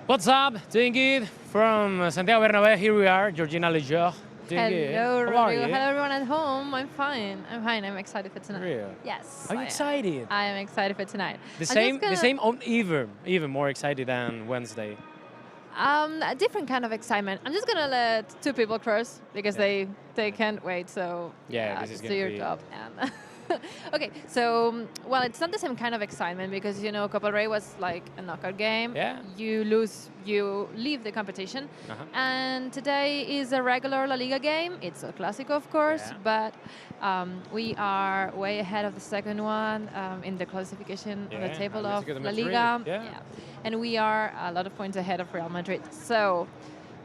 What's up? Doing good? From Santiago Bernabéu, here we are, Georgina Lejour. Doing good. Hello, How are Rodrigo. you? Hello, everyone at home. I'm fine. I'm excited for tonight. Real? Yes. Are you excited? I am excited for tonight. The same, even more excited than Wednesday. A different kind of excitement. I'm just gonna let two people cross because they can't wait. So This is just gonna do your be job. And okay, so well, it's not the same kind of excitement because Copa Rey was like a knockout game. Yeah. You lose, you leave the competition, and today is a regular La Liga game. It's a Clásico, of course, but we are way ahead of the second one in the classification on the table of La Liga. And we are a lot of points ahead of Real Madrid. So,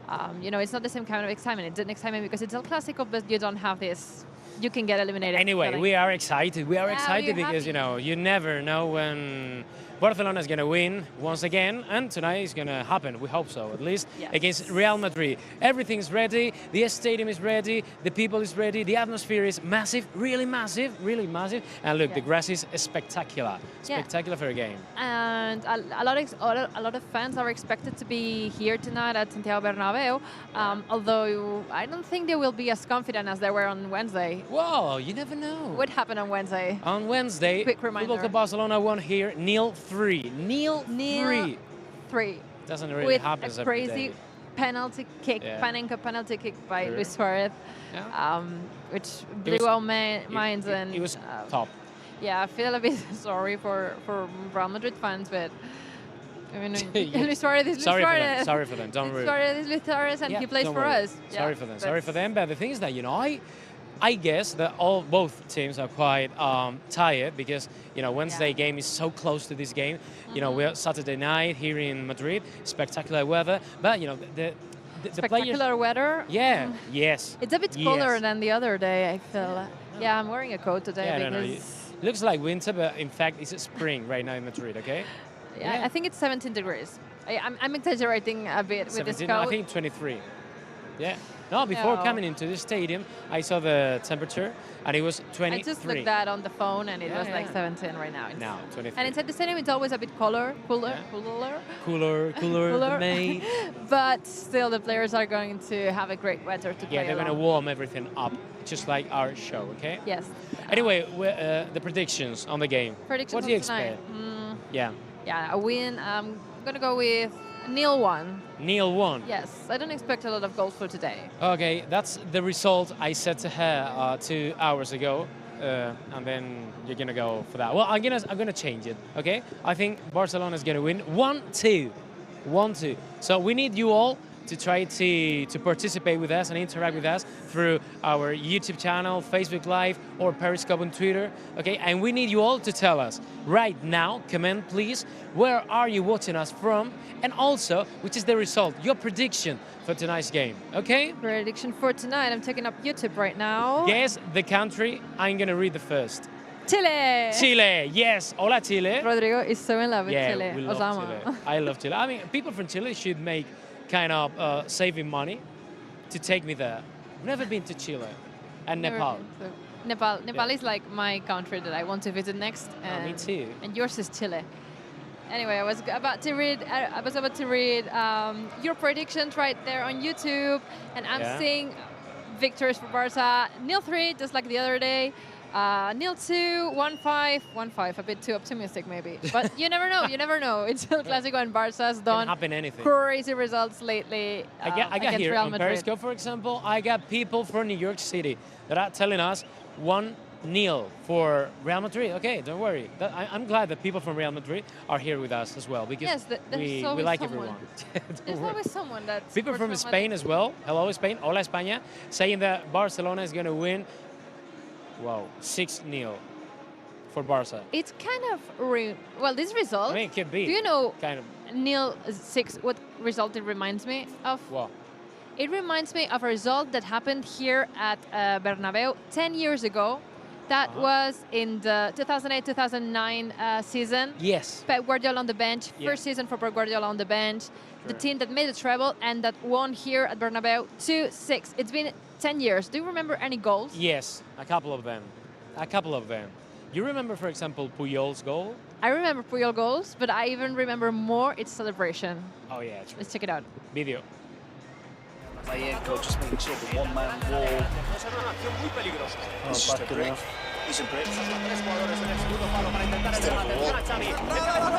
it's not the same kind of excitement. It's an excitement because it's El Clásico, but you don't have this. You can get eliminated. Anyway, we are excited. We are excited because, happy. you never know when Barcelona is going to win once again, and tonight is going to happen. We hope so, at least, against Real Madrid. Everything's ready. The stadium is ready. The people is ready. The atmosphere is massive, really massive, really massive. And look, the grass is spectacular. Spectacular for a game. And a lot of fans are expected to be here tonight at Santiago Bernabéu, although I don't think they will be as confident as they were on Wednesday. Well, you never know. What happened on Wednesday? On Wednesday, quick reminder. Football Club Barcelona won here 0-3. 0-3. Doesn't really happen with a crazy penalty kick, Panenka penalty kick by Luis Suarez, which blew our minds. It was top. Yeah, I feel a bit sorry for Real Madrid fans, but I mean, Luis Suarez is Luis Suarez. Sorry for them. Don't worry. Suarez is Luis Suarez, and he plays for us. Sorry for them. Sorry for them. But the thing is that I guess that both teams are quite tired because Wednesday game is so close to this game. We're Saturday night here in Madrid, spectacular weather. But the spectacular players, weather. Yeah. Yes. It's a bit cooler than the other day. I feel. Yeah, I'm wearing a coat today because it looks like winter, but in fact it's spring right now in Madrid. Okay. Yeah, I think it's 17 degrees. I'm exaggerating a bit with this coat. I think 23. Yeah. No, before coming into the stadium, I saw the temperature, and it was 23. I just looked at on the phone, and it was like 17 right now. Now, 23. And inside the stadium, it's always a bit cooler. Cooler, mate. But still, the players are going to have a great weather to play. Yeah, they're going to warm everything up, just like our show, okay? Yes. Anyway, the predictions on the game. What do you expect? Yeah, a win. I'm going to go with 0-1. 0-1. Yes, I don't expect a lot of goals for today. Okay, that's the result I said to her 2 hours ago, and then you're gonna go for that. Well, I'm gonna change it. Okay, I think Barcelona is gonna win 1-2. 1-2. So we need you all to try to participate with us and interact with us through our YouTube channel, Facebook Live, or Periscope on Twitter, okay? And we need you all to tell us right now, comment please, where are you watching us from? And also, which is the result, your prediction for tonight's game, okay? Prediction for tonight, I'm taking up YouTube right now. Guess the country, I'm gonna read the first. Chile! Chile, yes, hola Chile. Rodrigo is so in love with Chile. We love Chile. I love Chile. I mean, people from Chile should make kind of saving money to take me there. I've never been to Chile and Nepal. Nepal is like my country that I want to visit next. Me too. And yours is Chile. Anyway, I was about to read your predictions right there on YouTube, and I'm seeing victories for Barca 0-3, just like the other day. 0-2, 1-5, 1-5. A bit too optimistic, maybe. But you never know. You never know. It's El Clásico, and Barca's done crazy results lately. I got here on Periscope, for example. I got people from New York City that are telling us 1-0 for Real Madrid. Okay, don't worry. I'm glad that people from Real Madrid are here with us as well because we like everyone. There's always someone that's people from Spain as well. Hello, Spain. Hola, España. Saying that Barcelona is going to win. Wow, 6-0 for Barca. It's kind of this result. I mean, it could be. Do you know kind of 0-6? What result it reminds me of? What? It reminds me of a result that happened here at Bernabeu 10 years ago. That was in the 2008-2009 season. Yes. Pep Guardiola on the bench, Yeah. first season for Pep Guardiola on the bench. The Sure. team that made the treble and that won here at Bernabeu 2-6. It's been 10 years. Do you remember any goals? Yes, a couple of them. A couple of them. You remember, for example, Puyol's goal? I remember Puyol goals, but I even remember more its celebration. Oh, yeah, true. Let's check it out. Video. Mayenko just making sure the one-man wall. This is the brick. He's a brick. Still a wall.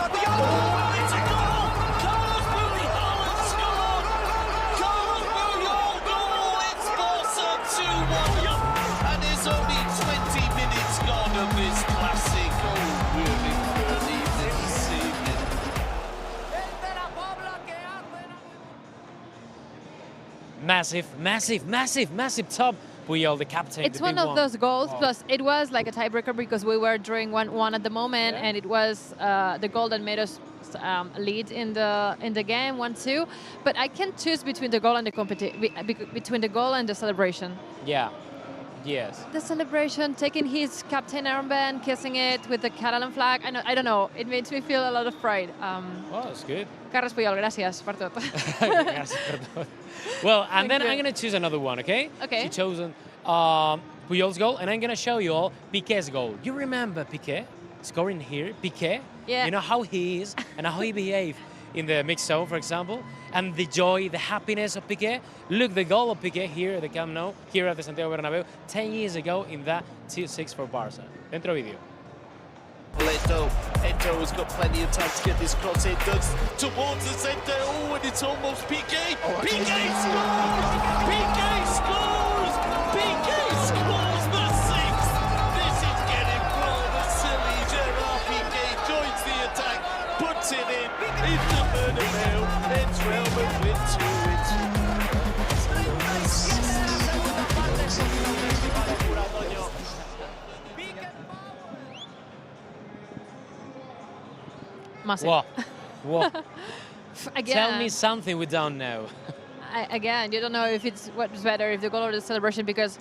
It's Barca 2-1. And there's only 20 minutes gone of this classic. Oh, really for an evening this evening. Massive top. Puyol, the captain. It's the one big of those goals, Oh. plus it was like a tiebreaker because we were drawing 1-1 at the moment, Yeah. and it was the goal that made us lead in the game 1-2. But I can choose between the goal and the between the goal and the celebration. Yeah. Yes. The celebration, taking his captain armband, kissing it with the Catalan flag. I don't know. It makes me feel a lot of pride. Well, it's good. Carles Puyol, gracias por tot. Gracias por todo. Well, and Thank then you. I'm going to choose another one, okay? Okay. She chosen Puyol's goal, and I'm going to show you all Piqué's goal. You remember Piqué scoring here? Piqué? Yeah. You know how he is and how he behaved in the mixed zone, for example, and the joy, the happiness of Piqué. Look, the goal of Piqué here at the Camp Nou, here at the Santiago Bernabéu, 10 years ago in that 2-6 for Barça. Dentro vídeo. Eto'o has got plenty of time to get this cross in. Does towards the centre. Oh, and it's almost Piqué. Piqué scores! Piqué scores! Piqué scores the sixth. This is getting rather silly. Gerard Piqué joins the attack, puts it in. Into Bernabéu. It's Real Madrid 2. Massive. Whoa. Whoa. Again, Tell me something we don't know. Again, you don't know if it's what's better, if the goal or the celebration, because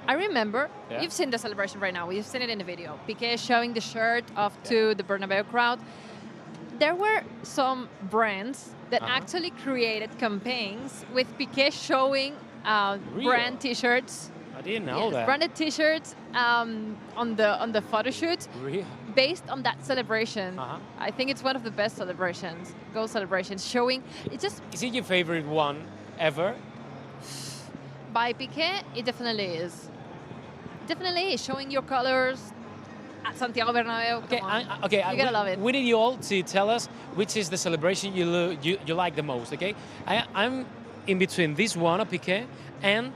I remember, Yeah. you've seen the celebration right now, you've seen it in the video. Piqué showing the shirt off to the Bernabeu crowd. There were some brands that actually created campaigns with Piqué showing Real? brand T-shirts. I didn't know Yes, that. branded T-shirts on the photo shoot Real? based on that celebration. Uh-huh. I think it's one of the best celebrations, goal celebrations, showing it just Is it your favorite one ever? by Piqué. It definitely is. Definitely is showing your colors at Santiago Bernabéu. Okay, Come on. you gotta love it. We need you all to tell us which is the celebration you like the most. Okay, I'm in between this one of Piqué and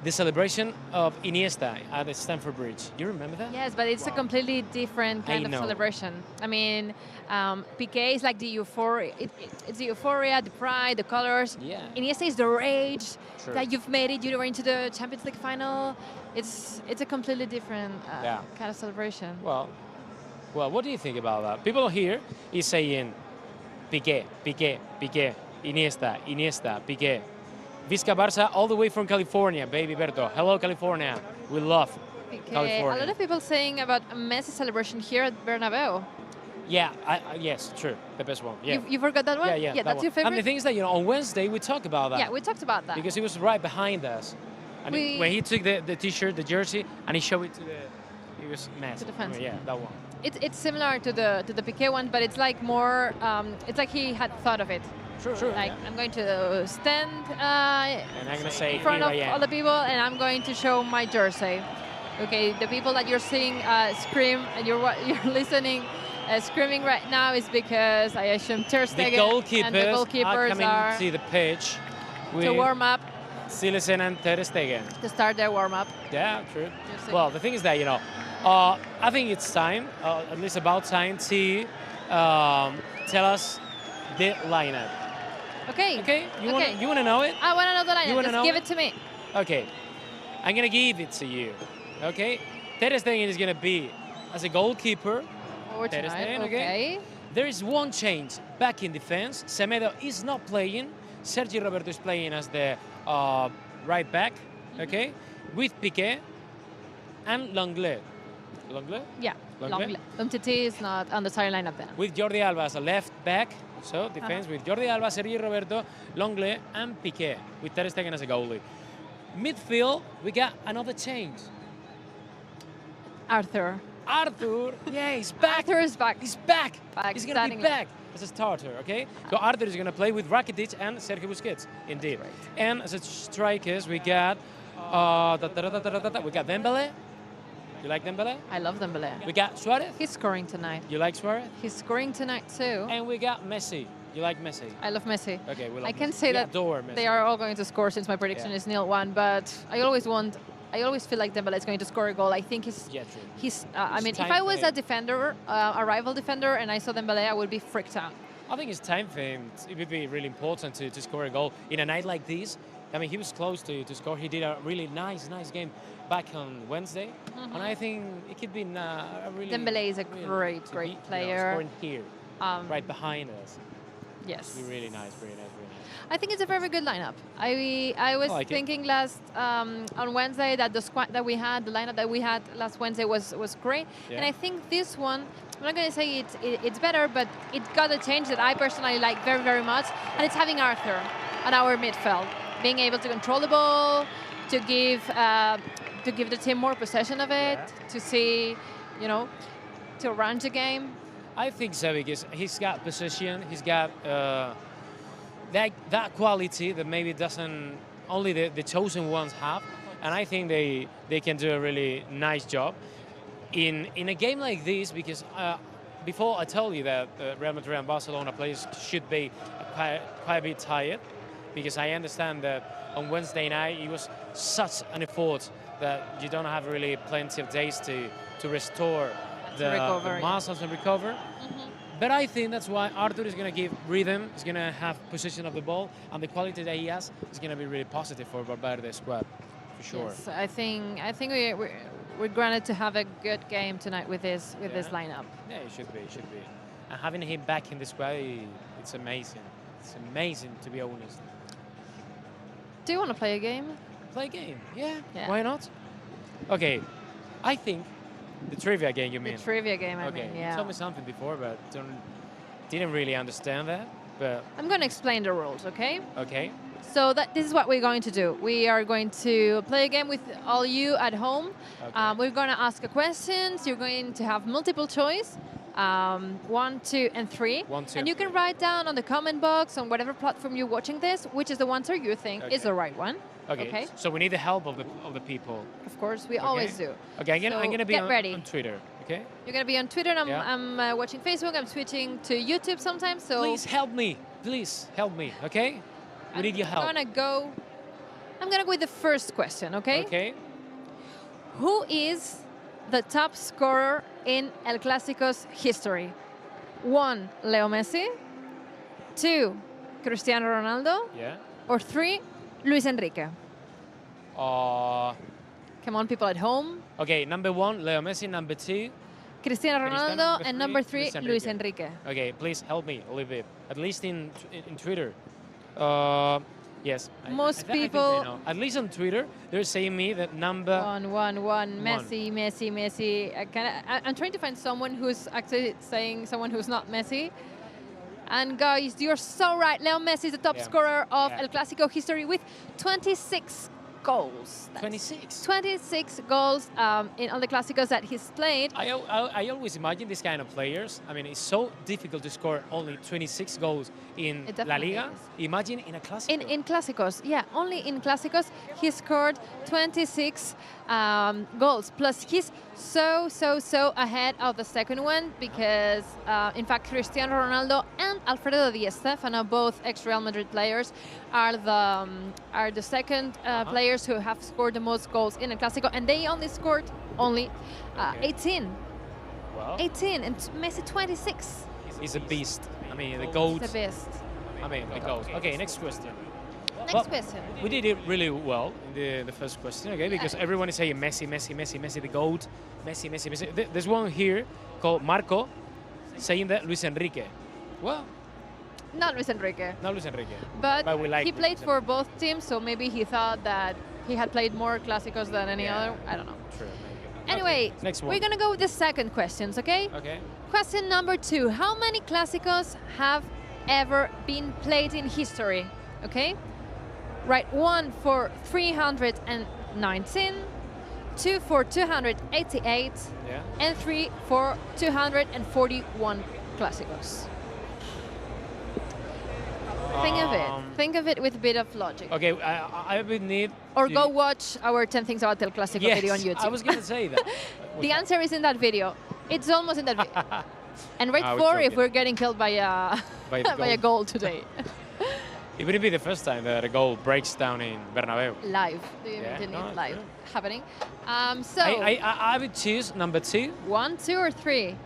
the celebration of Iniesta at the Stamford Bridge. You remember that? Yes, but it's a completely different kind of know. celebration. I mean, Piqué is like the euphoria. It's the euphoria, the pride, the colors. Yeah. Iniesta is the rage True. that you've made it. You were into the Champions League final. It's a completely different Yeah. kind of celebration. Well, what do you think about that? People here is saying Piqué, Piqué, Piqué, Iniesta, Iniesta, Piqué. Vizca Barça all the way from California, baby Berto. Hello, California. We love Piqué. California. A lot of people saying about a Messi celebration here at Bernabeu. Yeah, yes, true. The best one. Yeah. You forgot that one? Yeah, that that's one. your favorite? And the thing is that, on Wednesday we talk about that. Yeah, we talked about that. Because he was right behind us. And when he took the T-shirt, the jersey, and he showed it to he was Messi. To the fans. Yeah, that one. It's similar to the Piqué one, but it's like more. It's like he had thought of it. True. Like I'm going to stand And I'm gonna say in front here of I am. all the people, and I'm going to show my jersey. Okay, the people that you're seeing scream and you're listening. Screaming right now is because I assume Ter Stegen and the are goalkeepers coming are to the pitch to warm up, Silesen and Ter Stegen. to start their warm up. Yeah, true. Just Well, the thing is that, I think it's time, at least about time, to tell us the lineup. Okay. Okay? You want to know it? I want to know the lineup. You wanna Just know give it? it to me. Okay. I'm going to give it to you. Okay? Ter Stegen is going to be as a goalkeeper. Or Ter tonight. Stegen, Okay. There is one change back in defense. Semedo is not playing. Sergi Roberto is playing as the right back, okay? With Piqué and Lenglet. Longle? Yeah, Longle. Umtiti is not on the starting lineup then. With Jordi Alba as a left back, so defense with Jordi Alba, Sergi Roberto, Longle, and Piqué, with Ter Stegen as a goalie. Midfield, we got another change. Arthur. Arthur, yeah, he's back. Arthur is back. He's back. He's going to starting be back as a starter, okay? So Arthur is going to play with Rakitic and Sergio Busquets, indeed. Right. And as a strikers, we got we got Dembele. You like Dembele? I love Dembele. We got Suarez. He's scoring tonight. You like Suarez? He's scoring tonight too. And we got Messi. You like Messi? I love Messi. Okay, we love I can Messi. say We that adore Messi. they are all going to score since my prediction is 0-1, but I always feel like Dembele is going to score a goal. I think he's. Yeah, true. I mean, if time I for was him. a defender, a rival defender, and I saw Dembele, I would be freaked out. I think it's time for him. It would be really important to score a goal in a night like this. I mean, he was close to score. He did a really nice game back on Wednesday, and I think it could be a really. Dembele is a really great to be, player. Scoring here, right behind us. Yes. It'd be really nice, really nice, really nice. I think it's a very good lineup. I was like it. thinking last on Wednesday that the squad that we had, the lineup that we had last Wednesday was great, Yeah. and I think this one, I'm not going to say it's better, but it got a change that I personally like very, very much, and it's having Arthur on our midfield, being able to control the ball, to give the team more possession of it, to see, to run the game. I think so because he's got position, he's got that quality that maybe doesn't only the chosen ones have, and I think they can do a really nice job in a game like this because before I told you that Real Madrid and Barcelona players should be quite a bit tired because I understand that on Wednesday night it was such an effort that you don't have really plenty of days to restore the muscles and recover. Mm-hmm. But I think that's why Arthur is going to give rhythm, is going to have possession of the ball, and the quality that he has is going to be really positive for Valverde's squad, for sure. Yes, I think we're granted to have a good game tonight with this lineup. Yeah, it should be, And having him back in the squad, it's amazing. It's amazing, to be honest. Do you want to play a game? Play a game, yeah. Yeah. Why not? Okay, I think the trivia game you mean. The trivia game, I Okay, mean, yeah. you told me something before, but didn't really understand that. But I'm going to explain the rules, okay? okay, So this is what we're going to do. We are going to play a game with all you at home. Okay. We're going to ask questions. You're going to have multiple choice, 1, 2, and 3. 1, 2, and you can write down on the comment box on whatever platform you're watching this, which is the answer you think is the right one. okay. So we need the help of the people. Of course, we always do. Okay, I'm gonna be get on, ready. on Twitter. Okay. You're going to be on Twitter, and Yeah. I'm watching Facebook. I'm switching to YouTube sometimes. So Please help me. Please help me. Okay. We need your help. I'm going to go with the first question, okay? Okay. Who is the top scorer in El Clásico's history? 1, Leo Messi. 2, Cristiano Ronaldo. Yeah. Or 3, Luis Enrique. Come on, people at home. Okay. Number 1, Leo Messi. Number 2. Cristiano Ronaldo. And number 3, Luis Enrique. Okay. Please help me a little bit. At least in Twitter. Yes. Most I think people- they know. At least on Twitter, they're saying me that number. 1. Messi. I'm trying to find someone who's actually saying someone who's not Messi. And guys, you're so right. Leo Messi is the top Yeah. scorer of Yeah. El Clásico history with 26 goals. That's 26. 26 goals in all the Clásicos that he's played. I always imagine this kind of players. I mean, it's so difficult to score only 26 goals in It La definitely Liga. is. Imagine in a Clásico. In Clásicos, yeah, only in Clásicos he scored 26 goals. Plus, he's so ahead of the second one because, in fact, Cristiano Ronaldo and Alfredo Di Stéfano, both ex-Real Madrid players, are the second players who have scored the most goals in a Clásico, and they only scored 18. Well, 18, and Messi 26. he's a beast. I mean, the goat. The best. I mean, the goat. Okay, next question. Next question. We did it really well in the first question, okay? Because everyone is saying Messi, the GOAT, Messi. There's one here called Marco saying that Luis Enrique. Well, Not Luis Enrique. not Luis Enrique. But we like he Luis played Enrique. for both teams, so maybe he thought that he had played more Clásicos than any other. I don't know. True. Anyway, next one. we're gonna go with the second questions, okay? Okay. Question number 2. How many Clásicos have ever been played in history? Okay? Right, 1 for 319, 2 for 288, Yeah. and 3 for 241 Clásicos. Think of it. Think of it with a bit of logic. Okay, I would need. Or to- go watch our 10 Things About El Clásico Yes, video on YouTube. I was gonna say that. The answer is in that video. It's almost in that video. And rate I was 4 if joking. we're getting killed by a, By the by a goal today. It wouldn't be the first time that a goal breaks down in Bernabéu. Live. Do you Yeah, mean no, live true. happening? So, I would choose number 2. 1, 2, or 3?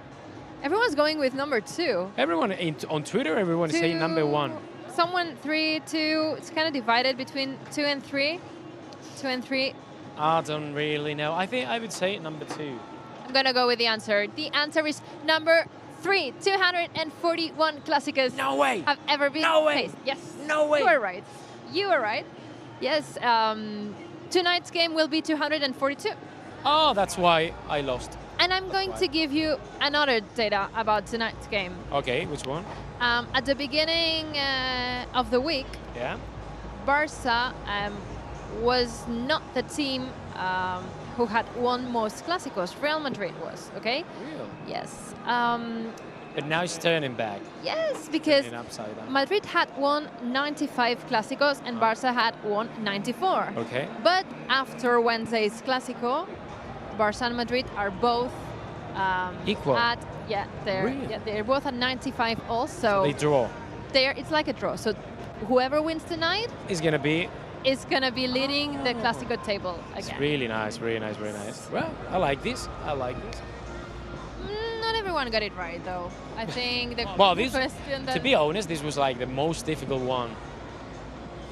Everyone's going with number 2. Everyone on Twitter, everyone is saying number 1. Someone 3, 2. It's kind of divided between 2 and 3. 2 and 3. I don't really know. I think I would say number 2. I'm gonna go with the answer. The answer is number 3. 241 Clásicos No way! have ever been No way. played. Yes. No way. You are right. You are right. Yes. Tonight's game will be 242. Oh, that's why I lost. And I'm going to give you another data about tonight's game. Okay, which one? At the beginning of the week, Yeah. Barça was not the team who had won most Clásicos. Real Madrid was, okay? Real. Yes. But now it's turning back. Yes, because Turning upside down. Madrid had won 95 Clásicos and Barça had won 94. Okay. But after Wednesday's Clásico, Barça and Madrid are both Equal. they're both at 95 also. They draw. It's like a draw. So whoever wins tonight It's gonna be. is gonna be leading the Clásico table It's again. really nice, really nice, really nice. Well, I like this. I like this. Not everyone got it right though. I think the Well, this, question that to be honest, this was like the most difficult one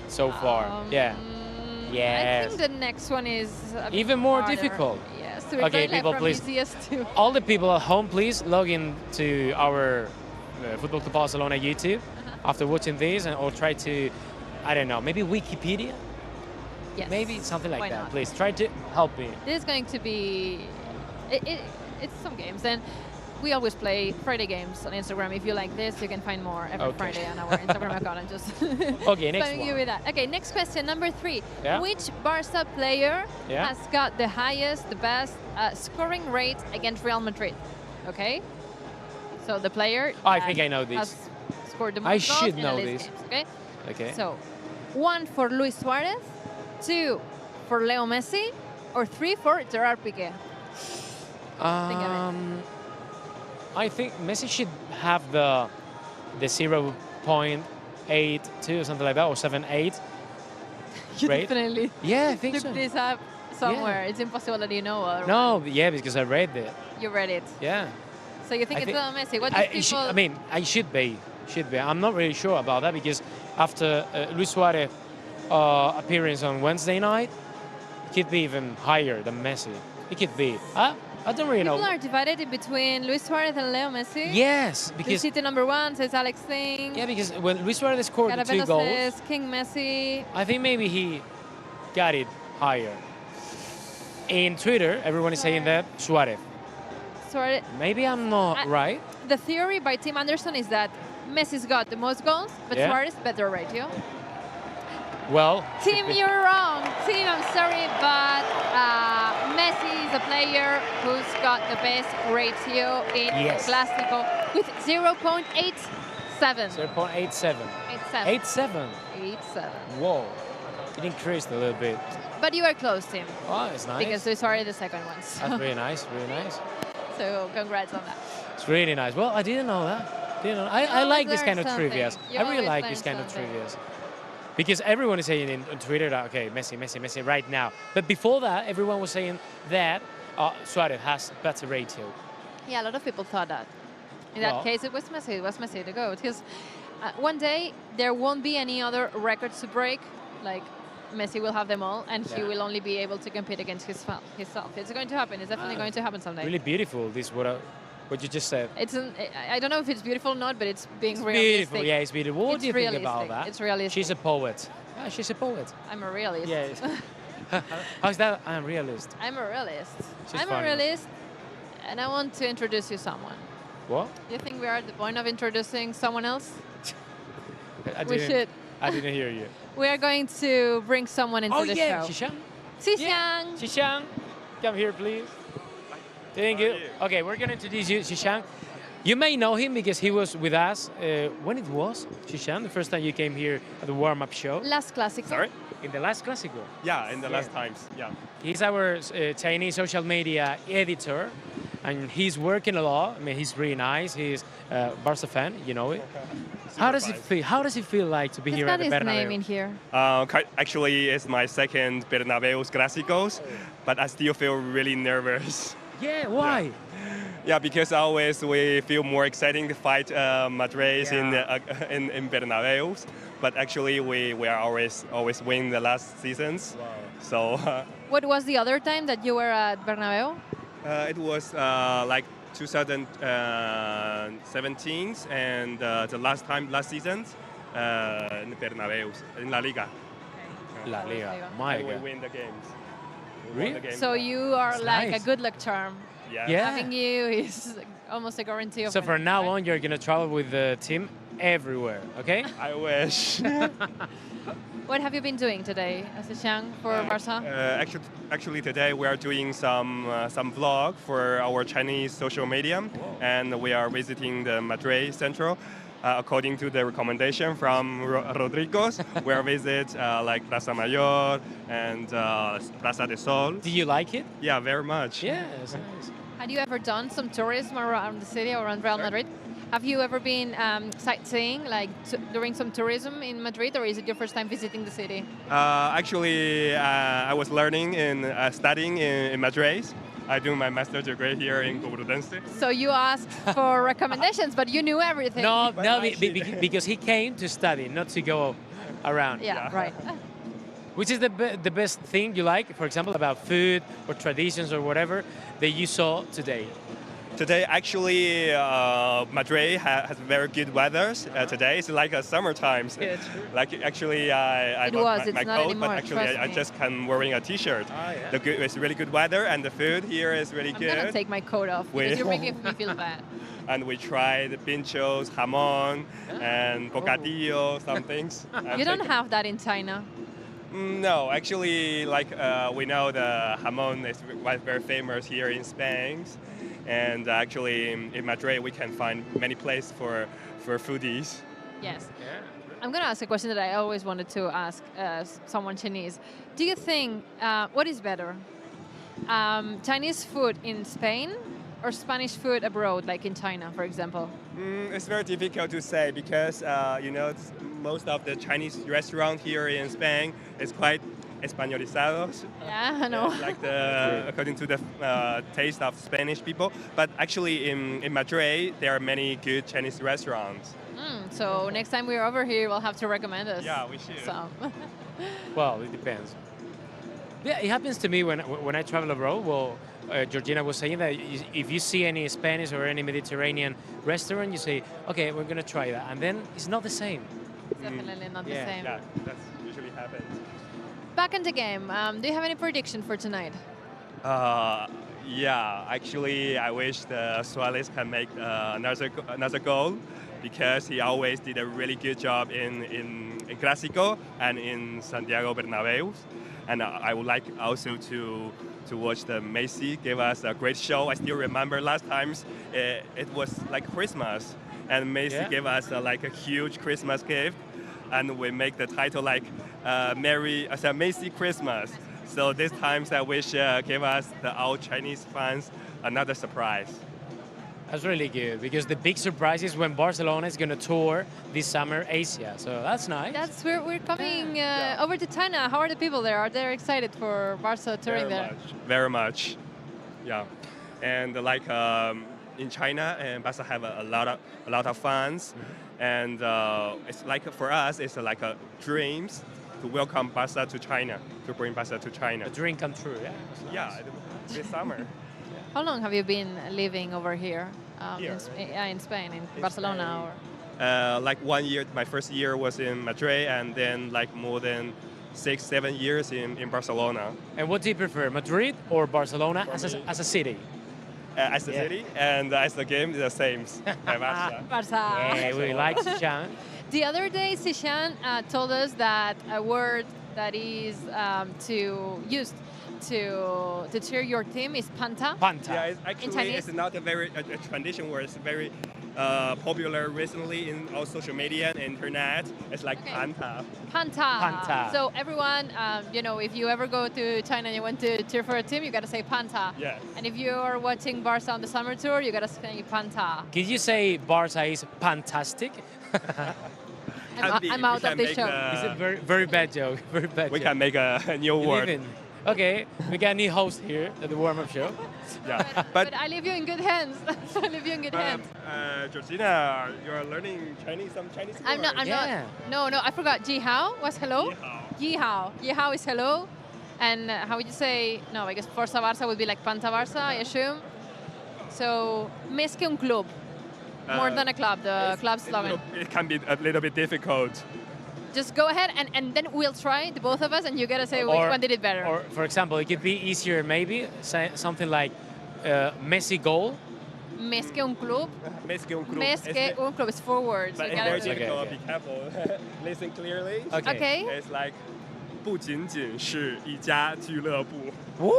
so far. Yeah. I Yes. think the next one is a bit Even more harder. difficult. Yes. So Okay, we're going people, from please. easiest to All the people at home, please log in to our Football Club Barcelona YouTube after watching this, or try to, I don't know, maybe Wikipedia, yes. maybe something like Why that. not? Please try to help me. This is going to be it's some games, and we always play Friday games on Instagram. If you like this, you can find more every Okay. Friday on our Instagram account. And just Okay, next spamming you one. with that. Okay, next question, number 3. Yeah. Which Barca player Yeah. has got the highest, the best scoring rate against Real Madrid? Okay. So the player. I that think I know this. Has scored the most I goals should in know the league this. games, okay. Okay. So, 1 for Luis Suarez, 2 for Leo Messi, or 3 for Gerard Piqué. think of it. I think Messi should have the 0.82 or something like that, or 7.8. You Right? definitely Yeah, I think look so. this up somewhere. It's impossible that you know otherwise. No, yeah, because I read it. You read it. Yeah. So you think I it's think- Leo Messi. What do people... I mean, I should be. I'm not really sure about that because after Luis Suarez appearance on Wednesday night, it could be even higher than Messi. It could be. I don't really People know. are divided in between Luis Suarez and Leo Messi. Yes, The because city number 1 says Alex Thing. yeah, because when Luis Suarez scored the Gareth 2 Bale goals, says King Messi. I think maybe he got it higher. In Twitter, everyone is saying that Suarez. Suarez. Maybe I'm not right. The theory by Tim Anderson is that Messi's got the most goals, but Yeah. Suarez better ratio. Well, Tim, you're wrong. Tim, I'm sorry, but Messi is a player who's got the best ratio in Yes. Clásico with 0.87. 0.87. 87. 87. 87. Whoa. It increased a little bit. But you are close, Tim, Oh, it's nice. because Luis Suarez the second one. That's really nice, really nice. So congrats on that. It's really nice. Well, I didn't know that. I always like this learn kind of something. trivias. You I really always like learn this kind of something. trivias. Because everyone is saying on Twitter that, okay, Messi right now. But before that, everyone was saying that Suarez has better ratio. Yeah, a lot of people thought that. In Well- that case, it was Messi. It was Messi to go. Because one day, there won't be any other records to break. Like, Messi will have them all, and he Yeah. will only be able to compete against himself. It's going to happen. It's definitely going to happen someday. Really beautiful, this what you just said. I don't know if it's beautiful or not, but it's being It's realistic. beautiful, yeah, it's beautiful. What It's do you think about realistic. that? It's realistic. She's a poet. Yeah, she's a poet. I'm a realist. Yes. How's that? I'm realist. I'm a realist. She's I'm funny. a realist, and I want to introduce you someone. What? You think we are at the point of introducing someone else? We should. I didn't hear you. We are going to bring someone into Oh the yeah, show. Xishan. Xishan. Xishan, come here, please. Thank you. Okay, we're gonna introduce you, Xishan. You may know him because he was with us when it was, Xishan, the first time you came here at the warm-up show. Last Clásico. Sorry? In the last Clásico. Yeah, in the last times. Yeah. He's our Chinese social media editor, and he's working a lot. I mean, he's really nice. He's a Barca fan, you know it. How does it feel? How does it feel like to be He's here got at the his name Bernabéu? in here. Actually, it's my second Bernabéu's Clásicos, but I still feel really nervous. Yeah, why? Yeah, because always we feel more exciting to fight Madrid in Bernabéu, but actually we are always win the last seasons. Wow. So What was the other time that you were at Bernabéu? it was like 2017 and the last season in Bernabéu in La Liga. La Liga. My And we God. win the games. We won Really? the game. So you are That's like nice. a good luck charm. Yeah. Having you is almost a guarantee of So from winning, now right? on, you're gonna travel with the team everywhere, okay? I wish. What have you been doing today, Xishan, for Barca? Actually, today we are doing some vlog for our Chinese social media, and we are visiting the Madrid Central. According to the recommendation from Rodrigo's, we are visit like Plaza Mayor and Plaza de Sol. Do you like it? Yeah, very much. Yeah, it's nice. Had you ever done some tourism around the city or around Real Madrid? Have you ever been sightseeing, like doing some tourism in Madrid, or is it your first time visiting the city? Actually, I was learning and studying in Madrid. I do my master's degree here in Complutense. So you asked for recommendations, but you knew everything. No, But no, I because he came to study, not to go around. Yeah, right. Which is the best thing you like, for example, about food or traditions or whatever that you saw today? Today, actually, Madrid has very good weather. Today it's like a summer times. Yeah, true. Like actually, I It bought was, my, it's my not coat, anymore, but actually trust I me. just come wearing a t-shirt. Ah, yeah. It's really good weather, and the food here is really I'm good. gonna take my coat off because Wait. you're making me feel bad. And we tried pinchos, jamón, and bocadillo, some things. You don't have that in China. No, actually, like we know the jamón is very famous here in Spain, and actually in Madrid we can find many places for foodies. Yes. Yeah. I'm gonna ask a question that I always wanted to ask someone Chinese. Do you think what is better, Chinese food in Spain or Spanish food abroad, like in China, for example? It's very difficult to say because most of the Chinese restaurant here in Spain is quite españolizados. Yeah, I know. Like according to the taste of Spanish people. But actually in Madrid there are many good Chinese restaurants. So next time we're over here, we'll have to recommend us. Yeah, we should. So. Well, it depends. Yeah, it happens to me when I travel abroad. Well, Georgina was saying that if you see any Spanish or any Mediterranean restaurant, you say, okay, we're going to try that. And then it's not the same. Definitely not the Yeah. same. Yeah, that's usually happens. Back in the game, do you have any prediction for tonight? Yeah, actually, I wish the Suarez can make another goal because he always did a really good job in Clásico and in Santiago Bernabéu. And I would like also to watch the Messi give us a great show. I still remember last times it was like Christmas, and Messi gave us like a huge Christmas gift, and we make the title like Messi Christmas. So this time I wish give us all Chinese fans another surprise. That's really good because the big surprise is when Barcelona is going to tour this summer Asia. So that's nice. That's where we're coming over to China. How are the people there? Are they excited for Barca touring there? Very much. Yeah, and like in China, and Barca have a lot of fans, and it's like for us, it's like a dreams to welcome Barca to China, to bring Barca to China. A dream come true. Yeah. That's nice. Yeah, this summer. How long have you been living over here? Here. In Spain, in Barcelona? Spain. Like 1 year. My first year was in Madrid, and then like more than 6-7 years in Barcelona. And what do you prefer, Madrid or Barcelona as a city? As the Yeah. city and as the game, the same. Barça. Barça. Yeah, we like Sichan. The other day, Sishan told us that a word that is used to cheer your team is panta. Panta. Yeah, it's actually Chinese? it's not a tradition where it's very popular recently in all social media and internet. It's like Okay. panta. Panta. Panta. So everyone, if you ever go to China and you want to cheer for a team, you gotta say panta. Yes. And if you are watching Barca on the summer tour, you gotta say panta. Could you say Barca is fantastic? I'm out of the show. It's a very, very bad joke. Very bad We joke. can make a new word. Even. Okay, we got a new host here at the warm-up show. Yeah, But I leave you in good hands. I leave you in good hands. Georgina, you're learning Chinese, some Chinese I'm not. words. Yeah. No, I forgot. Ji hao was hello. Ji hao. Ji hao is hello. And how would you say? No, I guess Força Barça would be like Panta Barça, I assume. So, més que un club. More than a club, the club slogan. It can be a little bit difficult. Just go ahead and then we'll try, the both of us, and you gotta say which one did it better. Or, for example, it could be easier maybe, say something like Messi goal. Més que un club. Més que un club. Més que un club. It's 4 words. But You it's gotta very do it. difficult. Okay. Be careful. Listen clearly. Okay. Okay. It's like 不仅仅是一家俱乐部。 Woo!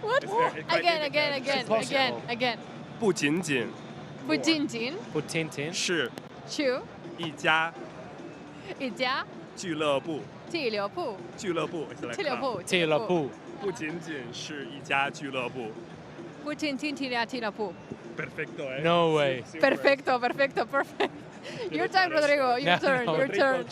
What? It's very- quite Again. impossible. Again. 不仅仅 Fu Jin Jin. Put Tintin. 是 Chu. 一家 一家俱乐部。俱乐部。俱乐部 is like 俱乐 club. 部。 Tilapu. 不仅仅是一家俱乐部。不仅仅俱乐部。 Perfecto, eh? No way. Super. Perfect. Your turn, Rodrigo. Your turn. No. Your turn.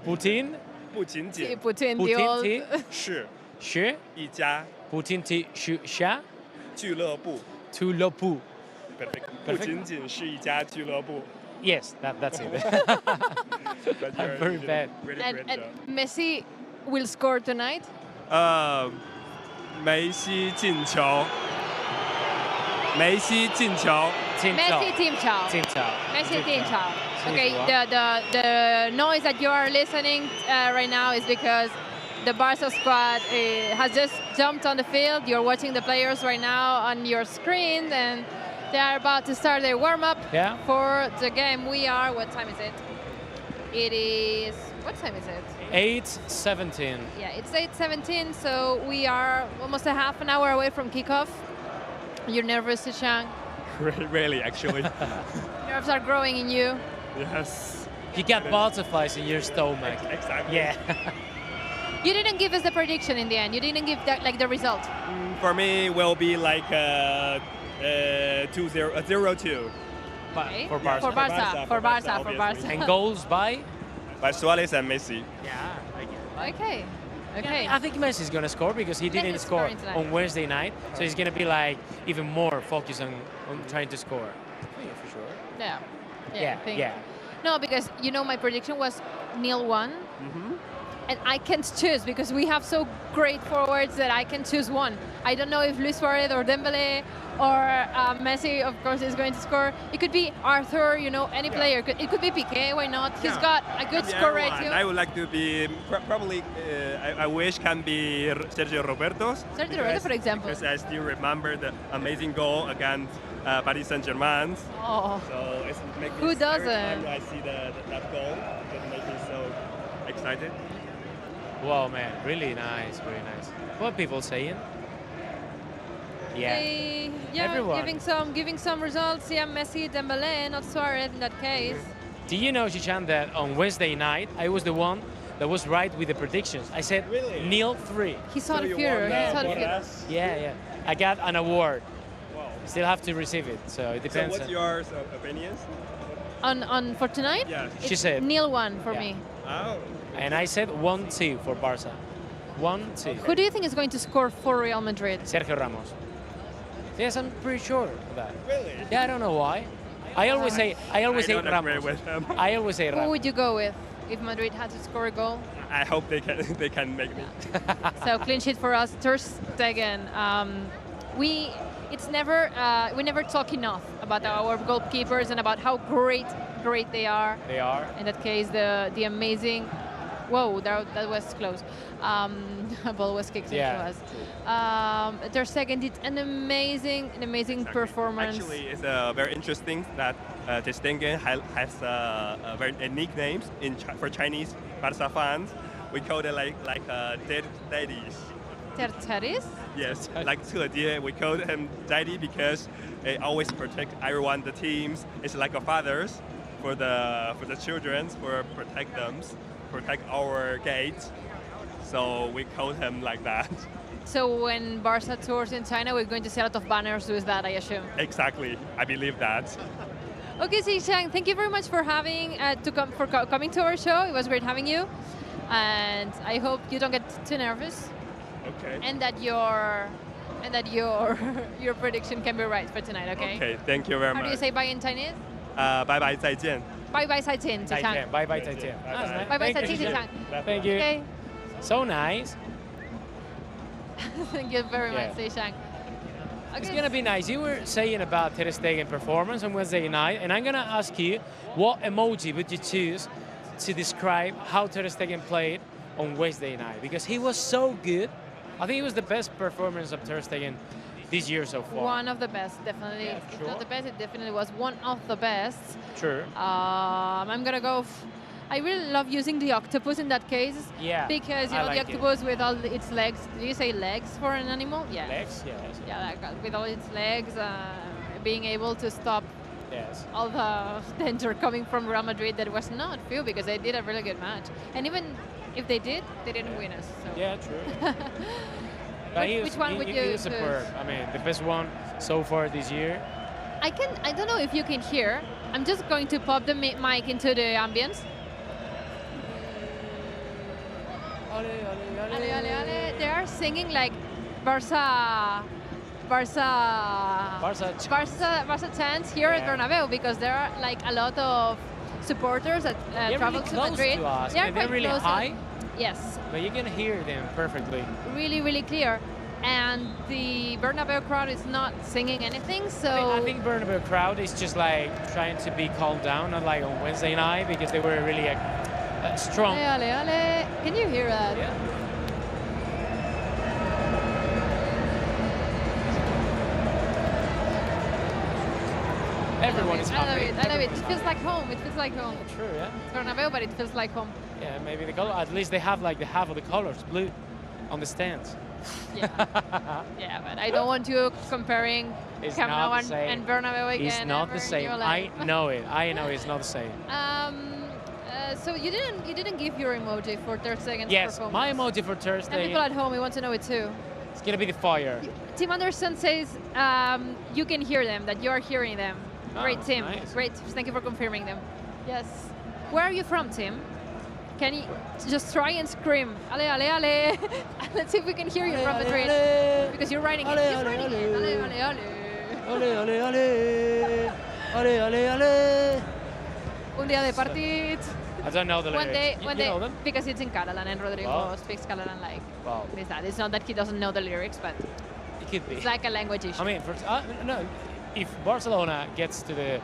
Putin. 不仅仅 Putin, the Putin old. T. 是 Shi. 一家 Putin T. Sha. 俱乐部。 Tulapu. Perfect. 不仅仅是一家俱乐部。 Yes, that's it. But I'm you're- very you did bad. Really And great job. Messi will score tonight. 梅西进球。梅西进球。 Team Messi Chao. Team Chao. Team Chao. Messi Team Chao. Okay, Team the noise that you are listening right now is because the Barca squad has just jumped on the field. You're watching the players right now on your screen, and they are about to start their warm-up Yeah. for the game. What time is it? It is, what time is it? 8:17. Yeah, it's 8:17, so we are almost a half an hour away from kickoff. You're nervous, Shang? Really, actually. Nerves are growing in you. Yes. You got butterflies in your stomach. Exactly. Yeah. You didn't give us the prediction in the end. You didn't give the result. For me, will be like 0-2. Okay. For Barca. For Barca. For Barca. For obviously. And goals by? By Suarez and Messi. Yeah. Okay. Okay. I think Messi's gonna score because he didn't Messi's score scoring tonight. on Wednesday night, so he's gonna be like even more focused on trying to score. Yeah, for sure. Yeah. Yeah, I think. yeah. No, because my prediction was 0-1. And I can't choose because we have so great forwards that I can choose one. I don't know if Luis Suarez or Dembele or Messi, of course, is going to score. It could be Arthur, any player. It could be Piqué, why not? He's got a good score ratio. I would like to be probably. I wish can be Sergio Roberto. Sergio Roberto, for example. Because I still remember the amazing goal against Paris Saint-Germain. Oh. So it's make me Who every doesn't? time I see that goal, it makes me so excited. Wow, man, really nice, really nice. What are people saying? Yeah. Everyone. Giving some results. Yeah, Messi, Dembele, not Suarez in that case. Do you know, Chichan, that on Wednesday night I was the one that was right with the predictions? I said Really? 0-3. He saw the you future. won, He saw the for future. us? Yeah. I got an award. Wow. Still have to receive it, so it So depends. what's your opinions? On for tonight? Yeah. She It's said. 0-1 for Yeah. me. Oh. And I said 1-2 for Barca. 1-2. Who do you think is going to score for Real Madrid? Sergio Ramos. Yes, I'm pretty sure of that. Really? Yeah, I don't know why. I always say I don't agree Ramos. with him. I always say Who Ramos. would you go with if Madrid had to score a goal? I hope they can make me. So clean sheet for us, Ter Stegen. We never talk enough about our goalkeepers and about how great they are. They are. In that case, the amazing Whoa, that was close. A ball was kicked into us. Ter Stegen did an amazing performance. Actually, it's very interesting that Ter Stegen has a very unique name for Chinese Barca fans. We call it like dead daddies. Terceris? Yes, like 特爹. We call him daddy because they always protect everyone, the teams. It's like a fathers for the children, protect our gates. So we call him like that. So when Barca tours in China, we're going to see a lot of banners with that, I assume. Exactly, I believe that. Okay, Zhixiang, thank you very much for coming to our show. It was great having you, and I hope you don't get too nervous. Okay. And that your your prediction can be right for tonight. Okay. Okay. Thank you very much. How do you say bye in Chinese? 拜拜再见. Bye bye 再见, Zhixiang. Bye bye 再见. Bye bye 再见, Zhixiang. Thank you. Okay. So nice. Thank you very much, Zhixiang. It's gonna be nice. You were saying about Ter Stegen performance on Wednesday night, and I'm gonna ask you, what emoji would you choose to describe how Ter Stegen played on Wednesday night? Because he was so good. I think it was the best performance of Ter Stegen this year so far. One of the best, definitely. Yeah, If sure. not the best, it definitely was one of the best. True. I'm gonna go. I really love using the octopus in that case. Yeah, Because you I know like the octopus with all its legs. Do you say legs for an animal? Yeah. Legs, yes. Yeah, like, with all its legs, being able to stop Yes. all the danger coming from Real Madrid that was not few because they did a really good match. And even if they did, they didn't win us. So. Yeah, true. But Which one would you He was choose? superb. I mean, the best one so far this year. I don't know if you can hear. I'm just going to pop the mic into the ambience. Ale, ale, ale. They are singing like Barca chants here at Bernabéu because there are like a lot of supporters that travel really to close Madrid. to us. They are They're quite really close. high. Yes. But you can hear them perfectly. Really, really clear. And the Bernabéu crowd is not singing anything, so... I think Bernabéu crowd is just like trying to be calmed down, not like on Wednesday night, because they were really strong. Ale, ale, ale. Can you hear that? Yeah. Everyone is happy. I love it. It feels like home. It feels like home. True, yeah. It's Bernabéu, but it feels like home. Yeah, maybe the color. At least they have like the half of the colors blue on the stands. Yeah. Yeah, but I don't want you comparing It's Camp not Nou the same. and Bernabéu again. It's not the ever in same. your I life. know it. I know it's not the same. So you didn't give your emoji for Ter Stegen's Yes, performance. my emoji for And Thursday. people at home, we want to know it too. It's gonna be the fire. Tim Anderson says you can hear them, that you are hearing them. Oh, Great, Tim. nice. Great. Thank you for confirming them. Yes. Where are you from, Tim? Can you just try and scream? Ale, ale, ale. Let's see if we can hear you from Madrid. Because you're writing it. He's writing it. Ale, ale, ale. Ale, ale, ale. Ale, ale, ale. Un día de partit. I don't know the lyrics. One You day, know them? because it's in Catalan and Rodrigo Wow. speaks Catalan like Wow. this. That. It's not that he doesn't know the lyrics, but It could be. it's like a language issue. I mean, no. If Barcelona gets to the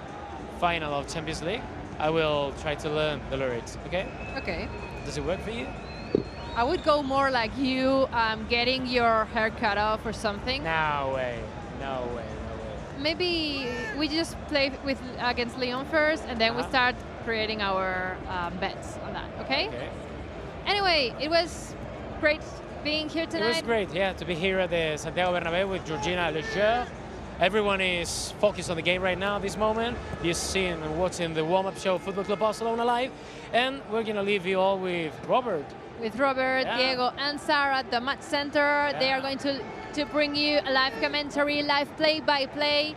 final of Champions League, I will try to learn the lyrics. Okay? Okay. Does it work for you? I would go more like you getting your hair cut off or something. No way. No way. Maybe we just play against Lyon first, and then we start creating our bets on that. Okay? Okay. Anyway, it was great being here tonight. It was great, yeah, to be here at the Santiago Bernabéu with Georgina Lecher. Everyone is focused on the game right now at this moment. You're seeing and watching the warm-up show Football Club Barcelona live. And we're going to leave you all with Robert. With Robert, Yeah. Diego, and Sarah at the Matchcenter. They are going to bring you a live commentary, live play-by-play,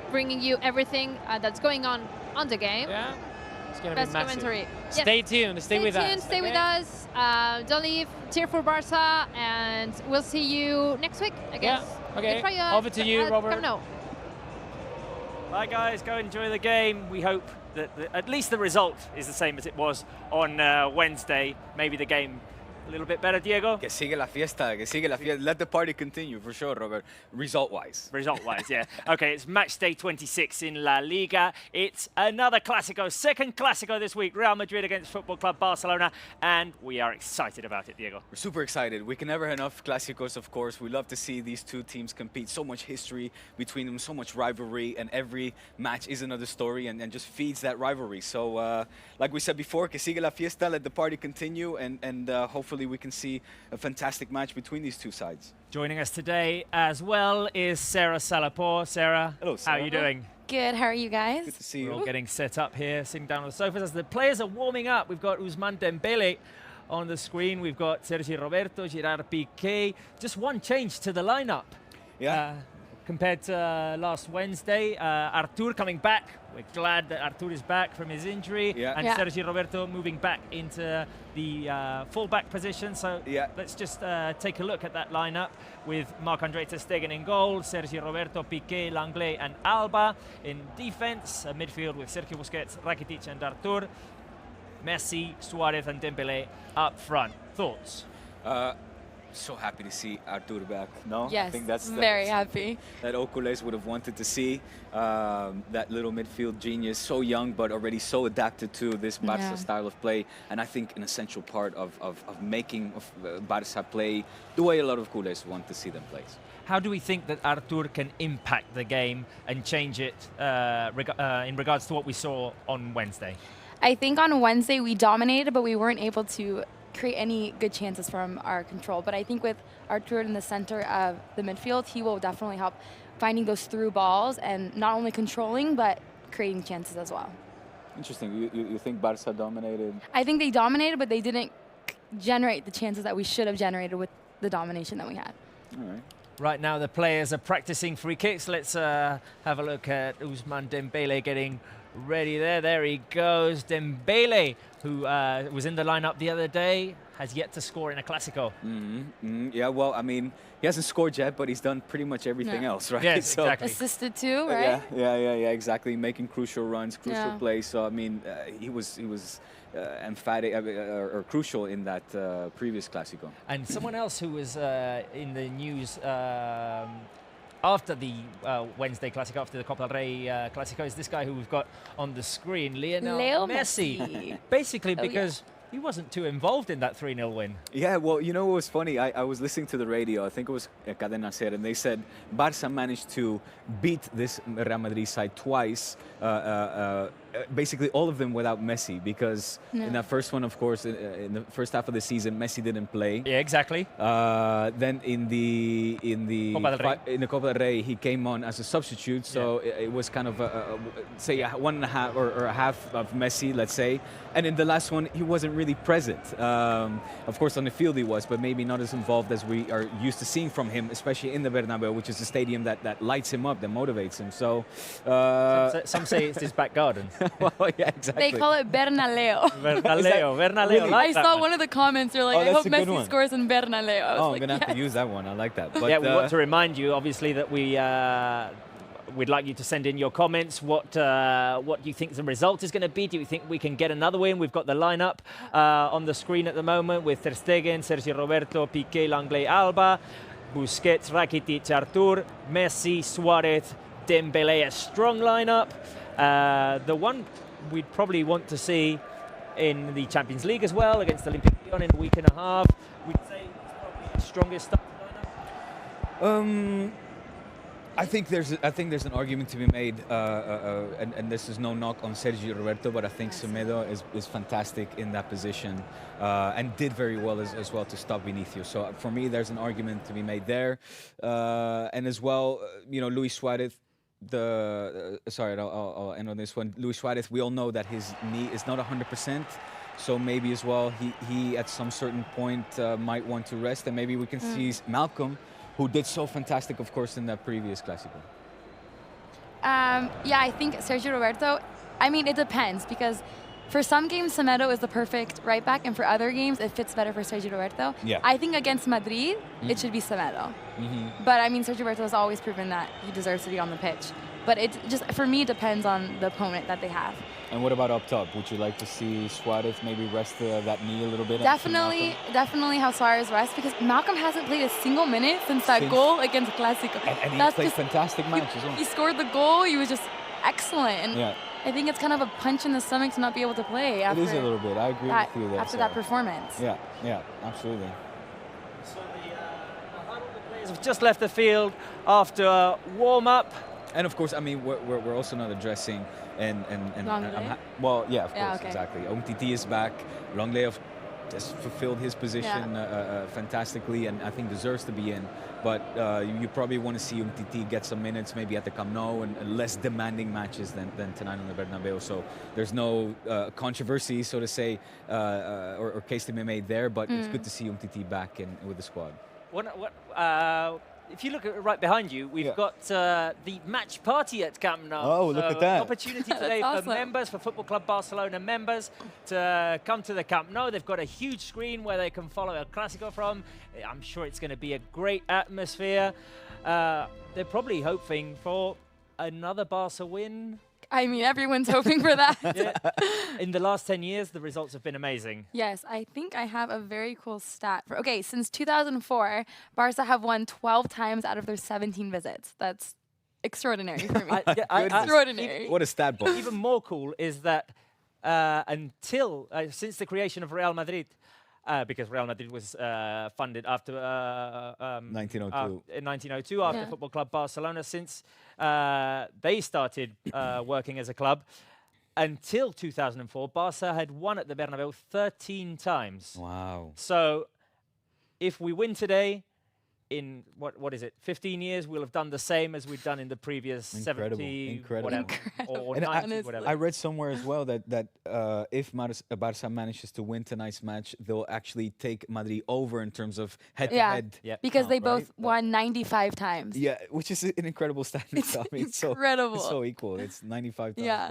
bringing you everything that's going on the game. Yeah, it's going to Best be massive. commentary. Stay Yes. tuned, stay with us. Stay with okay? us. Don't leave. Cheer for Barca, and we'll see you next week, I guess. Yeah, okay. We'll try, Over to you, Robert. Camp Nou. Bye guys, go enjoy the game. We hope that at least the result is the same as it was on Wednesday. Maybe the game a little bit better, Diego? Que sigue la fiesta, que sigue la fiesta. Let the party continue, for sure, Robert. Result-wise. Result-wise, yeah. Okay, it's match day 26 in La Liga. It's another Clásico, second Clásico this week. Real Madrid against Football Club Barcelona, and we are excited about it, Diego. We're super excited. We can never have enough Clásicos, of course. We love to see these two teams compete. So much history between them, so much rivalry, and every match is another story and just feeds that rivalry. So, like we said before, que sigue la fiesta, let the party continue, and hopefully we can see a fantastic match between these two sides. Joining us today as well is Sarah Salapor. Sarah, hello, Sarah. How are you doing? Good, how are you guys? Good to see We're you. all getting set up here, sitting down on the sofas. As the players are warming up, we've got Ousmane Dembele on the screen. We've got Sergi Roberto, Gerard Piqué. Just one change to the lineup. Yeah. Compared to last Wednesday. Artur coming back. We're glad that Artur is back from his injury. Yeah. And Sergi Roberto moving back into the full-back position. So let's just take a look at that lineup with Marc-Andre ter Stegen in goal, Sergi Roberto, Piqué, Langley and Alba in defense. A midfield with Sergio Busquets, Rakitic and Artur. Messi, Suarez and Dembele up front. Thoughts? So happy to see Artur back. No, Yes, I think that's very happy. That Ocules would have wanted to see. That little midfield genius, so young but already so adapted to this Barça style of play, and I think an essential part of making Barça play the way a lot of culés want to see them play. How do we think that Artur can impact the game and change it in regards to what we saw on Wednesday? I think on Wednesday we dominated, but we weren't able to create any good chances from our control. But I think with Artur in the center of the midfield, he will definitely help finding those through balls and not only controlling, but creating chances as well. Interesting. You think Barça dominated? I think they dominated, but they didn't generate the chances that we should have generated with the domination that we had. All right. Right now the players are practicing free kicks. Let's have a look at Ousmane Dembele getting ready there. There he goes. Dembele, who was in the lineup the other day, has yet to score in a Clásico. Yeah, well, I mean, he hasn't scored yet, but he's done pretty much everything else, right? Yes, so, exactly. Assisted too, right? Yeah, exactly. Making crucial runs, crucial plays. So, I mean, he was emphatic or crucial in that previous Clásico. And someone else who was in the news after the Wednesday Clásico, after the Copa del Rey Clásico, is this guy who we've got on the screen, Lionel Messi. Basically because he wasn't too involved in that 3-0 win. Yeah, well, you know what was funny? I was listening to the radio, I think it was Cadena Ser, and they said Barça managed to beat this Real Madrid side twice, basically all of them without Messi, because in that first one, of course, in the first half of the season, Messi didn't play. Yeah, exactly. Then in the Copa del Rey, he came on as a substitute, so it was kind of say 1.5 or a half of Messi, let's say. And in the last one, he wasn't really present. Of course, on the field he was, but maybe not as involved as we are used to seeing from him, especially in the Bernabéu, which is a stadium that lights him up, that motivates him. So some say it's his back garden. Well, yeah, exactly. They call it Bernaleo. Bernaleo. Really? I saw one of the comments. They're like, I hope Messi scores in Bernaleo. I was I'm like, gonna have to use that one. I like that. But, yeah, we want to remind you, obviously, that we'd like you to send in your comments. What you think the result is going to be? Do you think we can get another win? We've got the lineup on the screen at the moment with Ter Stegen, Sergio Roberto, Piqué, Langley, Alba, Busquets, Rakitic, Artur, Messi, Suarez, Dembele. A strong lineup. The one we'd probably want to see in the Champions League as well against Olympique Lyon in a week and a half. We'd say it's probably the strongest starting lineup. I think there's an argument to be made, and this is no knock on Sergio Roberto, but I think Semedo is fantastic in that position and did very well as well to stop Vinicius. So for me, there's an argument to be made there, and as well, Luis Suarez. I'll end on this one. Luis Suarez, we all know that his knee is not 100%, so maybe as well he at some certain point might want to rest, and maybe we can see Malcolm, who did so fantastic, of course, in that previous Clásico. Yeah, I think Sergio Roberto, I mean, it depends, because for some games, Semedo is the perfect right back, and for other games, it fits better for Sergio Roberto. Yeah. I think against Madrid, it should be Semedo. But I mean, Sergio Roberto has always proven that he deserves to be on the pitch. But it just, for me, depends on the opponent that they have. And what about up top? Would you like to see Suarez maybe rest that knee a little bit? Definitely how Suarez rests, because Malcolm hasn't played a single minute since that goal against Clásico. And he played fantastic match as well. He scored the goal. He was just excellent. And yeah. I think it's kind of a punch in the stomach to not be able to play. After it is a little bit. I agree with you there. After that performance. Yeah, absolutely. So the players have just left the field after a warm-up. And of course, I mean, we're also not addressing well, yeah, of course, exactly. Umtiti is back. Longley has fulfilled his position fantastically, and I think deserves to be in. But you probably want to see Umtiti get some minutes, maybe at the Camp Nou, and less demanding matches than tonight on the Bernabeu. So there's no controversy, so to say, or case to be made there. But it's good to see Umtiti back with the squad. If you look at right behind you, we've got the match party at Camp Nou. Oh, look at that. Opportunity today for members, for Football Club Barcelona members, to come to the Camp Nou. They've got a huge screen where they can follow El Clásico from. I'm sure it's going to be a great atmosphere. They're probably hoping for another Barca win. I mean, everyone's hoping for that. In the last 10 years, the results have been amazing. Yes, I think I have a very cool stat. Since 2004, Barca have won 12 times out of their 17 visits. That's extraordinary for me. Extraordinary. What a stat book. Even more cool is that since the creation of Real Madrid, because Real Madrid was funded after 1902. In 1902 after Football Club Barcelona, since they started working as a club, until 2004, Barca had won at the Bernabeu 13 times. Wow. So if we win today, in what is it, 15 years, we'll have done the same as we've done in the previous 70, whatever, or 90, whatever. I read somewhere as well that if Barca manages to win tonight's match, they'll actually take Madrid over in terms of head-to-head. Yeah, because they both won 95 times. Yeah, which is an incredible stat. It's incredible. It's so equal. It's 95 times. Yeah.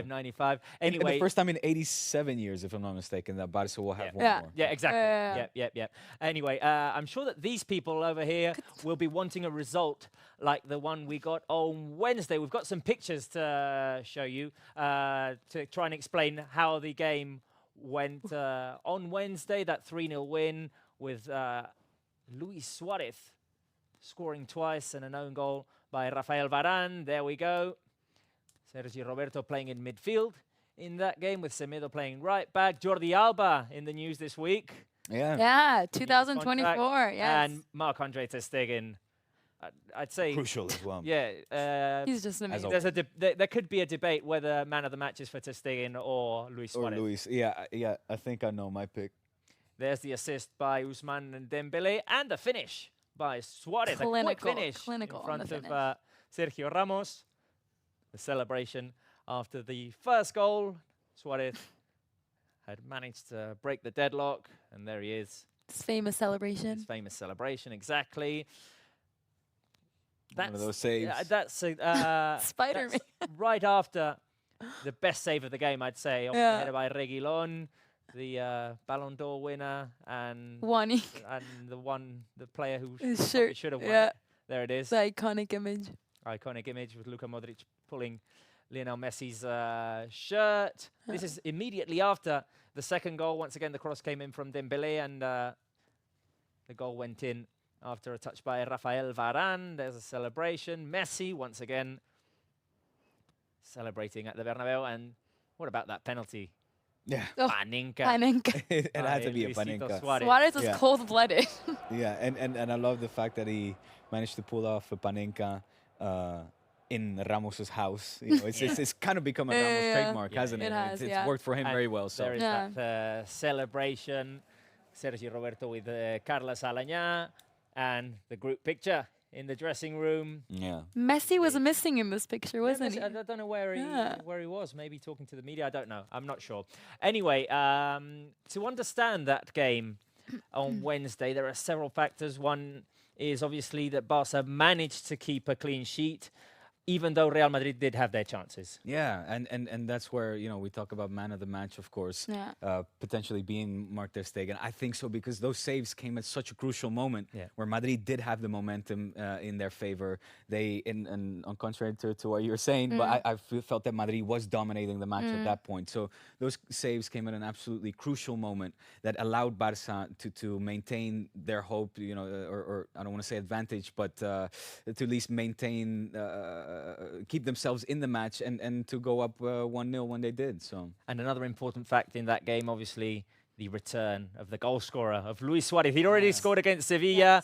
95. Anyway, and the first time in 87 years, if I'm not mistaken, that Barca will have one more. Yeah, exactly. Yeah. Anyway, I'm sure that these people over here will be wanting a result like the one we got on Wednesday. We've got some pictures to show you to try and explain how the game went on Wednesday. That 3-0 win with Luis Suarez scoring twice and an own goal by Rafael Varane. There we go. Sergi Roberto playing in midfield in that game, with Semedo playing right back. Jordi Alba in the news this week. Yeah, 2024, yes. And Marc-Andre ter Stegen, I'd say... Crucial as well. Yeah. He's just amazing. There could be a debate whether man of the match is for ter Stegen or Luis Suarez. Or Luis, yeah, I think I know my pick. There's the assist by Ousmane and Dembele, and the finish by Suarez. A quick finish in front of Sergio Ramos. The celebration after the first goal. Suarez had managed to break the deadlock, and there he is. His famous celebration. His famous celebration, exactly. One of those saves. That's Spider-Man. Right after the best save of the game, I'd say, off the header by Reguilón, the Ballon d'Or winner, and the player who should have won. Yeah. There it is. The iconic image. Iconic image with Luka Modric pulling Lionel Messi's shirt. This is immediately after the second goal. Once again, the cross came in from Dembele, and the goal went in after a touch by Rafael Varane. There's a celebration. Messi, once again, celebrating at the Bernabeu. And what about that penalty? Yeah. Panenka. It had to be a Panenka. Suarez was cold-blooded. Yeah, and I love the fact that he managed to pull off a Panenka in Ramos's house. You know, it's kind of become a Ramos trademark, hasn't it? It's worked for him very well. So there is that celebration. Sergi Roberto with Carlos Alañá, and the group picture in the dressing room. Yeah. Messi was missing in this picture, wasn't he? I don't know where he was. Maybe talking to the media. I don't know. I'm not sure. Anyway, to understand that game on Wednesday, there are several factors. One is obviously that Barca managed to keep a clean sheet. even though Real Madrid did have their chances. Yeah, and that's where, you know, we talk about man of the match, of course, potentially being Mark ter Stegen. I think so because those saves came at such a crucial moment where Madrid did have the momentum in their favor. They, on contrary to what you were saying, but I felt that Madrid was dominating the match at that point. So those saves came at an absolutely crucial moment that allowed Barça to maintain their hope, you know, or I don't want to say advantage, but to at least maintain, keep themselves in the match and to go up 1-0 when they did. So. And another important fact in that game, obviously, the return of the goal scorer, of Luis Suarez. He'd already scored against Sevilla,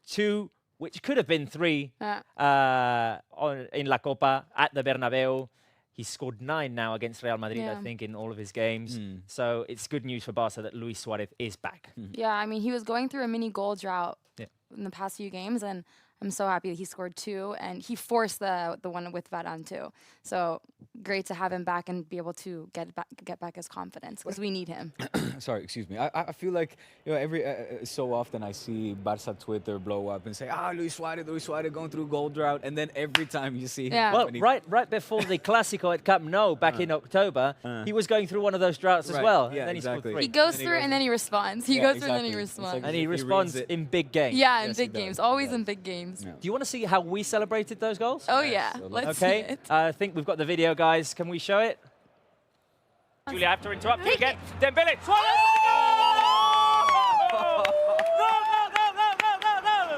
2, which could have been 3 in La Copa at the Bernabéu. He's scored 9 now against Real Madrid, I think, in all of his games. So it's good news for Barca that Luis Suarez is back. Yeah, I mean, he was going through a mini goal drought in the past few games, and I'm so happy that he scored 2, and he forced the one with Varane too. So great to have him back and be able to get back his confidence because we need him. Sorry, excuse me. I feel like, you know, every so often I see Barca Twitter blow up and say, Luis Suarez going through goal drought, and then every time you see him, well, right before the Clásico at Camp Nou back in October, he was going through one of those droughts as well. Yeah, and then exactly. he He goes through and then he responds. He goes through and then he responds. And he responds in big games. Yeah, in big games. Always in big games. Do you want to see how we celebrated those goals? Oh yeah, let's see it. I think we've got the video, guys. Can we show it? Julia, I have to interrupt you again. Dembele, Suarez!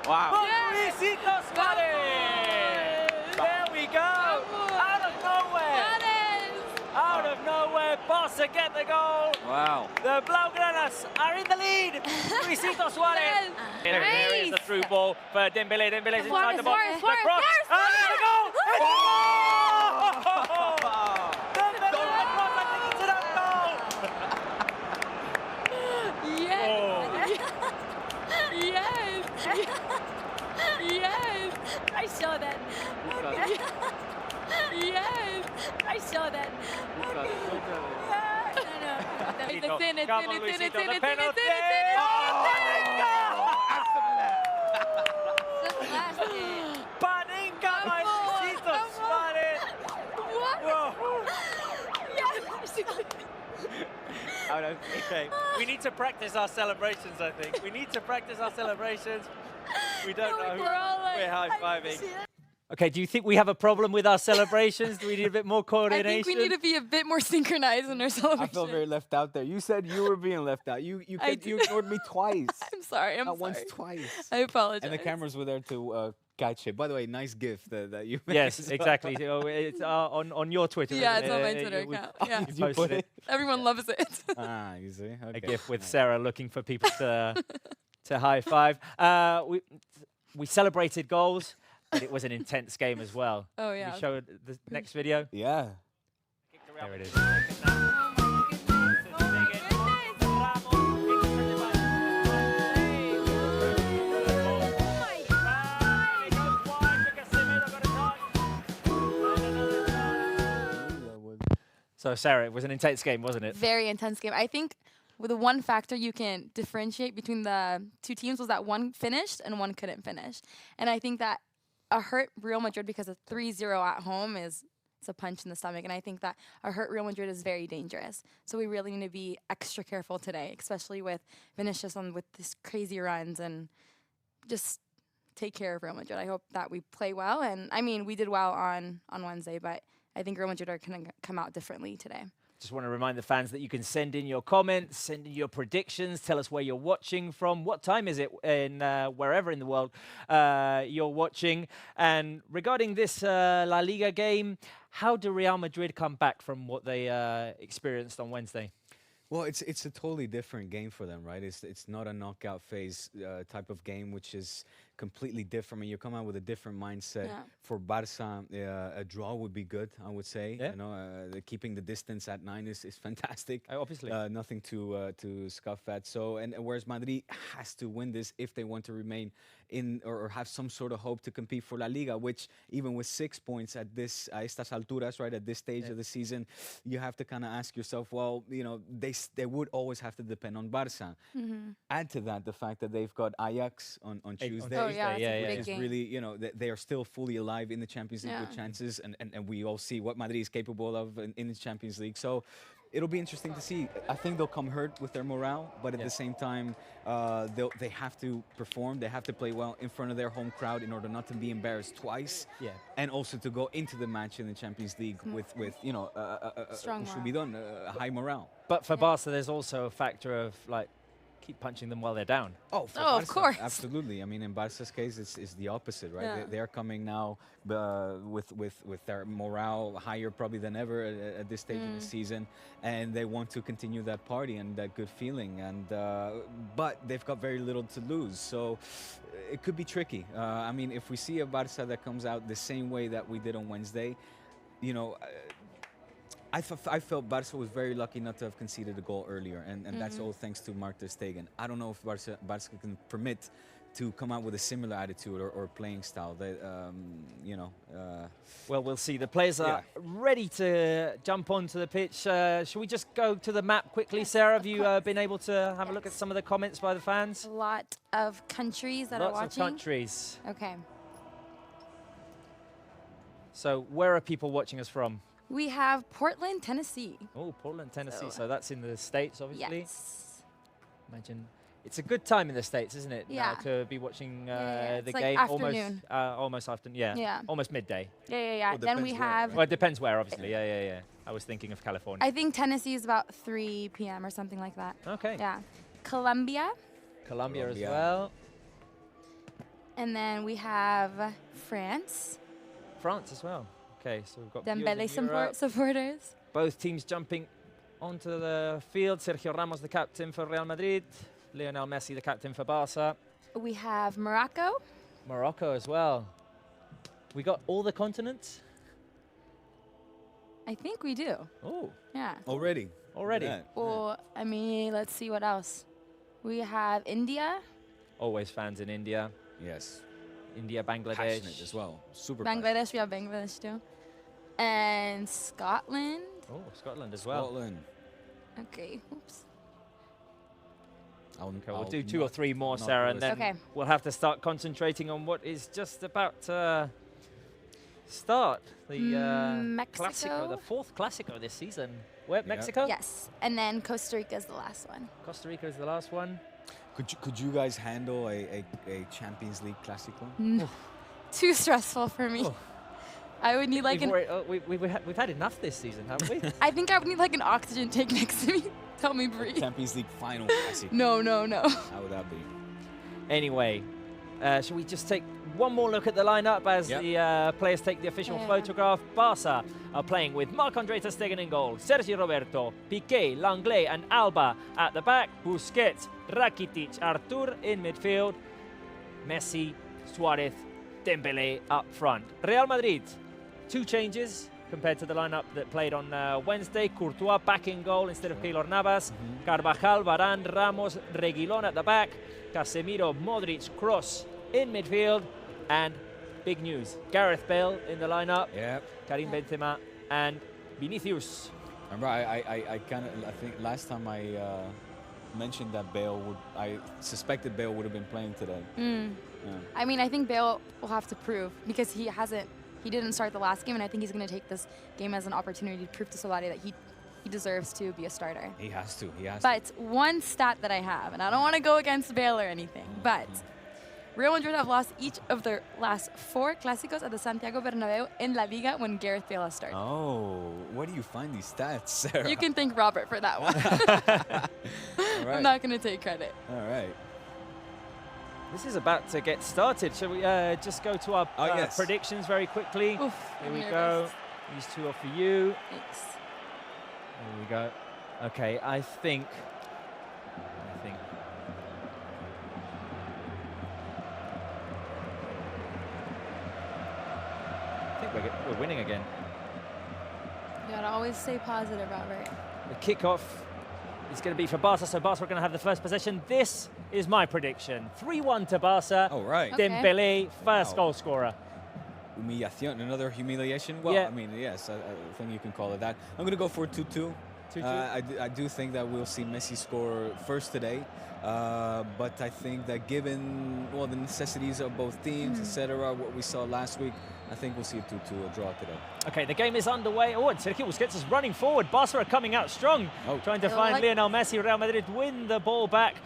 Wow. Luisito Suarez! There we go! Out of nowhere! Out of nowhere, Barca get the goal! Wow. The Blaugranas are in the lead! Luisito Suarez! There is the through ball for Dembele. Dembele's inside the box. The cross! And there we go! It's a goal! Dembele with the cross, I think it's an own goal! Yes. Yes. I saw that. Okay. Yes. I saw that. Okay. No. It's in. The penalty! Paninka by Luisito Suarez! Okay, we need to practice our celebrations, I think. We need to practice our celebrations. We don't know. We're high-fiving. Okay, do you think we have a problem with our celebrations? Do we need a bit more coordination? I think we need to be a bit more synchronized in our celebration. I felt very left out there. You said you were being left out. You ignored me twice. I'm sorry. Not once, twice. I apologize. And the cameras were there to catch it. By the way, nice gift that you made. Yes, exactly. So it's on your Twitter. Yeah, it's on my Twitter account. Yeah. Did you put it? Everyone loves it. You see? Okay. A gift with Sarah looking for people to high five. We celebrated goals, but it was an intense game as well. Oh yeah. Can we show the next video? Yeah. There it is. So, Sarah, it was an intense game, wasn't it? Very intense game. I think with the one factor you can differentiate between the two teams was that one finished and one couldn't finish. And I think that hurt Real Madrid because a 3-0 at home is a punch in the stomach. And I think that hurt Real Madrid is very dangerous. So we really need to be extra careful today, especially with Vinicius with these crazy runs, and just take care of Real Madrid. I hope that we play well. And, I mean, we did well on Wednesday, but I think Real Madrid are going to come out differently today. Just want to remind the fans that you can send in your comments, send in your predictions, tell us where you're watching from, what time is it in wherever in the world you're watching. And regarding this La Liga game, how do Real Madrid come back from what they experienced on Wednesday? Well, it's a totally different game for them, right? It's not a knockout phase type of game, which is completely different. I mean, you come out with a different mindset. Yeah. For Barca, a draw would be good, I would say. Yeah. You know, keeping the distance at 9 is fantastic. Obviously. Nothing to scoff at. So, and whereas Madrid has to win this if they want to remain in or have some sort of hope to compete for La Liga, which even with 6 points at estas alturas, right, at this stage of the season, you have to kind of ask yourself, well, you know, they they would always have to depend on Barça. Add to that the fact that they've got Ajax on Tuesday. Oh, yeah, yeah, it's a big Is game. really, you know, they are still fully alive in the Champions League with chances, and we all see what Madrid is capable of in the Champions League. So it'll be interesting to see. I think they'll come hurt with their morale, but at the same time, they have to perform. They have to play well in front of their home crowd in order not to be embarrassed twice, and also to go into the match in the Champions League with you know, Strong should be done, high morale. But for Barca, there's also a factor of like keep punching them while they're down. Oh, for of Barca, course. absolutely. I mean, in Barca's case, it's the opposite, right? Yeah. They're coming now with their morale higher probably than ever at this stage of the season, and they want to continue that party and that good feeling. And but they've got very little to lose, so it could be tricky. I mean, if we see a Barca that comes out the same way that we did on Wednesday, you know. I felt Barca was very lucky not to have conceded a goal earlier, and that's all thanks to Mark ter Stegen. I don't know if Barca can permit to come out with a similar attitude or playing style. They, you know. Well, we'll see. The players are ready to jump onto the pitch. Should we just go to the map quickly, Sarah? Have you been able to have a look at some of the comments by the fans? A lot of countries that are watching. Lots of countries. Okay. So where are people watching us from? We have Portland, Tennessee. Oh, Portland, Tennessee. So that's in the States, obviously. Yes. Imagine. It's a good time in the States, isn't it? Yeah. Now to be watching It's the like game afternoon. almost afternoon. Yeah. Almost midday. Yeah. Well, Then we depends where, have, right? Well, it depends where, obviously. Yeah. I was thinking of California. I think Tennessee is about 3 p.m. or something like that. Okay. Yeah. Colombia. Colombia as Colombia. well. And then we have France. France as well. Okay, so we've got viewers Dembele in Europe. supporters. Both teams jumping onto the field. Sergio Ramos, the captain for Real Madrid. Lionel Messi, the captain for Barca. We have Morocco. Morocco as well. We got all the continents? I think we do. Oh, Yeah. Already. already. Yeah. Well, I mean, let's see what else. We have India, Always fans in India. Yes. India, Bangladesh. Passionate as well. Super passionate. Bangladesh. We have Bangladesh too. And Scotland. Oh, Scotland as well. Scotland. Okay. Oops. Okay, we'll do 2 or 3 more, not Sarah, and listen. then Okay. we'll have to start concentrating on what is just about to start. The Mexico. Clásico, the 4th Clásico this season. Where, Mexico? Yes. And then Costa Rica is the last one. Costa Rica is the last one. Could you guys handle a Champions League Clásico? Too stressful for me. Oh. I would need like we've had enough this season, haven't we? I think I would need like an oxygen tank next to me. Help me breathe. Champions League final Clásico. No. How would that be? Anyway, shall we just take one more look at the lineup as the players take the official photograph? Barca are playing with Marc-Andre ter Stegen in goal, Sergi Roberto, Piqué, Langlais and Alba at the back, Busquets, Rakitic, Artur in midfield, Messi, Suarez, Dembele up front. Real Madrid, 2 changes compared to the lineup that played on Wednesday. Courtois back in goal instead of Keylor Navas. Carvajal, Varane, Ramos, Reguilón at the back. Casemiro, Modric, Kroos in midfield. And big news, Gareth Bale in the lineup. Yep. Karim Benzema and Vinicius. Remember, I think last time I mentioned that I suspected Bale would have been playing today. Yeah. I mean, I think Bale will have to prove because he didn't start the last game, and I think he's going to take this game as an opportunity to prove to Solari that he deserves to be a starter. He has to. But one stat that I have, and I don't want to go against Bale or anything, but Real Madrid have lost each of their last 4 Clásicos at the Santiago Bernabéu in La Liga when Gareth Bale has started. Oh, where do you find these stats, Sarah? You can thank Robert for that one. All right. I'm not going to take credit. All right. This is about to get started. Shall we just go to our predictions very quickly? Oof, Here I'm we nervous. go. These 2 are for you. Thanks. There we go. Okay, I think. We're winning again. You gotta always stay positive, Robert. The kickoff is going to be for Barca, so Barca are going to have the first possession. This is my prediction: 3-1 to Barca. Oh, right. Okay. Dembele, first goal scorer. Humillación, another humiliation? Well, Yeah. I mean, yes, I think you can call it that. I'm going to go for 2-2. I do think that we'll see Messi score first today, but I think that given the necessities of both teams, etc., what we saw last week, I think we'll see a 2-2, a draw today. Okay, the game is underway. Oh, and Sergio Busquets is running forward. Barca are coming out strong, trying to find Lionel Messi. Real Madrid win the ball back.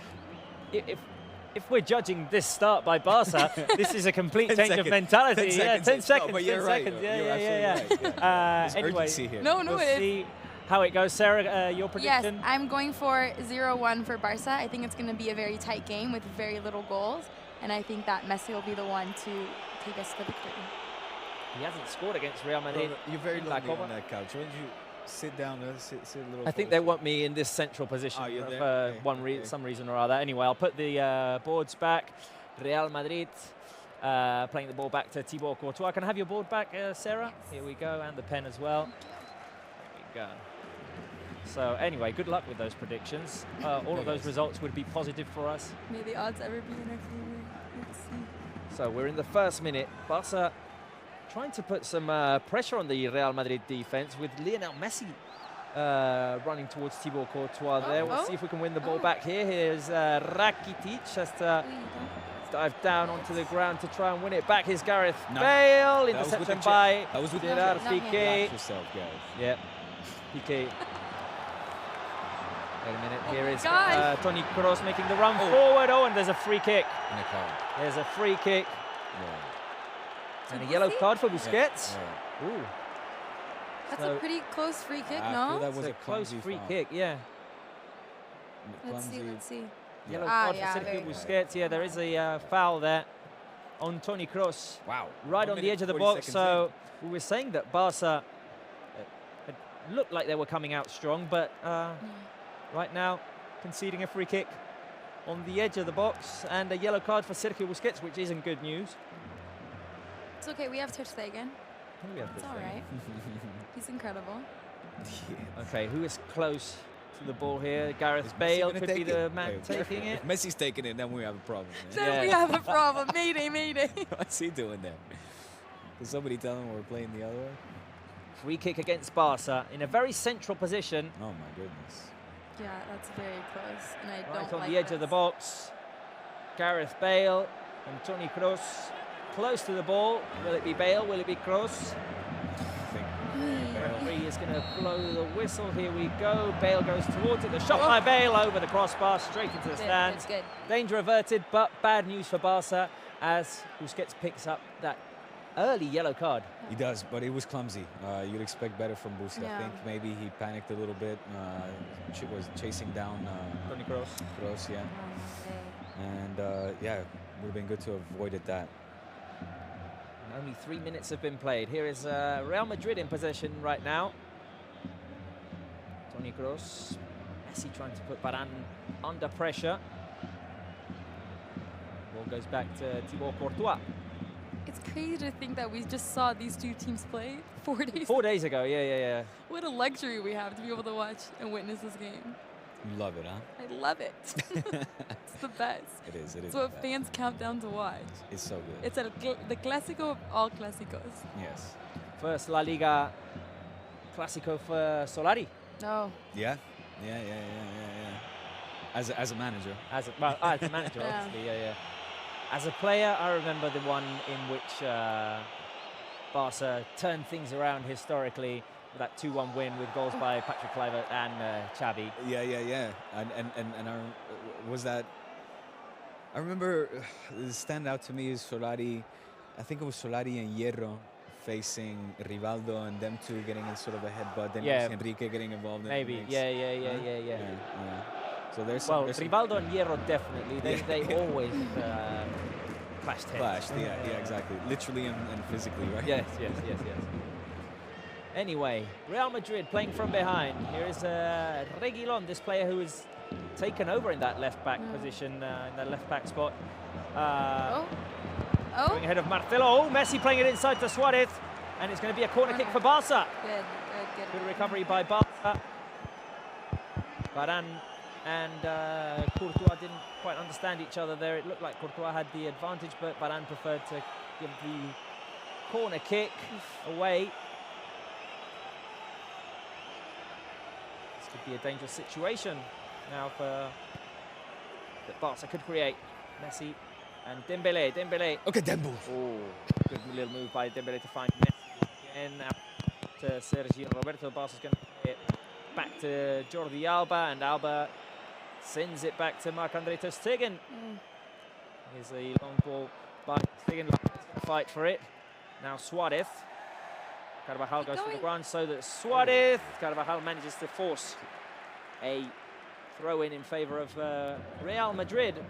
If we're judging this start by Barca, this is a complete change of mentality. 10 seconds. But you're right. Yeah. Anyway, we'll see how it goes. Sarah, your prediction? Yes, I'm going for 0-1 for Barca. I think it's going to be a very tight game with very little goals, and I think that Messi will be the one to take us to the victory. He hasn't scored against Real Madrid. You're very lonely on that couch. Why don't you sit down there, sit a little I think they want me in this central position for some reason or other. Anyway, I'll put the boards back. Real Madrid playing the ball back to Thibaut Courtois. Can I have your board back, Sarah? Yes. Here we go, and the pen as well. There we go. So anyway, good luck with those predictions. All of those results would be positive for us. May the odds ever be in our favor. Let's see. So we're in the first minute. Barca trying to put some pressure on the Real Madrid defense with Lionel Messi running towards Thibaut Courtois there. We'll see if we can win the ball back here. Here's Rakitic has to dive down onto the ground to try and win it back. Here's Gareth Bale. Interception by Gerard Piqué. Yep, Piqué. Wait a minute, here is Toni Kroos making the run forward. Oh, and there's a free kick. There's a free kick. And a yellow card for Busquets. Ooh. That's a pretty close free kick, no? That was a close free kick, yeah. Let's see. Yellow card for Sergio Busquets. Yeah, there is a foul there on Toni Kroos. Wow. Right on the edge of the box. So we were saying that Barca looked like they were coming out strong, but right now conceding a free kick on the edge of the box and a yellow card for Sergio Busquets, which isn't good news. It's okay, we have Ter Stegen. It's all right. He's incredible. Okay, who is close to the ball here? Gareth Bale could be the man taking it. If Messi's taking it, then we have a problem. Then we have a problem. Mayday, mayday. What's he doing there? Did somebody tell him we're playing the other way? Free kick against Barca in a very central position. Oh my goodness. Yeah, that's very close, and I right don't on the edge of the box. Gareth Bale and Toni Kroos close to the ball. Will it be Bale? Will it be Kroos? The referee is going to blow the whistle. Here we go. Bale goes towards it. The shot by Bale over the crossbar, straight into the stands. Good. Danger averted, but bad news for Barca as Busquets picks up that early yellow card. He does, but it was clumsy. You'd expect better from Busquets. Yeah. I think maybe he panicked a little bit. Was chasing down Toni Kroos. Kroos, yeah. And would have been good to have avoided that. Only 3 minutes have been played. Here is Real Madrid in possession right now. Toni Kroos. Messi trying to put Varane under pressure. Ball goes back to Thibaut Courtois. It's crazy to think that we just saw these two teams play 4 days. 4 days ago, yeah. What a luxury we have to be able to watch and witness this game. You love it, huh? I love it. It's the best. It is. It's what fans count down to watch. It's so good. It's the Clásico of all Clásicos. Yes. First La Liga Clásico for Solari. No. Yeah. As a manager. As a manager, obviously, yeah. As a player, I remember the one in which Barca turned things around historically. That 2-1 win with goals by Patrick Kluivert and Xavi. Yeah. And was that? I remember the standout to me is Solari. I think it was Solari and Hierro facing Rivaldo and them two getting in sort of a headbutt. Then Enrique getting involved. Maybe. In Yeah. So there's Rivaldo and Hierro definitely. They always clashed heads. Yeah, exactly. Literally and physically, right? Yes. Anyway, Real Madrid playing from behind. Here is Reguilón, this player who has taken over in that left-back position, in that left-back spot. Going ahead of Marcelo. Oh, Messi playing it inside to Suarez. And it's going to be a corner kick for Barca. Good recovery by Barca. Varane and Courtois didn't quite understand each other there. It looked like Courtois had the advantage, but Varane preferred to give the corner kick away. This could be a dangerous situation now for that Barca could create. Messi and Dembele. Dembele. Okay, Dembo. Oh, good little move by Dembele to find Messi again. Now to Sergio Roberto. Barca's going to play it back to Jordi Alba, and Alba sends it back to Marc-Andre ter Stegen. Here's a long ball by Stegen. Fight for it. Now Suarez. Carvajal goes for the ground so that Suarez. Carvajal manages to force a throw-in in favour of Real Madrid. Do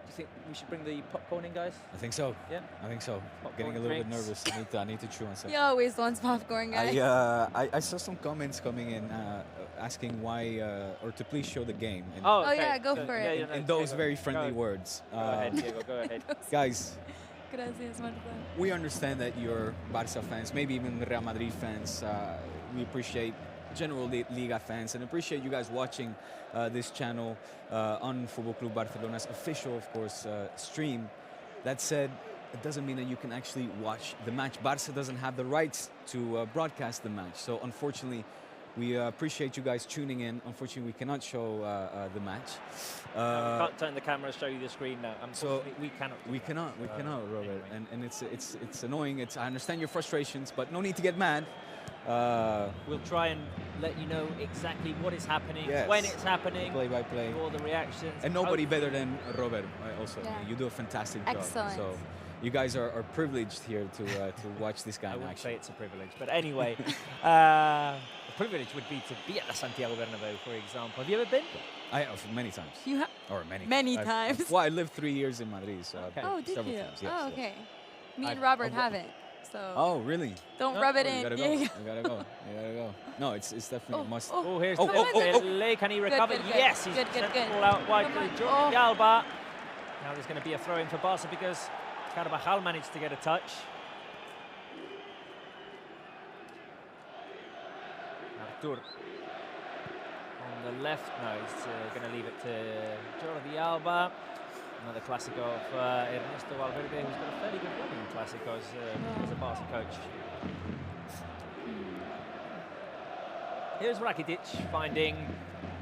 you think we should bring the popcorn in, guys? I think so. Yeah? I think so. Popcorn Getting a little drinks. bit nervous. I need to chew on something. He always wants popcorn, guys. I saw some comments coming in asking why, or to please show the game. And Oh, yeah, go for it. in those very friendly words. Go ahead, Diego, go ahead. Guys, Gracias, Marta. we understand that you're Barça fans, maybe even Real Madrid fans. We appreciate general Liga fans and appreciate you guys watching this channel on Football Club Barcelona's official, of course, stream. That said, it doesn't mean that you can actually watch the match. Barça doesn't have the rights to broadcast the match. So unfortunately, we appreciate you guys tuning in. Unfortunately, we cannot show the match. We can't turn the camera and show you the screen now. So we cannot. We cannot, Robert. Anyway. And it's annoying. I understand your frustrations, but no need to get mad. We'll try and let you know exactly what is happening, Yes. when it's happening, Play by play. all the reactions. And nobody better than Robert. Also, Yeah. you do a fantastic job. Excellent. So you guys are privileged here to watch this guy I in wouldn't say action. it's a privilege, but anyway, the privilege would be to be at the Santiago Bernabéu, for example. Have you ever been? I have many times. You have Or Many times. Well, I lived 3 years in Madrid, so I've Oh, been did several you? times. Yes, Oh, yes. okay. Me and I've- Robert I've- haven't. So Oh, really? don't Oh, rub it You in. gotta go. Yeah. You gotta go. You gotta go. No, it's definitely a must. Oh, here's Oh, oh, oh, oh. Dembele. Can he recover? good, good. Yes, he's Good, good, sent good. the ball out wide Come to on. Jordi Oh. Alba. Now there's going to be a throw-in for Barca because Carvajal managed to get a touch. Artur on the left. No, he's going to leave it to Jordi Alba. Another Clásico of Ernesto Valverde, who's got a fairly good run in Clásicos as a Barca coach. Here's Rakitic finding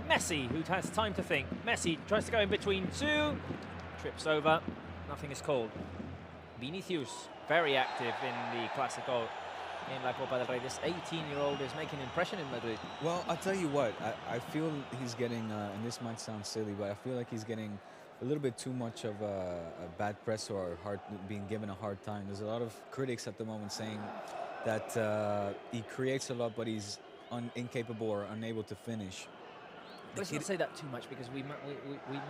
Messi, who has time to think. Messi tries to go in between two, trips over, nothing is called. Vinicius, very active in the Clásico in La Copa del Rey. This 18-year-old is making an impression in Madrid. Well, I'll tell you what. I feel he's getting, and this might sound silly, but I feel like he's getting a little bit too much of a bad press or being given a hard time. There's a lot of critics at the moment saying that he creates a lot, but he's incapable or unable to finish. Let's not say that too much because we might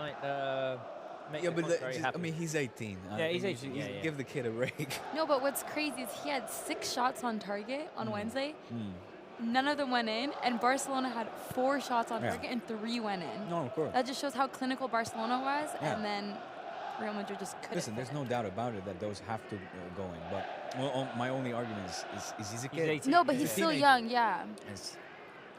make Yeah, the but coach very happy. I mean, he's 18. Yeah, he's You 18, should yeah. Give the kid a break. No, but what's crazy is he had 6 shots on target on Wednesday. Mm. None of them went in, and Barcelona had 4 shots on Yeah. target and 3 went in. No, of course. That just shows how clinical Barcelona was, Yeah. and then Real Madrid just couldn't. Listen, there's no doubt about it that those have to go in. But my only argument is he's a kid. 18. No, but Yeah. he's still Teenager. young, yeah. It's-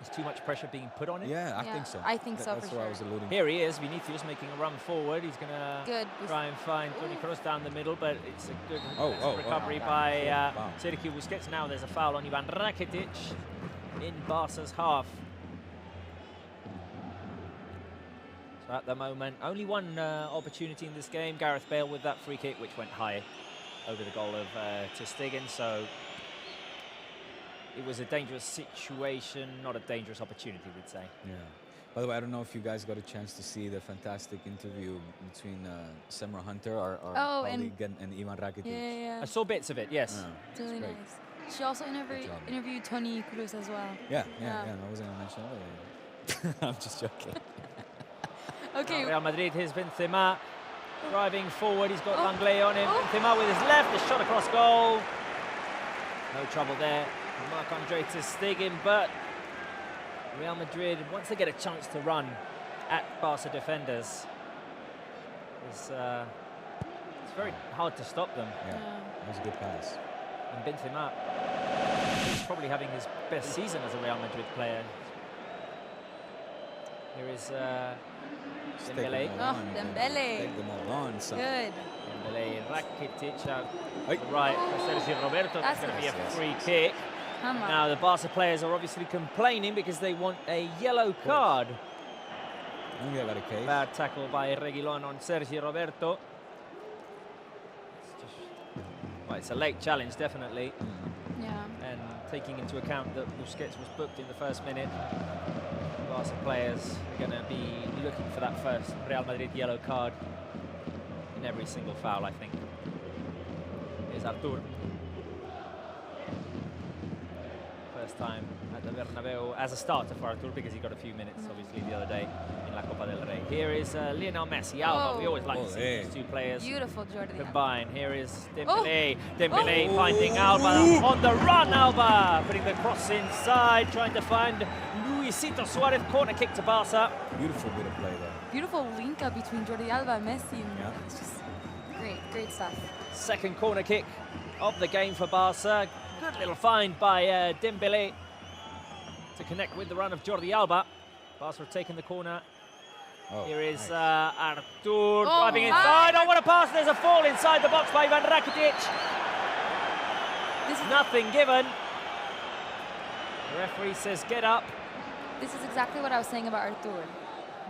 There's too much pressure being put on it. yeah, I Yeah, think so. I think so, That's for what I sure. was alluding to. Here he is, Vinicius making a run forward. He's going to Good. try and find Toni Kroos down the middle, but it's a good Oh, recovery wow. by Wow. Sergio Busquets. Now there's a foul on Ivan Rakitic in Barca's half. So at the moment, only one opportunity in this game. Gareth Bale with that free kick, which went high over the goal of ter Stegen. So it was a dangerous situation, not a dangerous opportunity, we'd say. Yeah. By the way, I don't know if you guys got a chance to see the fantastic interview between Semra Hunter, our colleague, and Ivan Rakitic. Yeah. I saw bits of it, yes. Yeah, It's really great. nice. She also interviewed Toni Kroos as well. Yeah. I wasn't gonna mention it. I'm just joking. Okay. Real Madrid, here's Benzema driving forward. He's got Langley on him. Oh. Benzema with his left, a shot across goal. No trouble there. Marc-Andre ter Stegen, but Real Madrid, once they get a chance to run at Barca defenders, it's very hard to stop them. Yeah, that was a good pass. And Benzema, he's probably having his best season as a Real Madrid player. Here is Just take Dembele. them all on, man. Dembele. Take them all on, son. Good. Dembele, Rakitic out Hey. to the right for Sergio Roberto. That's That's going to be a nice. free kick. Come on. Now the Barca players are obviously complaining because they want a yellow card. Bad tackle by Reguilón on Sergi Roberto. Well, it's a late challenge, definitely. Yeah. And taking into account that Busquets was booked in the first minute, Barca players are going to be looking for that first Real Madrid yellow card in every single foul, I think. Here's Artur. First time at the Bernabéu as a starter for Artur because he got a few minutes, obviously, the other day in La Copa del Rey. Here is Lionel Messi. Alba. We always like to see these two players combine. Here is Dembélé. Dembélé finding Alba on the run. Alba putting the cross inside, trying to find Luisito Suarez. Corner kick to Barca. Beautiful bit of play there. Beautiful link up between Jordi Alba and Messi. Yeah. It's just great stuff. Second corner kick of the game for Barca. Good little find by Dembélé to connect with the run of Jordi Alba. Barca have taken the corner. Here is Artur driving inside. Oh, what a pass! There's a fall inside the box by Ivan Rakitic. Nothing given. The referee says get up. This is exactly what I was saying about Artur.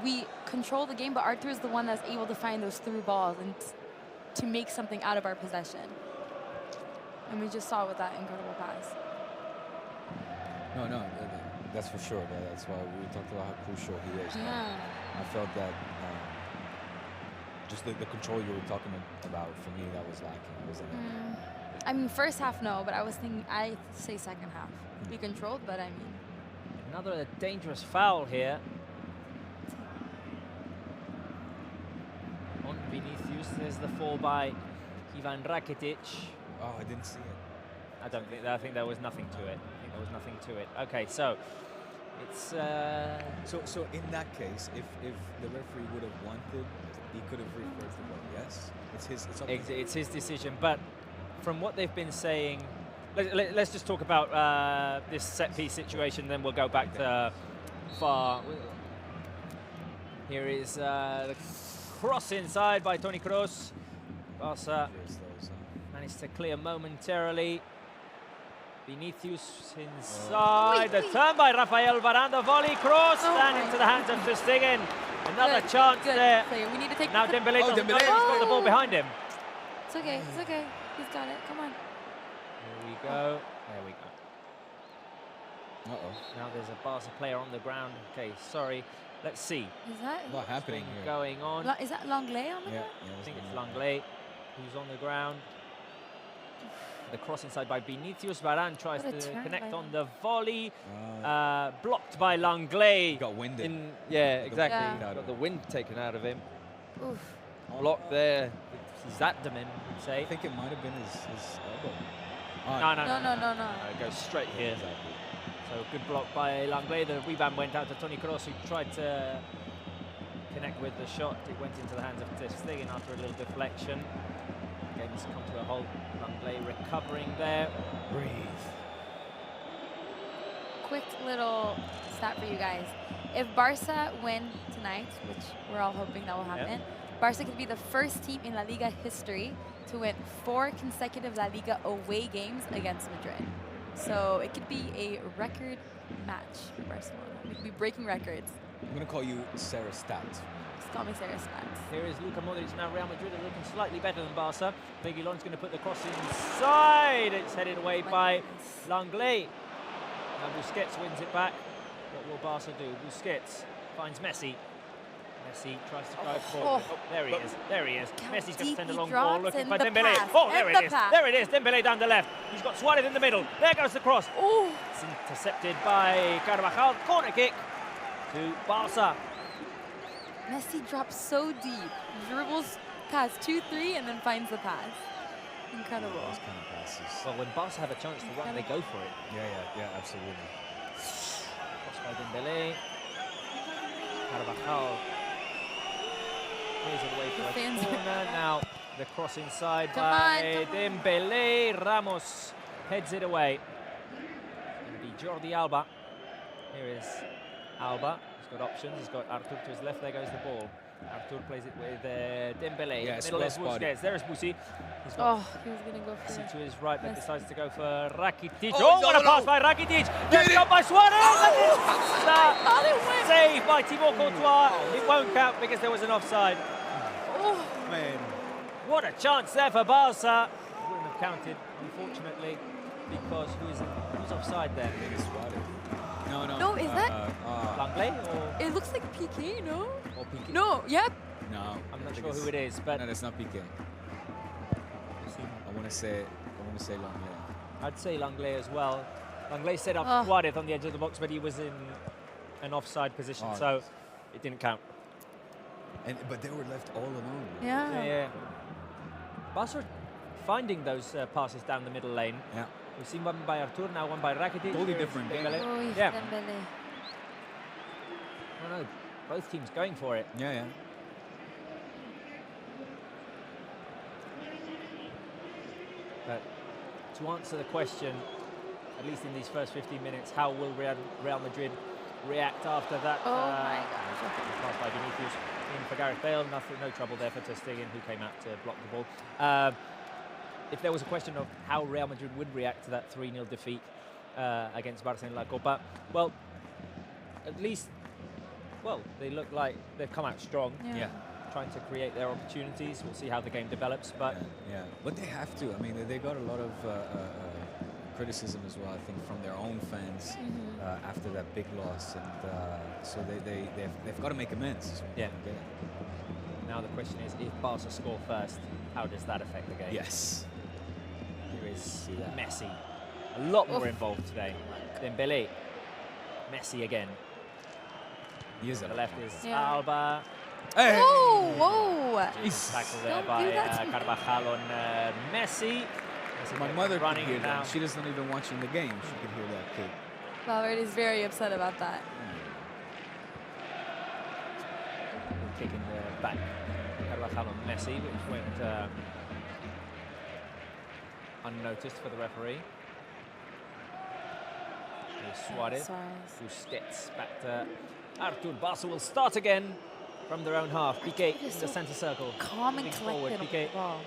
We control the game, but Artur is the one that's able to find those through balls and to make something out of our possession. And we just saw with that incredible pass. No, that's for sure. That's why we talked about how crucial he is. Yeah. I felt that just the control you were talking about, for me, that was lacking, wasn't it? I mean, first half, no, but I was thinking, I'd say second half. We controlled, but I mean. Another dangerous foul here. On Vinicius, there's the fall by Ivan Rakitic. Oh, I didn't see it. I think there was nothing to it. Okay, so it's so in that case, if the referee would have wanted, he could have reversed the ball. Yes, it's his decision. But from what they've been saying, let's just talk about this set piece situation. Then we'll go back to VAR. Here is the cross inside by Toni Kroos. Barca managed to clear momentarily. Vinicius inside. The turn by Rafael Varane. The volley cross and into the hands of Ter Stegen. Another chance there. We need to take now Dembélé doesn't know. He's got the ball behind him. It's okay. He's got it. Come on. Here we go. There we go. Now there's a Barca player on the ground. Okay, sorry. Let's see. Is that what happening here? Going on? Is that Langley on the ground? I think it's Langley who's on the ground. The cross inside by Vinicius. Varane tries to connect on the volley. Blocked by Langley. Got winded. Yeah, exactly. Got the wind taken out of him. Oof. Blocked there. Zaddamin, you'd say. I think it might have been his elbow. No. It goes straight here. Exactly. So good block by Langley. The rebound went out to Toni Kroos, who tried to connect with the shot. It went into the hands of Ter Stegen after a little deflection. The game has come to a halt. Langley recovering there. Breathe. Quick little stat for you guys. If Barca win tonight, which we're all hoping that will happen, Barca could be the first team in La Liga history to win 4 consecutive La Liga away games against Madrid. So it could be a record match for Barcelona. We could be breaking records. I'm going to call you Sarah Stats. Just call me Sarah Stats. Here is Luka Modric. Now Real Madrid are looking slightly better than Barca. Reguilón's going to put the cross inside. It's headed away by Langley. Now Busquets wins it back. What will Barca do? Busquets finds Messi. Messi tries to go forward. Oh, there he is. There he is. Messi's going to send a long ball looking for Dembélé. Oh, there it is. There it is. Dembélé down the left. He's got Suarez in the middle. There goes the cross. It's intercepted by Carvajal. Corner kick to Barca. Messi drops so deep. Dribbles past 2-3 and then finds the pass. Incredible. Those kind of passes. Well, when Barca have a chance to run, they go for it. Yeah, absolutely. Cross by Dembélé. Carvajal. Here's it away for a corner. Now the cross inside by Dembélé. Ramos heads it away. It's going to be Jordi Alba. Here is Alba. He's got options. He's got Artur to his left. There goes the ball. Artur plays it with Dembele. Yes, Middle well is spotted. Busquets. There is Busi. He's got Oh, he was going to go for Messi it. to his right, but Messi. decides to go for Rakitic. Oh, What a pass by Rakitic! Let's go by Suarez! thought it went. Save by Thibaut Courtois. It won't count because there was an offside. Oh, Man. What a chance there for Barca. It wouldn't have counted, unfortunately, because who's offside there? No, no. No, is that- Langley or it looks like PK, no? Piqué? No, yep. No. I'm not sure who it is, but No, that's not PK. I want to say Longley. I'd say Langley as well. Langley set up Oh. Suarez on the edge of the box, but he was in an offside position, Oh. so it didn't count. But they were left all alone. Yeah. Barca finding those passes down the middle lane. Yeah. We've seen one by Artur, now one by Rakitic. Totally Here's different game. Dembele. Oh, Yeah. Dembele. I don't know. Both teams going for it. Yeah, yeah. But to answer the question, at least in these first 15 minutes, how will Real Madrid react after that? Oh my gosh. Pass by Vinicius in for Gareth Bale. No trouble there for Ter Stegen, who came out to block the ball. If there was a question of how Real Madrid would react to that 3-0 defeat against Barça in La Copa, well, at least, they look like they've come out strong. Yeah. Trying to create their opportunities. We'll see how the game develops, but yeah. But they have to. I mean, they got a lot of criticism as well, I think, from their own fans after that big loss, and so they've got to make amends. Yeah. Now the question is, if Barca score first, how does that affect the game? Yes. Here is Messi. A lot more involved today. Dembele. Messi again. He is On the a left is Yeah. Alba. Hey! Oh, whoa. Tackle there Don't by do that to me. Carvajal on Messi. Messi My mother could running hear now. that. She doesn't even watching the game. She could hear that kick. Valverde is very upset about that. Kick in the back. Carvajal on Messi, which went unnoticed for the referee. Here's Suarez. Busquets back to Artur. Barca will start again from their own half. Piqué in the centre circle. Calm and Moving forward, collected. Piqué. Wow.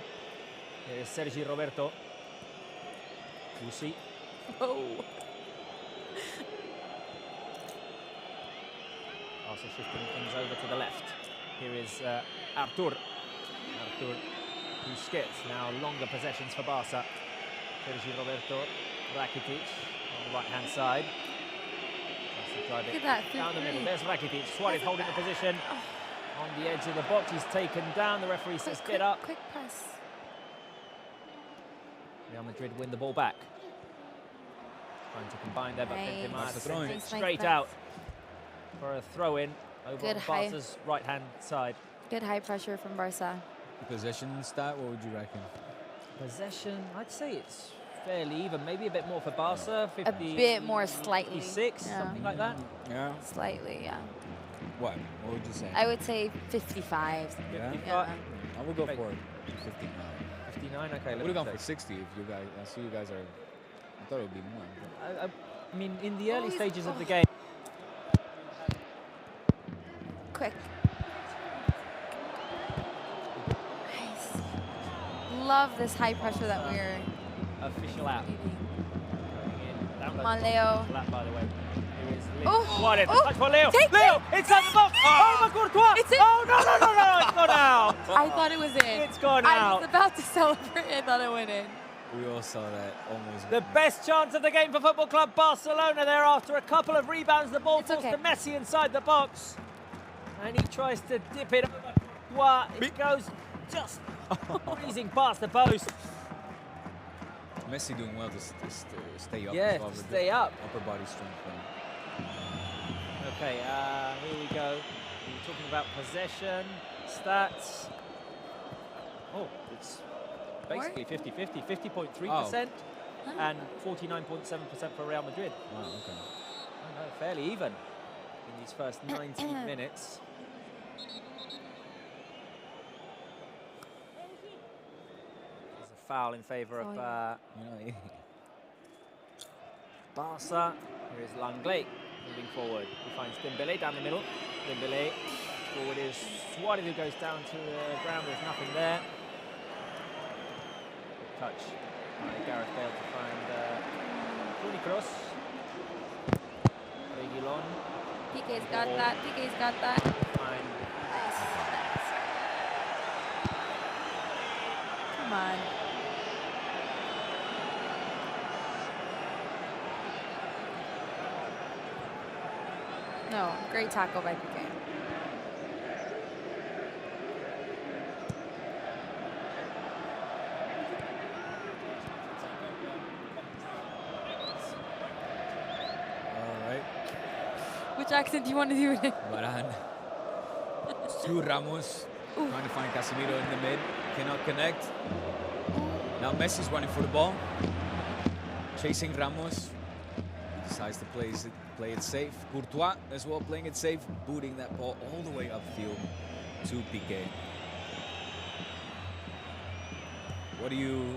Here's Sergi Roberto. Busi. Oh. Also shifting things over to the left. Here is Artur. Artur. Busquets. Now longer possessions for Barca. Sergi Roberto. Rakitic on the right-hand side. Drive Look it at that. down the middle. 3-3. There's Rakitic. Suarez holding the position on the edge of the box. He's taken down. The referee says get up. Quick press. Real Madrid win the ball back. Trying to combine there, but Nice. Benzema That's a throw-in. sends it Nice, straight nice. out for a throw-in over Good on high. Barca's right-hand side. Good high pressure from Barca. Possession stat, what would you reckon? Possession, I'd say it's fairly even. Maybe a bit more for Barca. 50, A bit more slightly. 56, Yeah. something like that. Yeah. Slightly, yeah. What would you say? I would say 55. Yeah? 55, I would go Right. for 59. 59, okay. I let would me have gone check. for 60 if you guys. I see you guys are. I thought it would be more. I mean, in the early he's- stages of the oh. game, Quick. Nice. Love this high pressure that we're official out. leading. Going in, down Come on, low. Leo. Flat, by the way. Here is Leo. Oh, Suarez, oh, touch for Leo. take Leo, it. inside the box. Oh, my Courtois. It's in. Oh, no, it's gone out. I thought it was in. It's gone I out. was about to celebrate. I thought it went in. We all saw that almost. The best chance of the game for Football Club Barcelona there after a couple of rbreaks. The ball It's falls okay. to Messi inside the box. And he tries to dip it over. Courtois. It goes just breezing past the post. Messi doing well to stay up. Yeah, as well to with stay the up. Upper body strength. Okay, here we go. We were talking about possession, stats. Oh, it's basically 50-50, 50.3% and 49.7% for Real Madrid. Wow, okay. Oh, no, fairly even in these first 90 minutes. There's a foul in favour of Barca. Here is Langley moving forward. He finds Dembele down the middle. Dembele forward is Suarez, who goes down to the ground. There's nothing there. Touch by Gareth Bale to find Toni Kroos. Reguilon. PK's got that. PK's got that. Fine. Nice. Come on. No, great tackle by PK. All right. Which accent do you want to do it in? Varane. To Ramos. Trying to find Casemiro in the mid. Cannot connect. Now Messi's running for the ball. Chasing Ramos. Decides to play it safe. Courtois as well playing it safe. Booting that ball all the way upfield to Piqué. What are you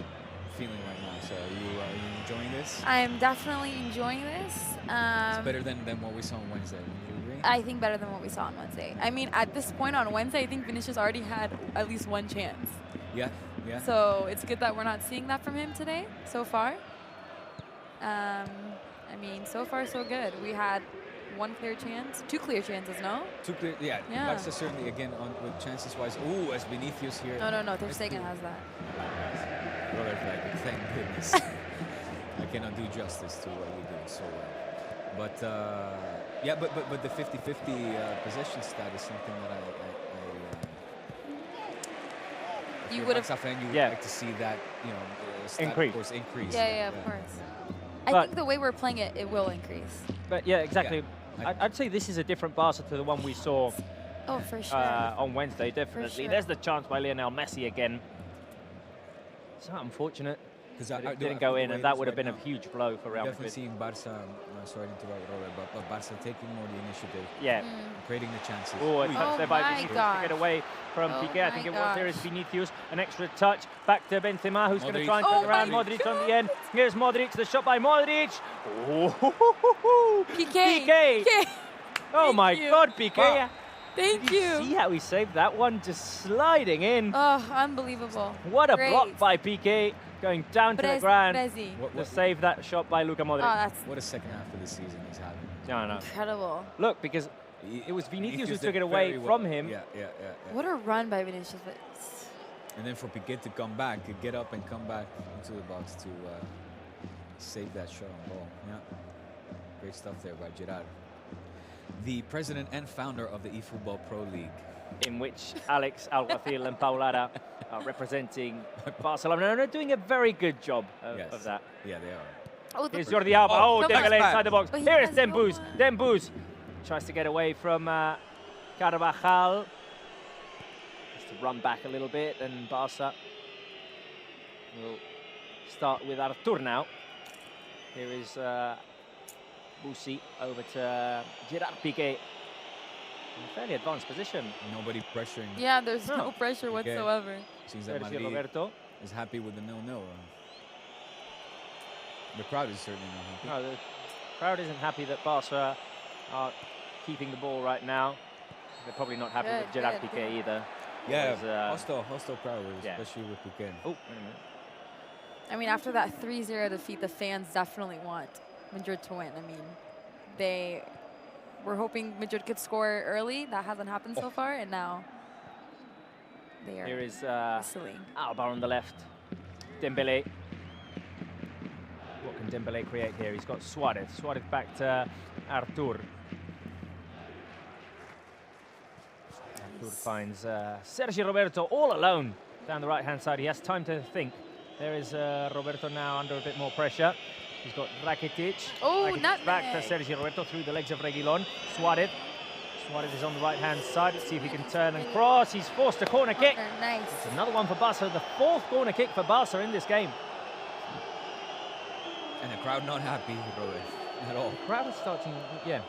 feeling right now? So are you enjoying this? I am definitely enjoying this. It's better than what we saw on Wednesday. Would you agree? I think better than what we saw on Wednesday. I mean, at this point on Wednesday, I think Vinicius already had at least one chance. Yeah, yeah. So it's good that we're not seeing that from him today so far. I mean, so far so good. We had one clear chance, two clear chances, no? Two clear, yeah. Yeah. Barca certainly again on with chances wise. Ooh, as Vinicius here. No, Ter Stegen has that. Robert Flag, thank goodness. I cannot do justice to what you do so well. But yeah, but the 50-50 possession stat is something that You would have. fan, you would like to see that, you know, stat, increase. Of course, increase. Yeah, of course. I think the way we're playing it, it will increase. But yeah, exactly. Yeah. I'd say this is a different Barca to the one we saw Oh, for sure. on Wednesday, definitely. sure. There's the chance by Lionel Messi again. So unfortunate that it didn't go in, and that would have been a huge blow for Real Definitely Madrid. seeing Barca, sorry to interrupt, Robert, but Barca taking more the initiative. Yeah. Creating the chances. Oh, a Ooh, touch there by Vinicius to get away from Oh Piqué. I think my it was. There is gosh. Vinicius, an extra touch. Back to Benzema, who's going to Modric. try and turn Oh around. my Modric on the end. Here's Modric, the shot by Modric. PK. Oh my you. God, Piqué. Wow. Thank Did you see how he saved that one? Just sliding in. Oh, unbelievable. What a Great. block by Piqué, going down to the ground Prezi. to save that shot by Luka Oh, Modric. that's What a second half of the season he's having. No. incredible. Look, because it was Vinicius who did took it away very well. from him. Yeah. What a run by Vinicius. But And then for Piqué to come back, get up and come back into the box to save that shot on goal. Yeah. Great stuff there by Gerard. The president and founder of the eFootball Pro League. In which Alex Alguacil and Paulada are representing Barcelona, and are doing a very good job of that. Yeah, they are. oh, Here's Jordi Alba. Oh, come Dembele back. inside the box. But he Here is has no Dembuz. one. Dembuz tries to get away from Carvajal. Just to run back a little bit, and Barca will start with Artur now. Here is Busi over to Gerard Piqué. In a fairly advanced position. Nobody pressuring. yeah, there's No. no pressure whatsoever. Seems that Sergio Madrid Roberto. is happy with the 0-0. The crowd is certainly not happy. No, the crowd isn't happy that Barca are keeping the ball right now. They're probably not happy Good, with Gerard good, Piqué either. Yeah, Because, hostile crowd, yeah. especially with Piqué. oh, wait a minute. I mean, after that 3-0 defeat, the fans definitely want Madrid to win. I mean, they were hoping Madrid could score early. That hasn't happened so far, and now they are Here is whistling. Alba on the left. Dembele. What can Dembele create here? He's got Suarez. Suarez back to Artur. Artur finds Sergio Roberto all alone down the right-hand side. He has time to think. There is Roberto now under a bit more pressure. He's got Rakitic. Oh, Rakitic back nutmeg. to Sergio Roberto through the legs of Reguilon. Suarez. Suarez is on the right-hand side. Let's see if he can turn and cross. He's forced a corner kick. Nice. It's another one for Barca. The fourth corner kick for Barca in this game. And the crowd not happy, Robert, at all. Crowd is starting, yeah.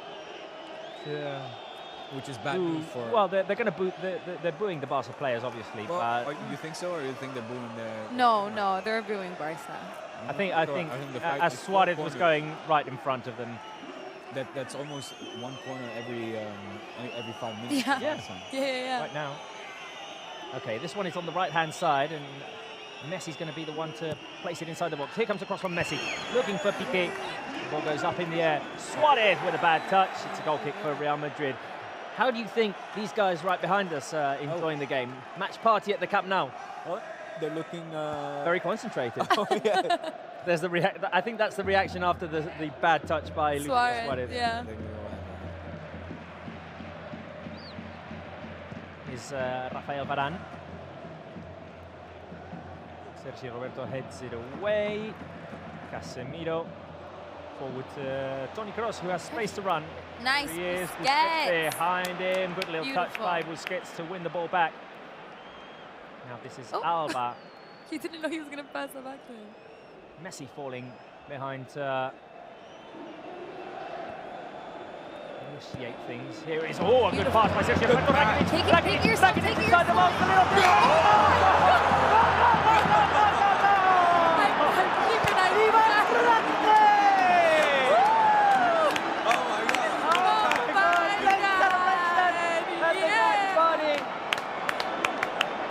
Which is bad Boo. news for... Well, they're going to boo. They're booing the Barca players, obviously. Well, but you think so, or you think they're booing the... No, they're booing Barca. I think the fact as it's Suarez four was corners. going right in front of them, That's almost one corner every 5 minutes. Yeah. Yeah. Right now. Okay, this one is on the right-hand side, and Messi's going to be the one to place it inside the box. Here comes a cross from Messi, looking for Piqué. The ball goes up in the air. Suarez with a bad touch. It's a goal kick for Real Madrid. How do you think these guys right behind us are enjoying the game? Match party at the Camp Nou. Oh, they're looking very concentrated. Oh, yeah. There's the I think that's the reaction after the bad touch by Lucas Suarez. Yeah. Is Rafael Varane. Sergio Roberto heads it away. Casemiro forward to Toni Kroos, who has space to run. Nice. He is Busquets. behind him. Good little touch Beautiful. by Busquets to win the ball back. Now this is Alba. He didn't know he was going to pass it back to him. Messi falling behind initiate things. Here it is. Oh, a good pass by Sergio Roberto. Take yourself. Inside the box a little bit.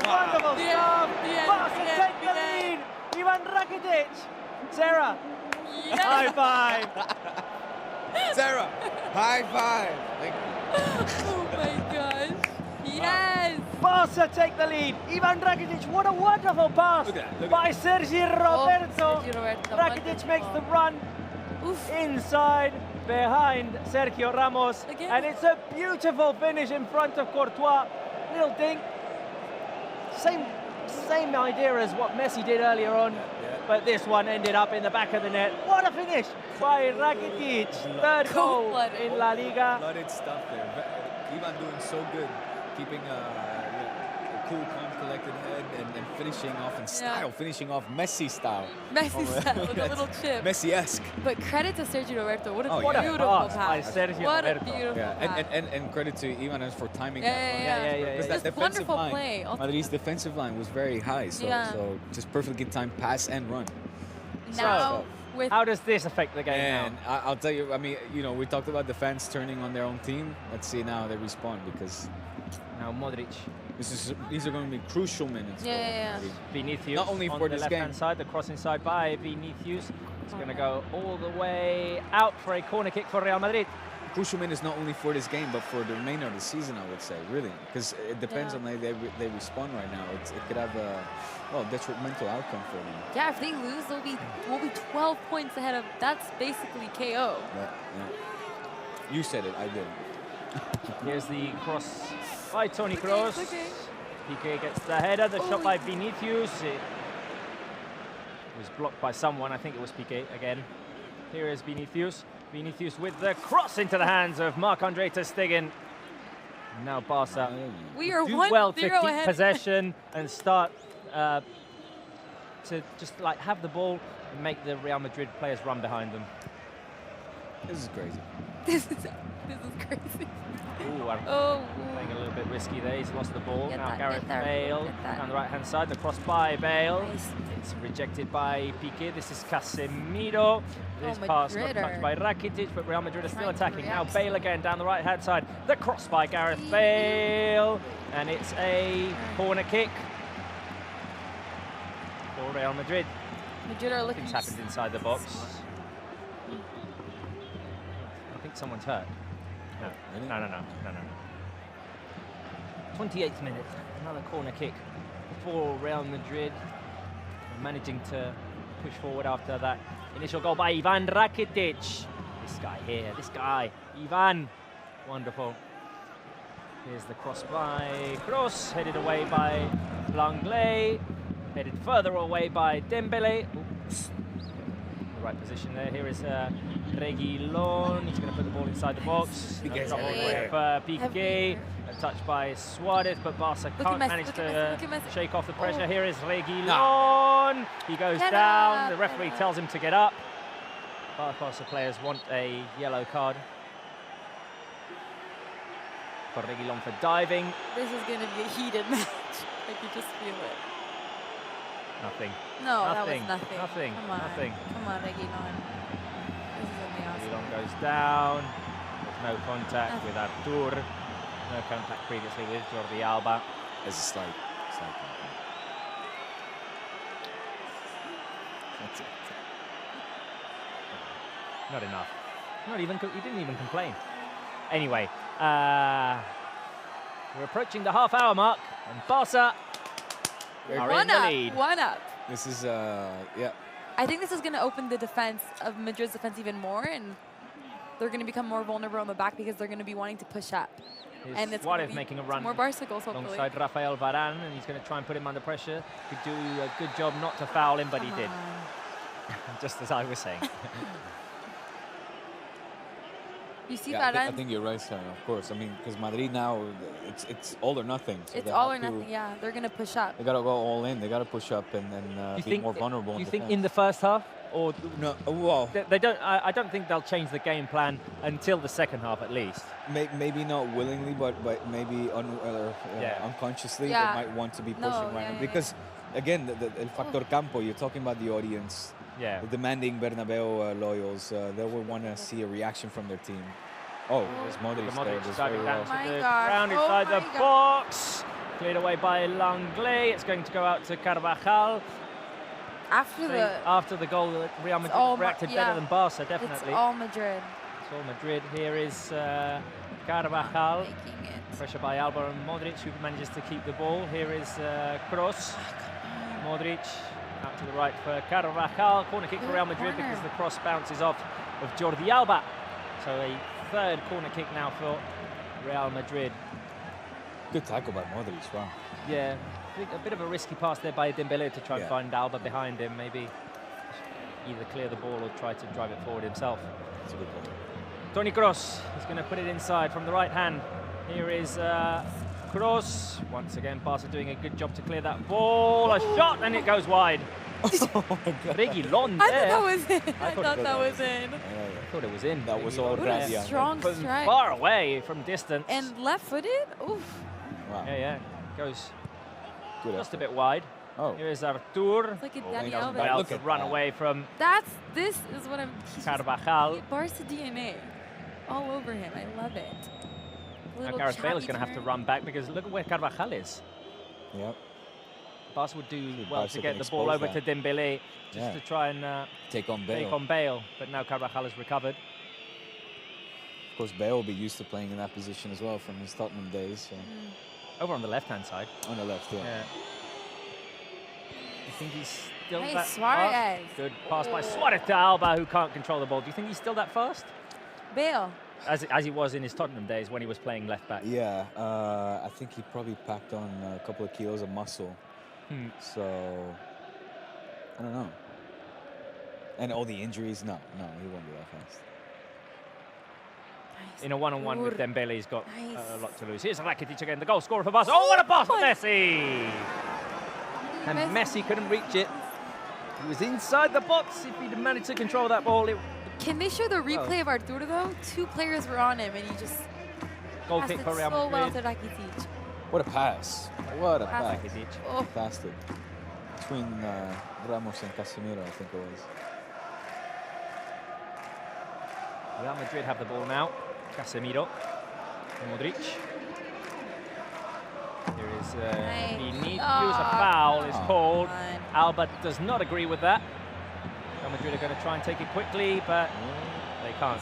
Wonderful stuff. Barca take the lead. Ivan Rakitic. Sarah, high five. Sarah, high five. Thank you. Oh my gosh. Yes. Barca take the lead. Ivan Rakitic, what a wonderful pass by Sergio Roberto. Sergio Roberto. Rakitic makes the run inside behind Sergio Ramos. Again. And it's a beautiful finish in front of Courtois. Little dink. Same idea as what Messi did earlier on, but this one ended up in the back of the net. What a finish by Rakitic. Third goal in La Liga. Blooded stuff there. Ivan doing so good, keeping a cool, calm, collected head and finishing off in style, finishing off Messi style. Messi style with a little chip. Messi-esque. But credit to Sergio Roberto. What a What a beautiful pass pass. by Sergio What a Roberto. beautiful pass. And credit to Ivan for timing Yeah, that. yeah. Because that Just defensive wonderful line, play. Madrid's defensive line was very high, so just perfectly timed pass and run. Now, with How does this affect the game And now? I'll tell you, I mean, we talked about the fans turning on their own team. Let's see now how they respond, because Now Modric. these are going to be crucial minutes. for Yeah. Madrid. Vinicius Not only on for the this left-hand game. side, the cross inside by Vinicius. It's going to go all the way out for a corner kick for Real Madrid. Crucial minutes not only for this game, but for the remainder of the season, I would say, really. Because it depends on how they respond right now. It could have a detrimental outcome for them. Yeah, if they lose, we'll be 12 points ahead of. That's basically KO. Yeah. You said it, I did. Here's the cross by Toni Kroos. Okay. Piqué gets the header, the shot by Vinicius. It was blocked by someone, I think it was Piqué again. Here is Vinicius. Vinicius with the cross into the hands of Marc-Andre ter Stegen. Now Barca We are do 1-0 well to keep ahead. possession and start to just like have the ball and make the Real Madrid players run behind them. This is crazy. This is crazy. Ooh, Oh. playing a little bit risky there. He's lost the ball. Get Now that, Gareth get that, Bale get that. down the right-hand side. The cross by Bale. Nice. It's rejected by Piqué. This is Casemiro. This pass got Madrid touched are by Rakitic, but Real Madrid are still trying to attacking. Now react. Bale again down the right-hand side. The cross by Gareth Bale. And it's a corner kick for Real Madrid. Madrid are looking. Things happened inside the box. I think someone's hurt. No. Really? No. 28th minute, another corner kick for Real Madrid. Managing to push forward after that initial goal by Ivan Rakitic. This guy here, Ivan. Wonderful. Here's the cross by Kroos, headed away by Langley. Headed further away by Dembele. Oops. The right position there. Here is Reguilon. He's going to put the ball inside the box. No trouble with Piqué. A touch by Suarez, but Barca can't manage to shake off the pressure. Here is Reguilon. He goes down. The referee tells him to get up. Barca players want a yellow card for Reguilon for diving. This is going to be a heated match. I can just feel it. Nothing. No, Nothing. that was nothing. Nothing. Come on. Nothing. Come on, Reguilon. Reguilón goes down. There's no contact with Artur. No contact previously with Jordi Alba. There's a slight contact. That's it. Not enough. Not even. He didn't even complain. Anyway, we're approaching the half-hour mark, and Barca are in the lead. One up. This is yeah. I think this is going to open the defense of Madrid's defense even more, and they're going to become more vulnerable on the back because they're going to be wanting to push up. And it's Suarez making a run more Barca goals, hopefully. Alongside Rafael Varane, and he's going to try and put him under pressure. Could do a good job not to foul him, but he did. Just as I was saying. You see Yeah, Varane? I think you're right, Sarah, of course. I mean, because Madrid now, it's all or nothing. So It's all or nothing, yeah. They're going to push up. They got to go all in. They got to push up and be more vulnerable. Do you think in the first half? Or no? Well, they don't. I don't think they'll change the game plan until the second half, at least. Maybe not willingly, but maybe unconsciously, Yeah. they might want to be pushing right now. Because again, the El Factor Campo. You're talking about the audience. Yeah. The demanding Bernabéu loyals. They will want to see a reaction from their team. Oh, there's Modric. Modric starting down to the God. ground Oh inside the my box. Cleared away by Langley. It's going to go out to Carvajal. After the goal, Real Madrid reacted better than Barca, definitely. It's all Madrid. It's all Madrid. Here is Carvajal. Making it. Pressure by Alba and Modric, who manages to keep the ball. Here is Kroos. Modric out to the right for Carvajal. Corner kick for Real Madrid because the cross bounces off of Jordi Alba. So a third corner kick now for Real Madrid. Good tackle by Modric, wow. Yeah, I think a bit of a risky pass there by Dembele to try and find Alba behind him. Maybe either clear the ball or try to drive it forward himself. That's a good ball. Toni Kroos is going to put it inside from the right hand. Here is Kroos. Once again, Barca doing a good job to clear that ball. A shot and it goes wide. Oh my God. Reguilón I there. thought that was in. I thought that was in. I thought it was in. That was all What a Gradia. strong From strike. far away, from distance. And left-footed? Oof. Wow. Yeah. Goes Good just a effort. bit wide. Oh. Here is Artur. It's like a Oh, Dani wait, Alves. Well Look to at run that. away from This is what I'm... Carvajal. Barca DNA. All over him. I love it. Now Little Gareth Bale is choppy going to have to turn. run back because look at where Carvajal is. Yep. Barca would do well Barca to get can the ball expose over to that. Dembele just to try and Take on Bale. take on Bale. But now Carvajal has recovered. Of course, Bale will be used to playing in that position as well from his Tottenham days. So. Over on the left-hand side. On the left, yeah. You think he's still Hey, that Suarez. fast? Good pass by Suarez to Alba, who can't control the ball. Do you think he's still that fast? Bale. As he was in his Tottenham days when he was playing left-back. Yeah, I think he probably packed on a couple of kilos of muscle. So, I don't know. And all the injuries, no, he won't be that fast. Nice. In a one-on-one with Dembele, he's got Nice. a lot to lose. Here's Rakitic again, the goal scorer for Barca. Oh, what a pass from Messi! And Messi couldn't reach it. He was inside the box. If he'd managed to control that ball, Can they show the replay of Arturo, though? 2 players were on him, and he just goal passed kick it for Real so well Madrid. to Rakitic. What a pass. What a pass. Rakitic. Oh, Fantastic. Between Ramos and Casemiro, I think it was. Real Madrid have the ball now. Casemiro. Modric. Here is Nice. Vinicius. Oh, A foul is come called. on. Alba does not agree with that. Real Madrid are going to try and take it quickly, but they can't.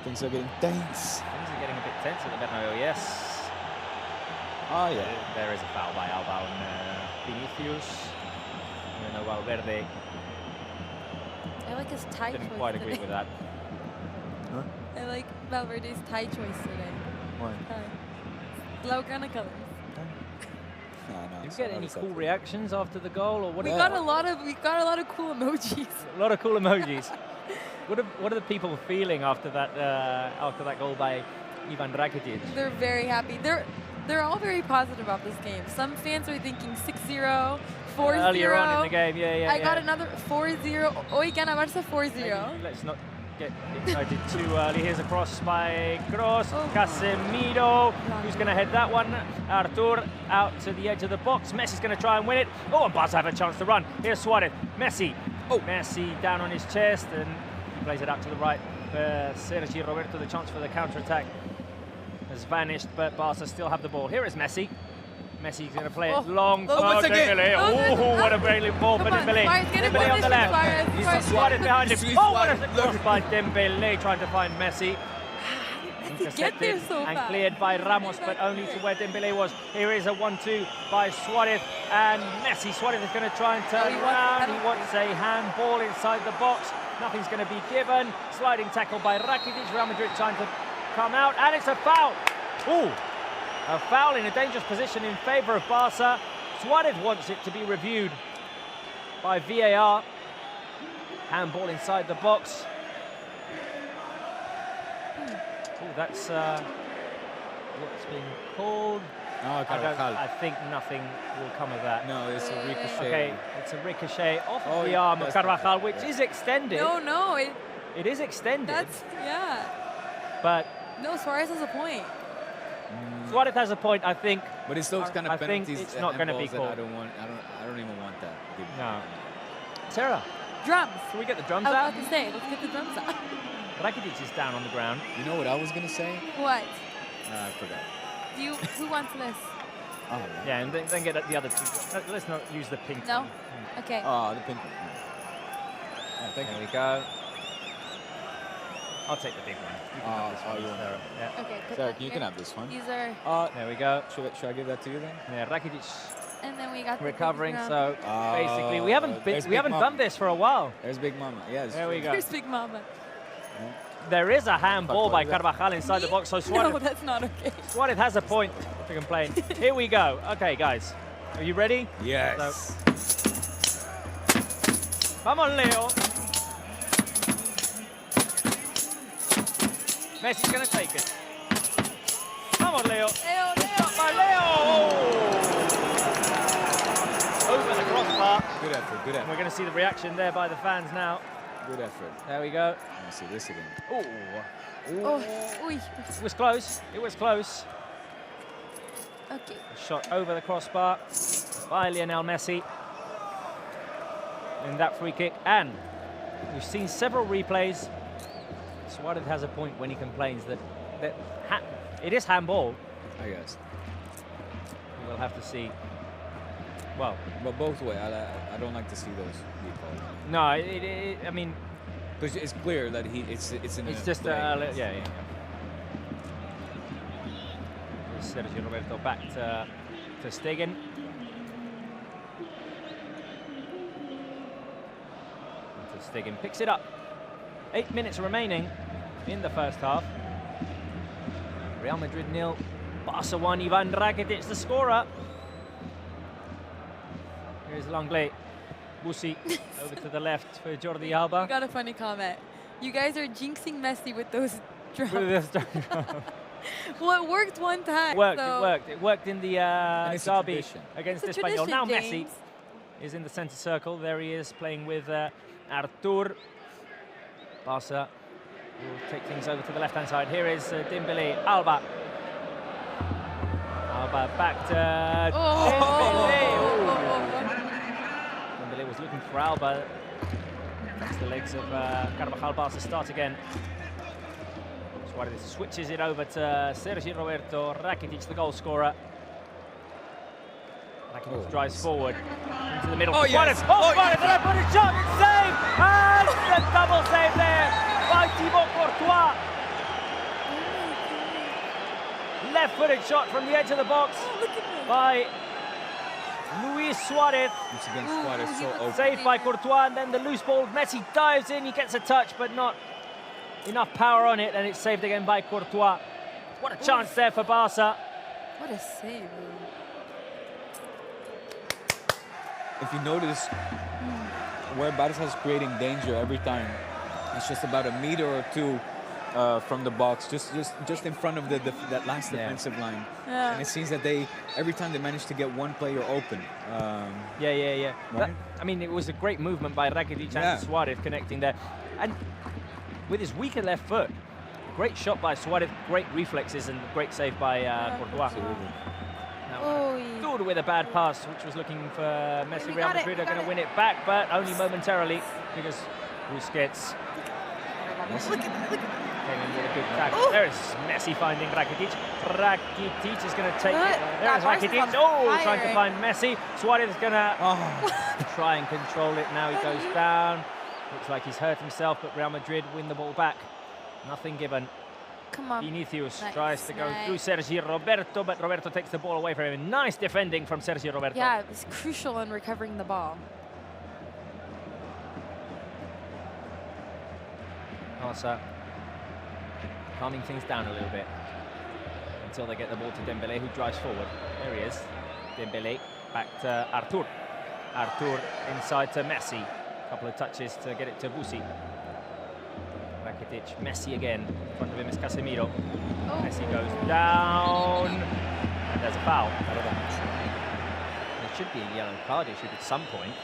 Things are getting tense. Things are getting a bit tense at the Bernabéu, yes. Oh, yeah. There is a foul by Alba on Vinicius. Bruno Valverde I like his tie didn't choice quite agree today. with that. Huh? I like Valverde's tie choice today. Why? Blaugrana colors. No, Did you it's get not any acceptable. cool reactions after the goal, or what? We Yeah. got a lot of cool emojis. A lot of cool emojis. What are the people feeling after that goal by Ivan Rakitic? They're very happy. They're all very positive about this game. Some fans are thinking 6-0, 4-0. Earlier on in the game, yeah. I got another 4-0. Hoy gana Barça 4-0. Let's not get excited too early. Here's a cross by Kroos. Oh. Casemiro, who's going to head that one. Artur out to the edge of the box. Messi's going to try and win it. Oh, and Barca have a chance to run. Here's Suarez. Messi. Oh, Messi down on his chest, and plays it out to the right for Sergi Roberto. The chance for the counter-attack has vanished, but Barca still have the ball. Here is Messi. Messi's going to play it long. Dembélé. Oh, what a brilliant ball for Dembélé. Dembélé on the left. Suarez behind him. Oh, what a cross by Dembélé trying to find Messi. Intercepted and cleared by Ramos, but only to where Dembélé was. Here is a 1-2 by Suarez and Messi. Suarez is going to try and turn around. He wants a handball inside the box. Nothing's going to be given. Sliding tackle by Rakitic. Real Madrid trying to come out, and it's a foul. Ooh, a foul in a dangerous position in favour of Barca. Suarez wants it to be reviewed by VAR. Handball inside the box. Oh, that's what's been called. I think nothing will come of that. No, it's a ricochet. Okay, it's a ricochet off of the arm of Carvajal, which is extended. No, it is extended. That's, yeah. But no, Suarez has a point. Suarez has a point, I think. But it's those kind of penalties. I think it's not going to be called. I don't even want that. No. Sarah, drums. Can we get the drums out? I was about to say, let's get the drums out. Rakitic is down on the ground. You know what I was going to say? What? I forgot. Who wants this? Oh, yeah, and then get the other two. Let's not use the pink No? one. Okay. Oh, the pink one. Oh, there we go. I'll take the big one. You can have this one, you want Sarah. Yeah. Okay, put Sarah, that you here. can have this one. These are... there we go. Should I give that to you then? Yeah, Rakitic and then we got recovering, the so basically we haven't done this for a while. There's Big Mama. Yes. There we go. Here's Big Mama. There is a handball by Carvajal inside the box, so Suarez... No, that's not okay. Suarez has a point to complain. Here we go. Okay, guys. Are you ready? Yes. So, vamos, Leo. Messi's going to take it. Vamos, Leo. Leo. By Leo. Over the crossbar. Good effort. Good effort. We're going to see the reaction there by the fans now. Good effort. There we go. Let me see this again. Oh, It was close. It was close. Okay. A shot over the crossbar by Lionel Messi in that free kick. And we've seen several replays. Suarez has a point when he complains that it is handball. I guess. We'll have to see. Well, but both ways, I don't like to see those replays. No, I mean, because it's clear that it's in. It's just yeah. Sergio Roberto back to Stegen. Stegen picks it up. 8 minutes remaining in the first half. Real Madrid 0, Barca 1. Ivan Rakitic the scorer. Here's Langley. Busi over to the left for Jordi Alba. I got a funny comment. You guys are jinxing Messi with those drums. Well, it worked one time. It worked in the derby against Espanyol. Now James. Messi is in the centre circle. There he is playing with Artur. Barca will take things over to the left-hand side. Here is Dembélé. Alba. Alba back to Dembélé. Dembélé was looking for Alba. That's the legs of Carvajal. Barca start again. Suarez switches it over to Sergi Roberto. Rakitic, the goal scorer. Rakitic drives forward into the middle. Suarez! Suarez, the left-footed shot, it's saved! And the double save there by Thibaut Courtois. Left-footed shot from the edge of the box by Luis Suarez. Once again, Suarez so open. Saved by Courtois, and then the loose ball. Messi dives in, he gets a touch, but not enough power on it, and it's saved again by Courtois. What a chance there for Barca. What a save. If you notice, where Barca is creating danger every time, it's just about a meter or two from the box, just in front of that last defensive line. Yeah. And it seems that every time they manage to get one player open. Yeah. Right? I mean, it was a great movement by Rakitic and Suarez connecting there. And with his weaker left foot, great shot by Suarez, great reflexes, and great save by Courtois. Now, with a bad pass, which was looking for Messi. Real Madrid are going to win it back, but only momentarily, because Busquets Look at Came in with a good tackle. There is Messi finding Rakitic. Rakitic is going to take it. There is Rakitic. Oh, trying to find Messi. Suarez is going to try and control it. Now he goes down. Looks like he's hurt himself, but Real Madrid win the ball back. Nothing given. Come on. Vinicius tries to go through Sergio Roberto, but Roberto takes the ball away from him. Nice defending from Sergio Roberto. Yeah, it was crucial in recovering the ball. Barça calming things down a little bit until they get the ball to Dembélé, who drives forward. There he is. Dembélé back to Artur. Artur inside to Messi. A couple of touches to get it to Busi. Rakitic, Messi again. In front of him is Casemiro. Messi goes down. And there's a foul. There should be a yellow card issued at some point.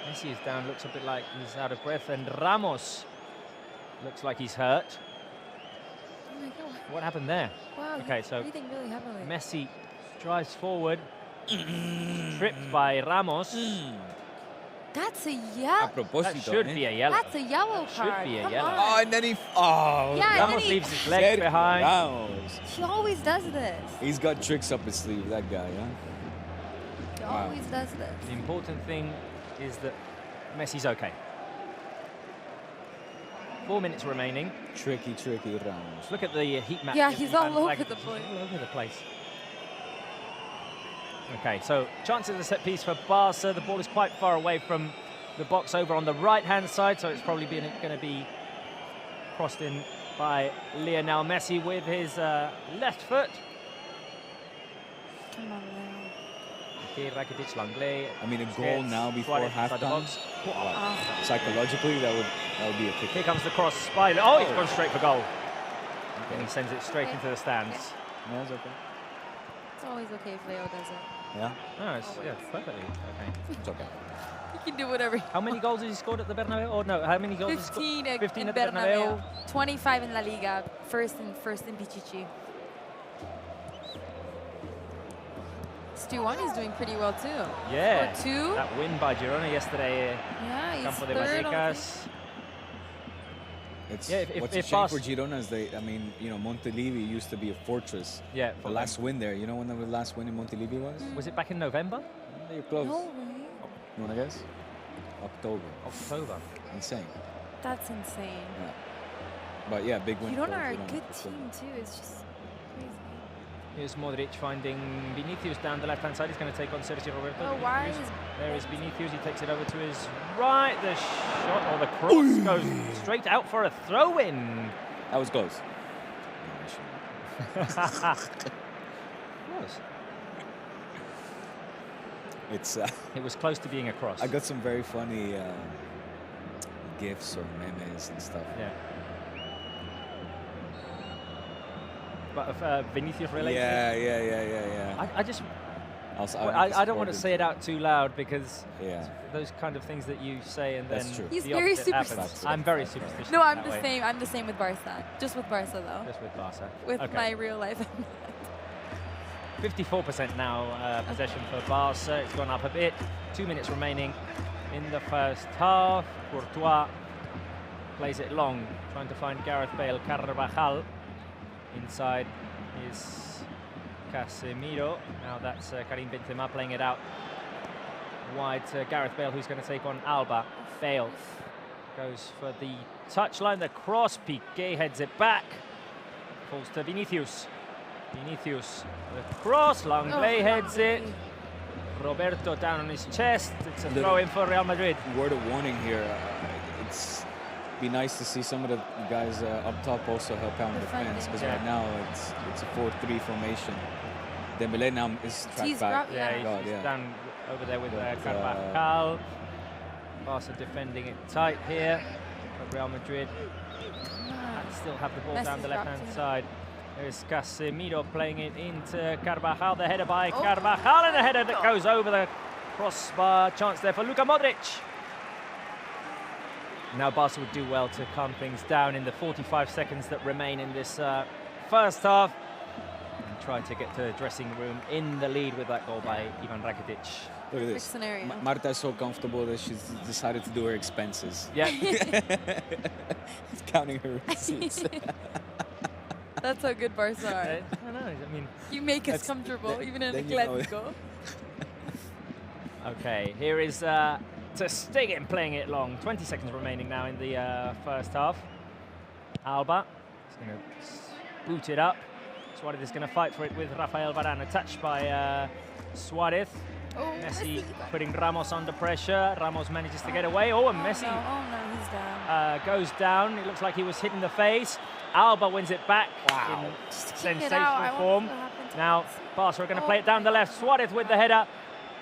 Messi is down, looks a bit like he's out of breath, and Ramos looks like he's hurt. Oh my God. What happened there? Wow, okay, so breathing really heavily. Messi drives forward, tripped by Ramos. That's a yellow. That should be a yellow. That's a yellow card. Should be a yellow. Oh, and then he... Yeah, Ramos leaves his legs behind. Ramos. He always does this. He's got tricks up his sleeve, that guy, yeah? He always does this. The important thing is that Messi's okay. 4 minutes remaining. Tricky Ramos. Look at the heat map. Yeah, he's all over the place. All over the place. Okay, so chance of the set piece for Barca. The ball is quite far away from the box over on the right-hand side, so it's probably going to be crossed in by Lionel Messi with his left foot. Come on, Leo. Okay, Rakitic, Langley. I mean, a goal now before halftime. Wow. Psychologically, that would be a kick. Here comes the cross by. Oh, he's gone straight for goal. Okay. And he sends it straight into the stands. No, it's okay. It's always okay if Leo does it. Yeah? No, it's perfectly okay. It's okay. He can do whatever. How many goals has he scored at the Bernabéu? Or no, how many goals? 15 at the Bernabéu. Bernabéu. 25 in La Liga. First in Pichichi. Stu One is doing pretty well too. Yeah. Or 2. That win by Girona yesterday. Yeah, he's Campo de third. Vallecas. It's Yeah, what's a shame for Girona is I mean, you know, Montilivi used to be a fortress. Yeah. The last win there, you know when the last win in Montilivi was? Was it back in November? You're close. No way. You want to guess? October. Insane. That's insane. Yeah. But yeah, big win. Girona for are a Girona, good for sure. team too. It's just crazy. Here's Modric finding Vinicius down the left-hand side. He's going to take on Sergio Roberto. Oh, why Vinicius. is... There is Vinicius. He takes it over to his right. The shot or the cross goes straight out for a throw-in. That was close. It was. It's. It was close to being a cross. I got some very funny gifs or memes and stuff. Yeah. But Vinicius related. Yeah. I just. I don't want to say it out too loud because yeah, those kind of things that you say and then that's true. He's the very opposite happens. superstitious. I'm very superstitious. No, I'm that the way. same. I'm the same with Barca. Just with Barca though. Just with Barca. With Okay. my real life. 54% now possession for Barca. It's gone up a bit. 2 minutes remaining in the first half. Courtois plays it long, trying to find Gareth Bale. Carvajal inside is Casemiro. Now that's Karim Benzema playing it out wide to Gareth Bale, who's going to take on Alba. Bale goes for the touchline. The cross. Piqué heads it back. Falls to Vinicius. Vinicius, the cross. Langley heads it. Roberto down on his chest. It's a throw in for Real Madrid. Word of warning here. It's be nice to see some of the guys up top also help out in defense, because right now it's a 4-3 formation. Dembélé now is tracked back. He's down over there with Carvajal. Barca defending it tight here. But Real Madrid still have the ball down the left-hand side. There's Casemiro playing it into Carvajal. The header by Carvajal, and a header that goes over the crossbar. Chance there for Luka Modric. Now Barca would do well to calm things down in the 45 seconds that remain in this first half and try to get to the dressing room in the lead with that goal by Ivan Rakitic. Look at this. scenario. Marta is so comfortable that she's decided to do her expenses. Yeah. She's counting her receipts. That's how good Barca are. I don't know. I mean, You make us That's- comfortable, even in a then you know it. Clásico. okay, here is Ter Stegen playing it long. 20 seconds remaining now in the first half. Alba is going to boot it up. Suarez is going to fight for it with Rafael Varane. A touch by Suarez. Oh, Messi putting Ramos under pressure. Ramos manages to get away. Oh, and Messi No, he's down. goes down. It looks like he was hit in the face. Alba wins it back in Just kick it sensational out. I wonder form. what happened to Now Messi. Barca are going to play it down the left. Suarez with the header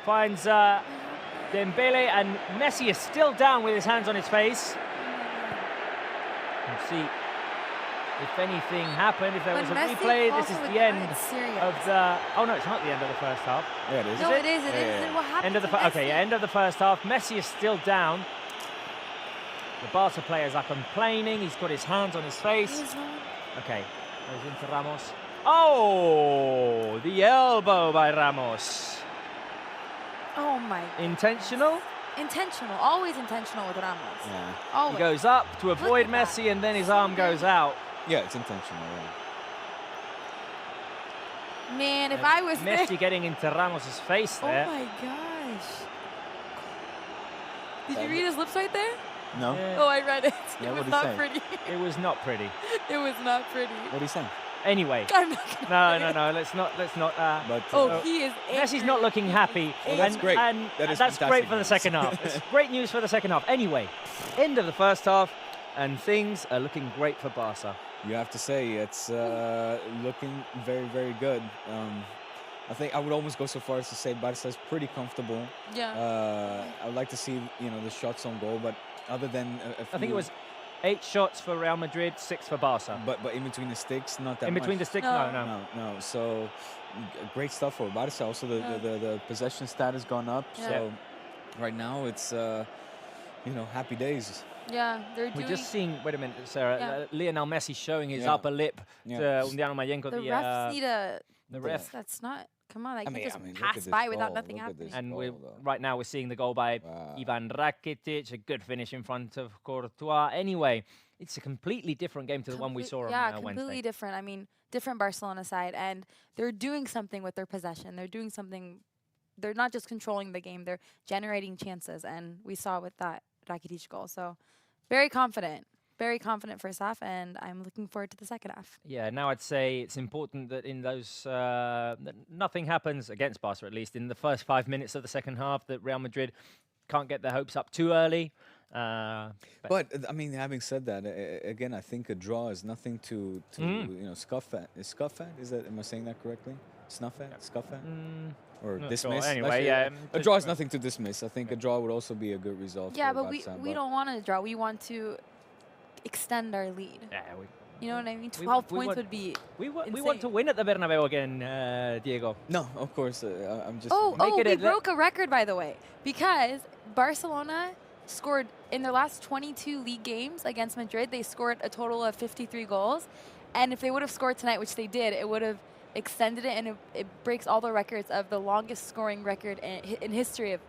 finds Dembele, and Messi is still down with his hands on his face. We'll see if anything happened, if there was a Messi replay. This is also the with end Gareth serious. of the... Oh, no, it's not the end of the first half. Yeah, it is. No, it? it is. It is. Yeah. What happened End of the to okay, Messi? yeah, end of the first half. Messi is still down. The Barca players are complaining. He's got his hands on his face. He's not- Okay, goes into Ramos. Oh, the elbow by Ramos. Oh my. Intentional? Intentional. Always intentional with Ramos. Yeah. Always. He goes up to avoid at that. Messi, and then his arm goes out. Yeah, it's intentional. Yeah. Man, if I was Messi there. getting into Ramos's face Oh there. my gosh. Did you read his lips right there? No. Yeah, Oh, I read it. Yeah, It was what'd he not say? pretty. it was not pretty. It was not pretty. What are you saying? Anyway, I'm not gonna no, say no, it. no. Let's not. But Oh, he is. Messi's angry. not looking happy. Well, that's great. And That is that's great fantastic for the news. second half. It's great news for the second half. Anyway, end of the first half, and things are looking great for Barca. you have to say it's looking very, very good. I think I would almost go so far as to say Barca is pretty comfortable. Yeah. I would like to see the shots on goal, but other than a few, I think it was 8 shots for Real Madrid, 6 for Barca. But in between the sticks, not that In between the much. sticks, No. no. So great stuff for Barca. Also, the possession stat has gone up. Yeah. So right now it's happy days. Yeah, they're doing. We're just seeing, wait a minute, Sarah, Yeah. Lionel Messi showing his Yeah. upper lip Yeah. to Undiano Mayenko, the refs need a. the ref. That's not. Come on, I can't just look at pass this by without goal, nothing look at happening. this. And goal, though. right now we're seeing the goal by Wow. Ivan Rakitic, a good finish in front of Courtois. Anyway, it's a completely different game to the one we saw on completely Wednesday. different. I mean, different Barcelona side, and they're doing something with their possession. They're doing something. They're not just controlling the game; they're generating chances, and we saw with that Rakitic goal. So, very confident first half, and I'm looking forward to the second half. Yeah, now I'd say it's important that in those, that nothing happens against Barca, at least in the first 5 minutes of the second half, that Real Madrid can't get their hopes up too early. But I mean, having said that, again, I think a draw is nothing to scoff at. Is scoff at? Is that? Am I saying that correctly? Snuff at? Scoff at? Or Not dismiss? sure. Anyway, Actually, yeah, a draw is nothing to dismiss. I think a draw would also be a good result. Yeah, for but Barca, we don't want to draw. We want to extend our lead. Yeah, You know what I mean? we 12 want- points would be. we want insane. to win at the Bernabeu again, Diego. No, of course. I'm just. Make it we a- broke a record, by the way, because Barcelona scored in their last 22 league games against Madrid. They scored a total of 53 goals, and if they would have scored tonight, which they did, it would have extended it, and it breaks all the records of the longest scoring record in history of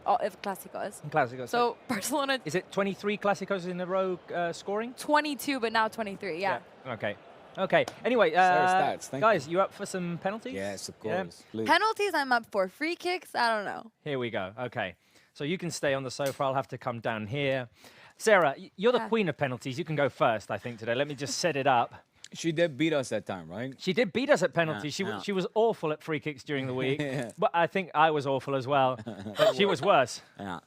Clásicos. Clásico. So Barcelona Is it 23 Clásicos in a row scoring? 22, but now 23. Yeah. Okay. Okay. Anyway, Sarah stats, thank guys, you up for some penalties? Yes, of Yeah. course. Please. Penalties, I'm up for. Free kicks, I don't know. Here we go. Okay. So you can stay on the sofa. I'll have to come down here. Sarah, you're the Yeah. queen of penalties. You can go first, I think, today. Let me just set it up. She did beat us that time, right? She did beat us at penalties. Yeah. She was awful at free kicks during the week. Yeah. But I think I was awful as well. But she was worse. Yeah.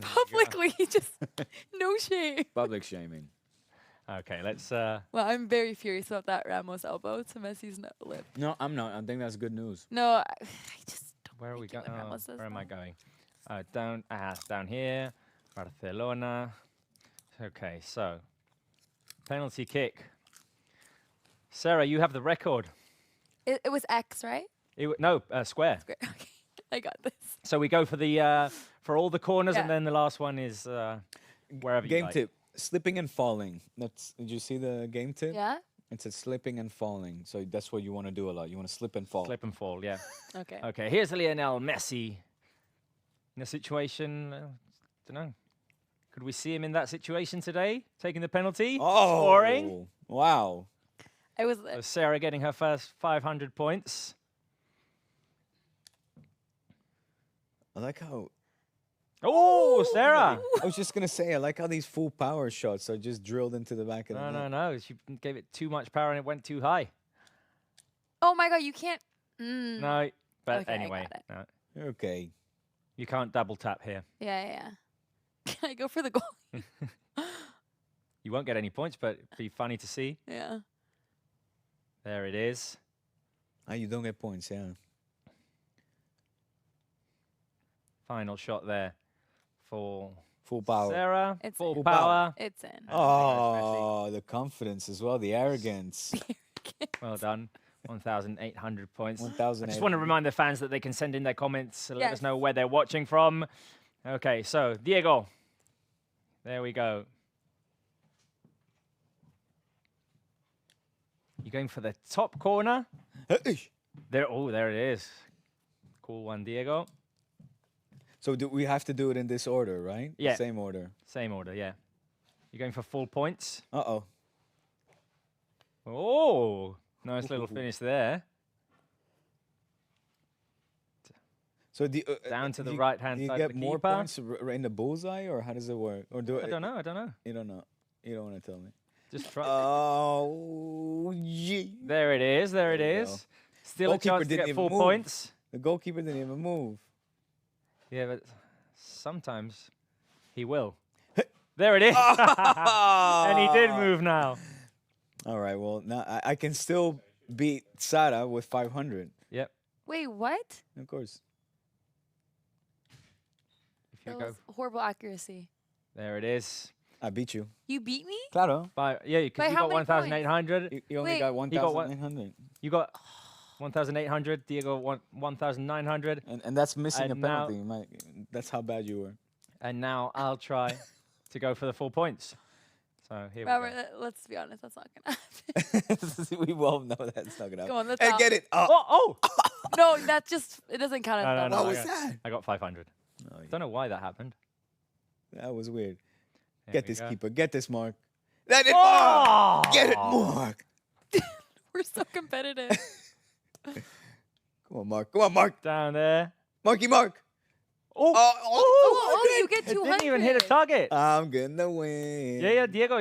Publicly, just no shame. Public shaming. Okay, let's... Well, I'm very furious about that Ramos elbow to Messi's lip. No, I'm not. I think that's good news. No, I just don't Where are we like it going? when Ramos does Where am I that. going? Down here. Barcelona. Okay, so penalty kick. Sarah, you have the record. It was X, right? No, square. Great. Okay, I got this. So we go for the for all the corners, and Yeah. then the last one is wherever you Game like. tip: slipping and falling. Did you see the game tip? Yeah. It's a slipping and falling. So that's what you want to do a lot. You want to slip and fall. Slip and fall, yeah. Okay. Okay, here's Lionel Messi in a situation, don't know. Could we see him in that situation today, taking the penalty, scoring? Wow. It was. So Sarah getting her first 500 points. I like how... Oh, Sarah! I was just going to say, I like how these full power shots are just drilled into the back of the net. No. She gave it too much power and it went too high. Oh my God! You can't. No, but Okay, I anyway. got No, Okay. you can't double tap here. Yeah. Can I go for the goal? You won't get any points, but it'd be funny to see. Yeah. There it is. You don't get points, yeah. Final shot there for Full power. Sarah. It's Full in. power. It's in. Oh, the confidence as well, the arrogance. Well done. 1,800 points. 1,800. I just want to remind the fans that they can send in their comments to let us Yes. know where they're watching from. Okay, so Diego. There we go. You're going for the top corner. There it is. Cool one, Diego. So do we have to do it in this order, right? Yeah. Same order. Same order, yeah. You're going for full points. Uh-oh. Oh, nice little finish there. So the, Down to the you- right-hand do you side get of the more keeper. points in the bullseye, or how does it work? Or do I don't know. You don't know. You don't want to tell me. Just try. Oh, gee. There it is. There it There you is. go. Still a Goalkeeper chance to didn't get even full move. points. The goalkeeper didn't even move. Yeah, but sometimes he will. There it is. And he did move now. All right, well, now I can still beat Sara with 500. Yep. Wait, what? Of course. If you That go, was horrible accuracy. there it is. I beat you. You beat me? Claro. Yeah, you By got how many 1,800. You only Wait. got You got what? 1,800. You got 1,800. Diego 1,900. And that's missing a And now- penalty. That's how bad you were. And now I'll try to go for the full points. So here Robert, we go. let's be honest. That's not gonna happen. We well know that's not going to happen. Go on, let's Hey, out. get it. Oh, Oh! No, that just it doesn't count as No, double. no, what I was got- that? I got 500. Oh, yeah. Don't know why that happened. That was weird. There Get we this go. keeper. Get this Mark. Let it Oh! Mark. Get it Mark. We're so competitive. Come on, Mark. Come on, Mark. Down there. Marky Mark. Oh! Oh, you get It 200. didn't even hit a target. I'm gonna win. Yeah, Diego,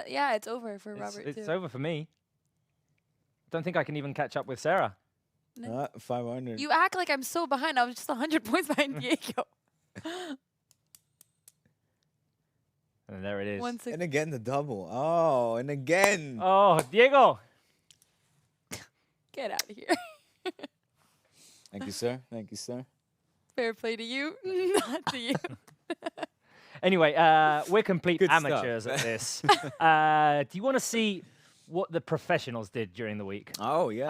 Yeah, it's over for Robert it's too. over for me. Don't think I can even catch up with Sarah. 500. You act like I'm so behind. I was just 100 points behind Diego. And there it is. 160. And again, the double. Oh, and again. Oh, Diego. Get out of here. Thank you, sir. Thank you, sir. Fair play to you, not to you. Anyway, we're complete Good stuff. amateurs at this. Do you want to see what the professionals did during the week? Oh, yeah.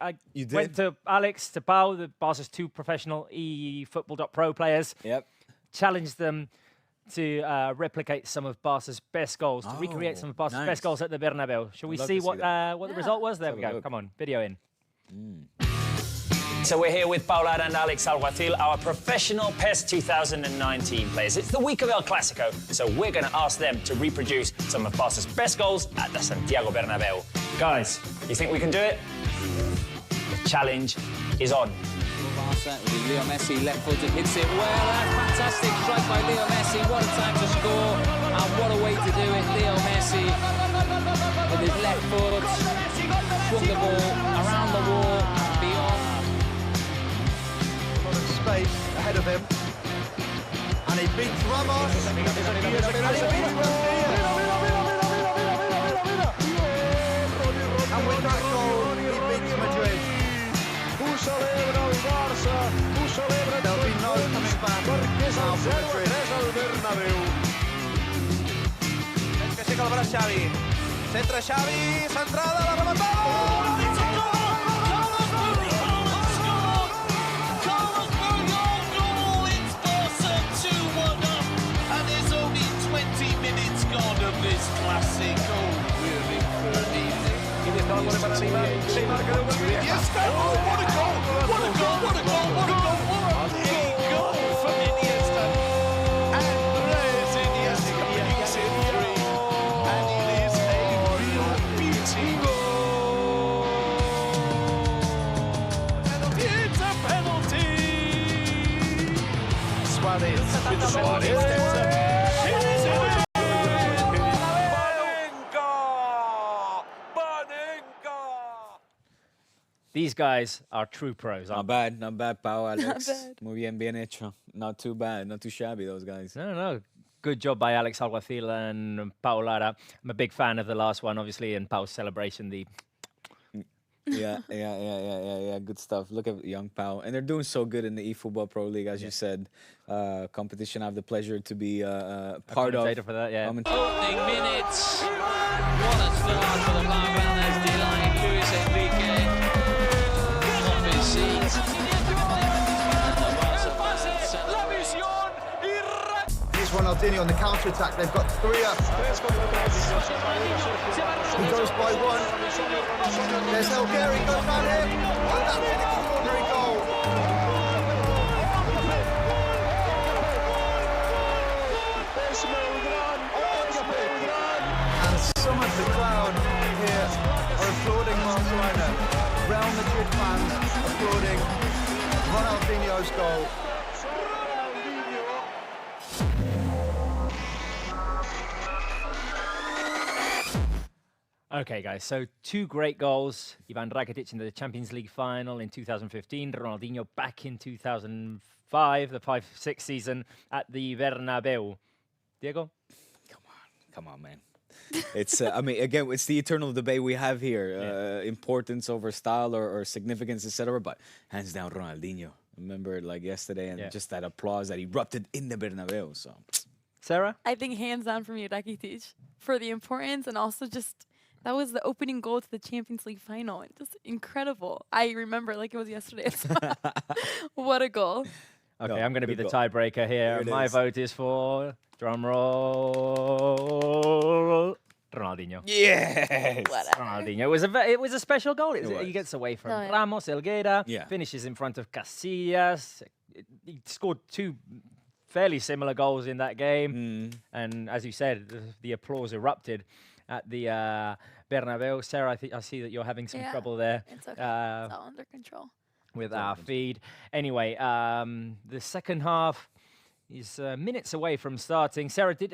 I You went did? to Alex, to Pau, the Barca's 2 professional eFootball.pro players, Yep. challenged them to replicate some of Barca's best goals, to recreate Oh, some of Barca's nice. best goals at the Bernabéu. Shall we love see to see what that. what the Yeah. result was? There Let's we have a go. look. Come on, video in. So we're here with Paulad and Alex Alguacil, our professional PES 2019 players. It's the week of El Clásico, so we're going to ask them to reproduce some of Barca's best goals at the Santiago Bernabéu. Guys, you think we can do it? The challenge is on. Barca with Leo Messi, left-footed, hits it well. A fantastic strike by Leo Messi. What a time to score, and what a way to do it. Leo Messi with his left foot swung the ball around the wall and beyond. Space ahead of him. And he beats Ramos. And with that goal, he beats Madrid. There'll be no coming back now for Madrid. Es que sí que el braç Xavi. Centra Xavi, centrada, la rematada! And there's only 20 minutes gone of this Clásico. Really Iniesta. Oh, what a goal! What a goal! What a goal! What a goal! What a goal from Iniesta. Andres Iniesta completes it 3, and it is a real beauty. It's a penalty. Suarez with Suarez. These guys are true pros, aren't Not bad, Pau, Alex. Not bad. Muy bien hecho. Not too bad, not too shabby, those guys. they? No. Good job by Alex Alguacil and Pau Lara. I'm a big fan of the last one, obviously, and Pau's celebration. Yeah. Good stuff. Look at young Pau. And they're doing so good in the eFootball Pro League, as you said. Competition I have the pleasure to be part of. For that, yeah. Opening minutes. What a start for the Blaugranas. Delight Luis Enrique off his seat. And the Barca fans celebrate. Here's Ronaldinho on the counter-attack. They've got 3 up. He goes by 1. There's El Gary, goes down here. And that's an extraordinary goal. And some of the crowd here are applauding Barcelona. Real Madrid fans applauding Ronaldinho's goal. Okay, guys, so 2 great goals. Ivan Rakitic in the Champions League final in 2015. Ronaldinho back in 2005, the 5-6 season at the Bernabéu. Diego? Come on, man. It's, I mean, again, it's the eternal debate we have here. Importance over style or significance, etc. But hands down, Ronaldinho. Remember, like yesterday, and just that applause that erupted in the Bernabéu. So, Sarah? I think hands down for me, Rakitic, for the importance and also just that was the opening goal to the Champions League final. Just incredible. I remember like it was yesterday. What a goal. Okay, I'm going to be the tiebreaker here. My vote is for, drum roll, Ronaldinho. Yes! Ronaldinho. It was a special goal. He gets away from Ramos, Elguera, finishes in front of Casillas. He scored 2 fairly similar goals in that game. And as you said, the applause erupted at the Bernabéu. Sarah, I see that you're having some trouble there. It's okay. It's all under control. With our feed. Anyway, the second half is minutes away from starting. Sarah, did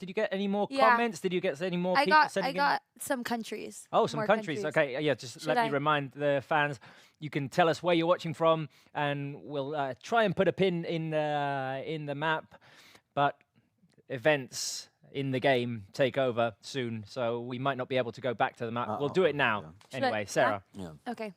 you get any more comments? Did you get any more people sending in? I got some countries. Oh, some countries. Okay, yeah, just let me remind the fans. You can tell us where you're watching from, and we'll try and put a pin in the map. But events in the game take over soon, so we might not be able to go back to the map. We'll do it now. Anyway, Sarah. Okay.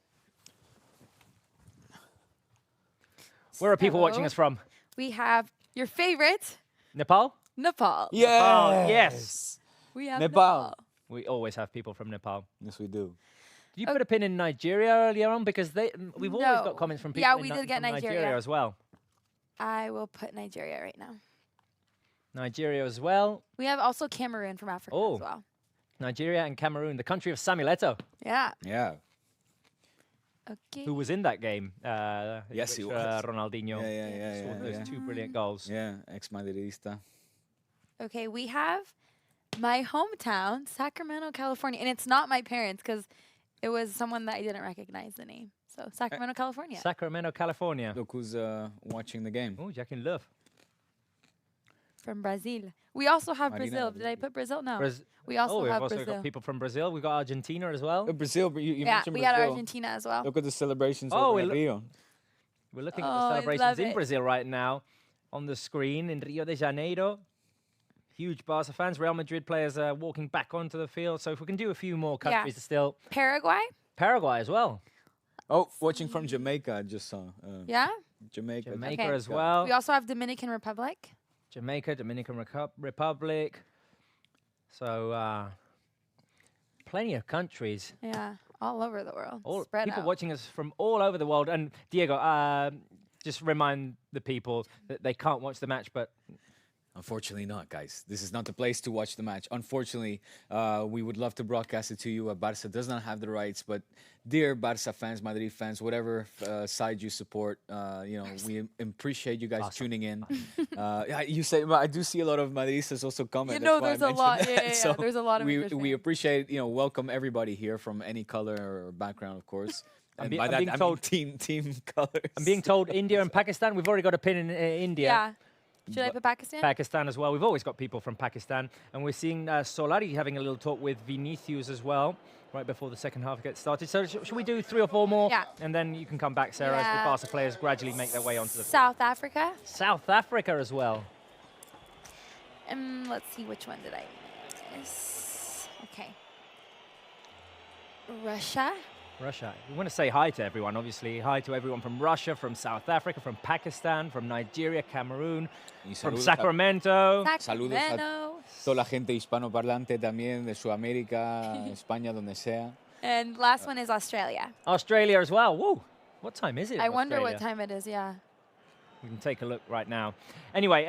Where are people watching us from? We have your favorite. Nepal? Nepal. Yes! Nepal, yes! We have Nepal. We always have people from Nepal. Yes, we do. Did you put a pin in Nigeria earlier on? Because we've always got comments from people we did get from Nigeria as well. I will put Nigeria right now. Nigeria as well. We have also Cameroon from Africa as well. Nigeria and Cameroon, the country of Samuel Eto'o. Yeah. Yeah. Okay. Who was in that game? Yes, he was. Ronaldinho. Yeah. Those 2 brilliant goals. Yeah, ex-Madridista. Okay, we have my hometown, Sacramento, California. And it's not my parents because it was someone that I didn't recognize the name. So, Sacramento, California. Sacramento, California. Look who's watching the game. Oh, Jack in Love. From Brazil. We also have Brazil. Did I put Brazil? No. We also have we've Brazil. also got people from Brazil. We've got Argentina as well. Brazil, you mentioned we Brazil. had Argentina as well. Look at the celebrations over in Rio. We're looking at the celebrations in Brazil right now on the screen in Rio de Janeiro. Huge Barca fans. Real Madrid players are walking back onto the field. So if we can do a few more countries still. Paraguay? Paraguay as well. Oh, watching from Jamaica, I just saw. Jamaica as well. We also have Dominican Republic. Jamaica, Dominican Republic. So, plenty of countries. Yeah, all over the world. People watching us from all over the world. And Diego, just remind the people that they can't watch the match, but Unfortunately not, guys. This is not the place to watch the match. Unfortunately, we would love to broadcast it to you. Barça does not have the rights, but dear Barça fans, Madrid fans, whatever side you support, we appreciate you guys tuning in. You say, I do see a lot of Madridistas also comment. There's a lot. So there's a lot of we appreciate, welcome everybody here from any color or background, of course. And by that, being told team colors. I'm being told India and Pakistan. We've already got a pin in India. Yeah. Should I put Pakistan? Pakistan as well. We've always got people from Pakistan. And we're seeing Solari having a little talk with Vinicius as well, right before the second half gets started. So should we do 3 or 4 more? Yeah. And then you can come back, Sarah, as the Barca players gradually make their way onto the field. South Africa. South Africa as well. Let's see, which one did I miss? Okay. Russia. We want to say hi to everyone, obviously. Hi to everyone from Russia, from South Africa, from Pakistan, from Nigeria, Cameroon, from Sacramento. Saludos a toda la gente hispanoparlante también de Sudamérica, España, donde sea. And last one is Australia. Australia as well. Whoa, what time is it? I wonder what time it is, yeah. We can take a look right now. Anyway,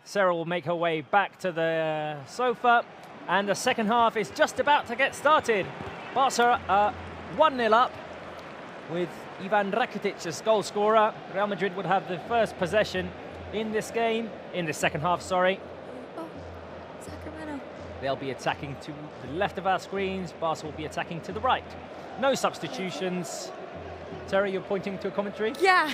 Sarah will make her way back to the sofa, and the second half is just about to get started. Barca 1-0 up with Ivan Rakitic as goal scorer. Real Madrid would have the first possession in this game, in the second half, sorry. Oh, Sacramento. They'll be attacking to the left of our screens. Barca will be attacking to the right. No substitutions. Sarah, you're pointing to a commentary? Yeah.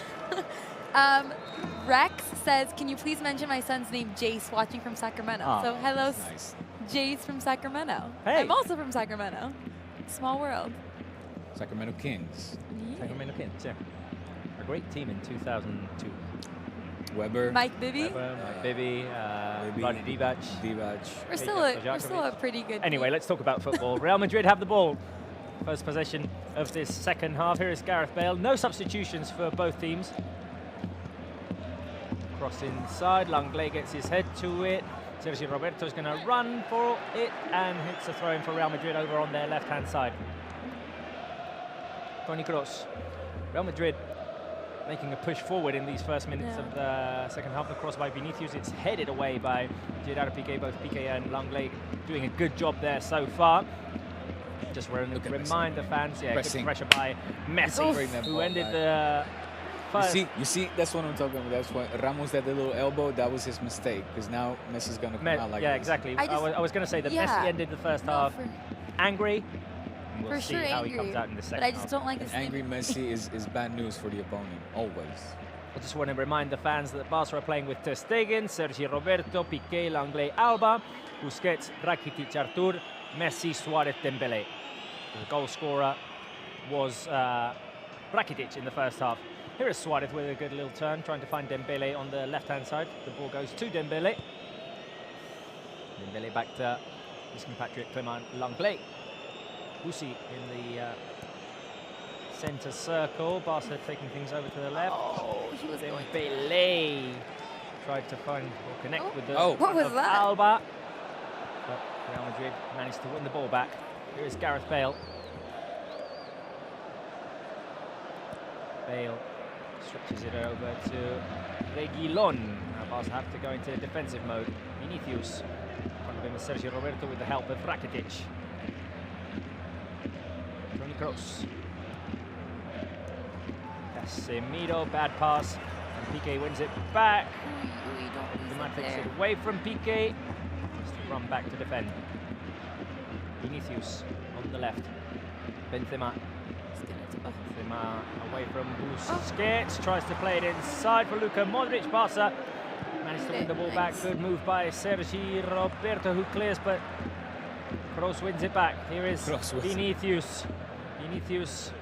Rex says, can you please mention my son's name, Jace, watching from Sacramento? So hello, nice. Jace from Sacramento. Hey. I'm also from Sacramento. Small world. Sacramento Kings. Yeah. Sacramento Kings, yeah. A great team in 2002. Weber. Mike Bibby. Mike Bibby, Vlade Divac. We're still a pretty good Anyway, team. let's talk about football. Real Madrid have the ball. First possession of this second half. Here is Gareth Bale. No substitutions for both teams. Cross inside. Langley gets his head to it. Sergio Roberto's going to run for it and hits a throw in for Real Madrid over on their left-hand side. Toni Kroos. Real Madrid making a push forward in these first minutes of the second half. The cross by Vinicius. It's headed away by Gerard Piqué. Both Piqué and Langley doing a good job there so far. Just remind the fans, good pressure by Messi, who ended the first. You see, that's what I'm talking about. That's why Ramos had the little elbow. That was his mistake, because now Messi's going to come out like this. Exactly. I was going to say that Messi ended the first half angry. And we'll see how he comes out in the second half. But I just don't like this. Angry Messi is bad news for the opponent, always. I just want to remind the fans that Barca are playing with Ter Stegen, Sergi Roberto, Piqué, Langley, Alba, Busquets, Rakitic, Artur, Messi, Suarez, Dembele. The goal scorer was Rakitic in the first half. Here is Suarez with a good little turn, trying to find Dembele on the left-hand side. The ball goes to Dembele. Dembele back to his compatriot Clement Langley. Busi in the centre circle. Barca taking things over to the left. Oh, he was going. Dembele tried to find or connect with the what was that? Alba. But Real Madrid managed to win the ball back. Here is Gareth Bale. Bale stretches it over to Reguilón. Now Barca have to go into defensive mode. Vinicius. In front of him is Sergio Roberto with the help of Rakitic. Toni Kroos. Casemiro, bad pass. And Piqué wins it back. Benzema takes it away from Piqué. Has to run back to defend. Vinicius on the left. Benzema. Benzema away from Busquets. Tries to play it inside for Luka Modric. Barca managed to win the ball back. Good move by Sergi Roberto, who clears, but Kroos wins it back. Here is Vinicius. Vinicius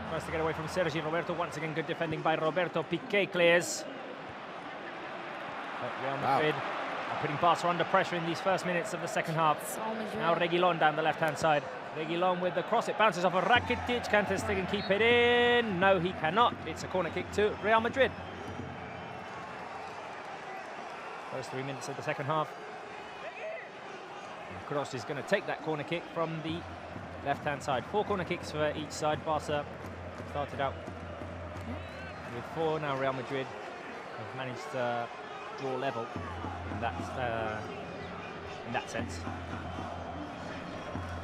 tries to get away from Sergi Roberto. Once again, good defending by Roberto. Piqué clears. But Real Madrid are putting Barca under pressure in these first minutes of the second half. Now Reguilón down the left-hand side. Reguilón with the cross. It bounces off of Rakitic. Can Ter Stegen keep it in? No, he cannot. It's a corner kick to Real Madrid. First 3 minutes of the second half. Kroos is going to take that corner kick from the left-hand side. 4 corner kicks for each side. Barca started out with 4. Now Real Madrid have managed to draw level in that sense.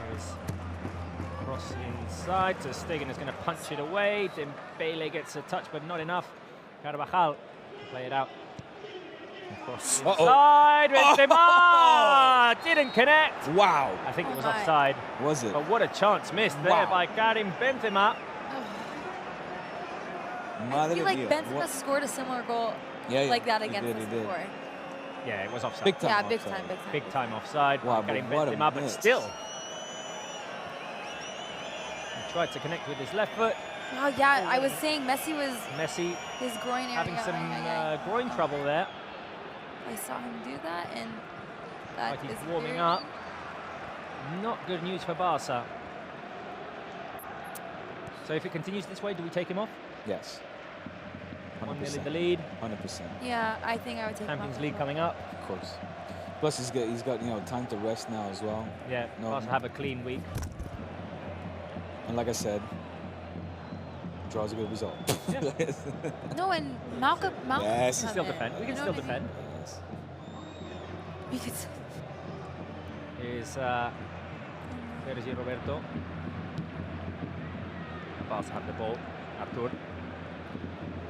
Here's cross inside. So Stegen is going to punch it away. Dembele gets a touch, but not enough. Carvajal play it out. Cross inside. Benzema didn't connect. Wow. I think it was offside. Was it? But what a chance missed there by Karim Benzema. I feel like Benzema scored a similar goal like that against us before. Yeah, it was offside. Big time. Yeah, offside. Big time offside. Wow, Karim what a Benzema, but miss. still. He tried to connect with his left foot. Oh yeah, I was saying Messi his groin area. Having some groin trouble there. I saw him do that, and that Like he's is warming very up. Not good news for Barca. So if it continues this way, do we take him off? Yes. 1-0 in the lead. 100%. Yeah, I think I would take Champions him off. League coming up. Of course. Plus he's got time to rest now as well. Yeah, Barca have a clean week. And like I said, draws a good result. Yeah. No, and Malcolm. Yes. We can still defend. We can still defend. Yes. We could. Here's Sergio Roberto. Barca have the ball. Artur.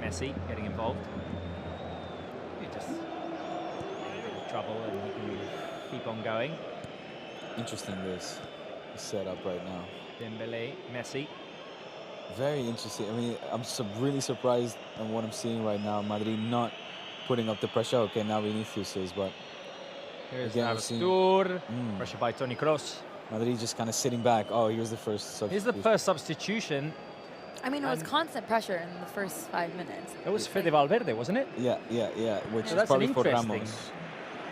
Messi getting involved. He just in a bit of trouble and he can keep on going. Interesting this setup right now. Dembele, Messi. Very interesting. I mean, I'm really surprised on what I'm seeing right now. Madrid not putting up the pressure. Okay, now Vinicius is, but here's again, Artur. Pressure by Toni Kroos. Madrid just kind of sitting back. Oh, here's the first substitution. Here's the first substitution. I mean, it was constant pressure in the first 5 minutes. It was Fede Valverde, wasn't it? Yeah. Which So is that's probably an for interesting. Ramos.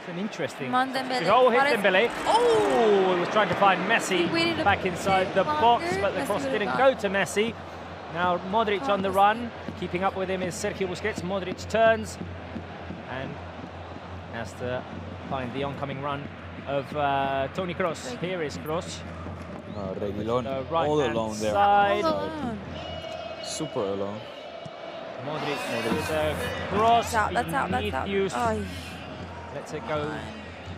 It's an interesting. Come on, Dembele. Oh, hit Suarez. Dembele. Oh, he was trying to find Messi waited a back inside the bit box, longer. but the Messi cross would've didn't got- go to Messi. Now Modric on the run. Keeping up with him is Sergio Busquets. Modric turns and has to find the oncoming run of Toni Kroos. Here is Kroos. Reguilón Right all alone there. side. All alone. Super alone. Modric with a cross. That's out. Vinicius Oh, lets it go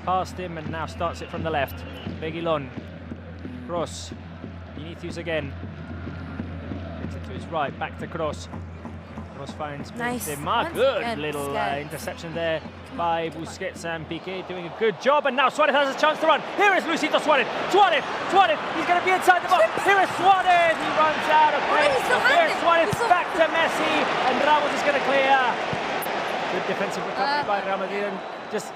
past him and now starts it from the left. Reguilón. Kroos. Vinicius again. Gets it to his right. Back to Kroos. Kroos finds Nice. Benzema. Once Good again, little Busquets. interception there by Busquets and Piqué doing a good job. And now Suarez has a chance to run. Here is Luisito Suarez. Suarez. He's going to be inside the box. Here is Suarez. He runs out of Why pace. is he Here's hiding? Suarez He's so- back to Messi. And Ramos is going to clear. Good defensive recovery by Real Madrid. And just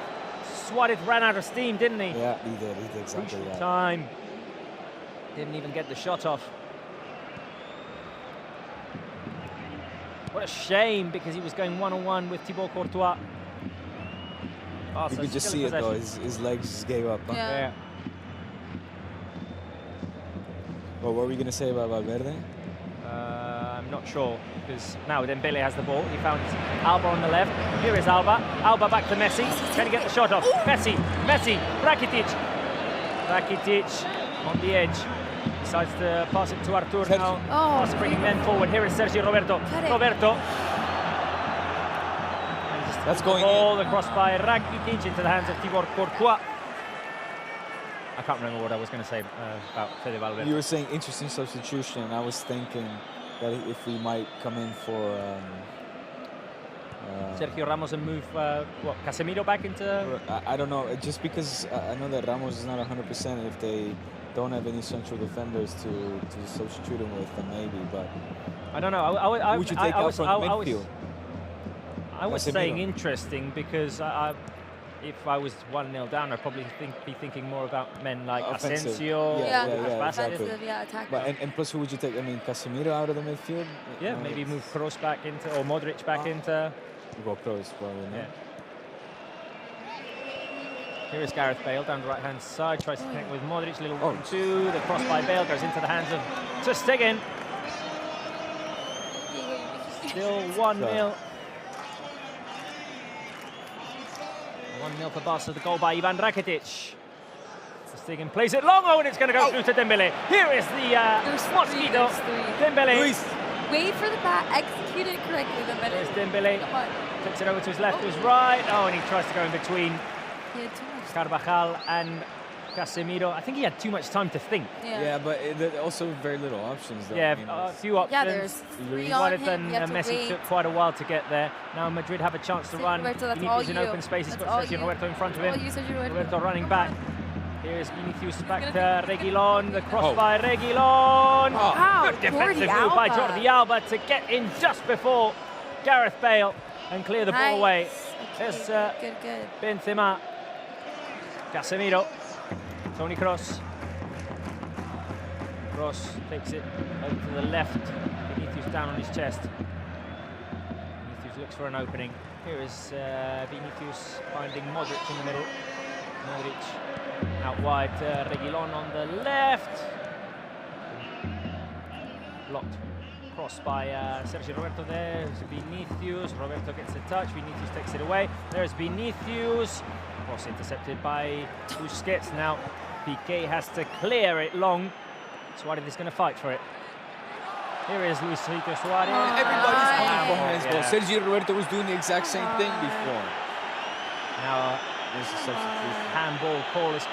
Suarez ran out of steam, didn't he? Yeah, he did exactly Crucial that. time. Didn't even get the shot off. What a shame, because he was going one-on-one with Thibaut Courtois. You could just see it though, his legs just gave up. Huh? Yeah. Well, what were we going to say about Valverde? I'm not sure, because now Dembele has the ball. He found Alba on the left. Here is Alba. Alba back to Messi. Can he get the shot off? Messi, Rakitic. Rakitic on the edge. Decides to pass it to Artur now. Oh, Bringing men forward. Here is Sergio Roberto. Roberto. That's going ball across by Rakitic into the hands of Thibaut Courtois. I can't remember what I was going to say about Fede Valverde. You were saying interesting substitution. I was thinking that if we might come in for Sergio Ramos and move Casemiro back into. I don't know. Just because I know that Ramos is not 100%. If they don't have any central defenders to substitute him with, then maybe. But I don't know. would you take out from the midfield? I was Casemiro. saying interesting because if I was 1-0 down, I'd probably be thinking more about men like Offensive. Asensio. Yeah, exactly. attack. But and plus, who would you take? I mean, Casemiro out of the midfield. Yeah, maybe move Kroos back into, or Modric back into. You go Kroos, probably. No? Yeah. Here is Gareth Bale down the right-hand side, tries to connect with Modric, little 1-2. The cross by Bale goes into the hands of Ter Stegen. Still 1-0. 1-0 for Barca, the goal by Ivan Rakitic. Ter Stegen plays it long, and it's going to go through to Dembele. Here is the Mosquito. Dembele. Wait for the pass, execute it correctly. There's Dembele. Takes it over to his left, to his right. Oh, and he tries to go in between He had too much. Carvajal and Casemiro. I think he had too much time to think. Yeah, but also very little options. Though. Yeah, I mean, a few options. Yeah, there's three on Suarez him. and Messi took quite a while to get there. Now Madrid have a chance to run. Roberto, that's all Vinicius in you. open space. He's That's got all Sergio you. Roberto in front of him. All you, Sergio Roberto. Roberto running back. Here is Vinicius back gonna to Reguilon. The cross by Reguilon. Wow, Good defensive Jordi move by Alba. Jordi Alba to get in just before Gareth Bale and clear the ball away. Okay, There's good. Benzema. Casemiro. Toni Kroos. Kroos takes it over to the left. Vinicius down on his chest. Vinicius looks for an opening. Here is Vinicius finding Modric in the middle. Modric out wide to Reguilon on the left. Blocked. Cross by Sergio Roberto there. There's Vinicius. Roberto gets the touch. Vinicius takes it away. There's Vinicius. Cross intercepted by Busquets. Now Piqué has to clear it long. Suarez is going to fight for it. Here is Luisito Suarez. Everybody's coming for him as well. Sergio Roberto was doing the exact same thing before. Now there's a substitution. Handball call is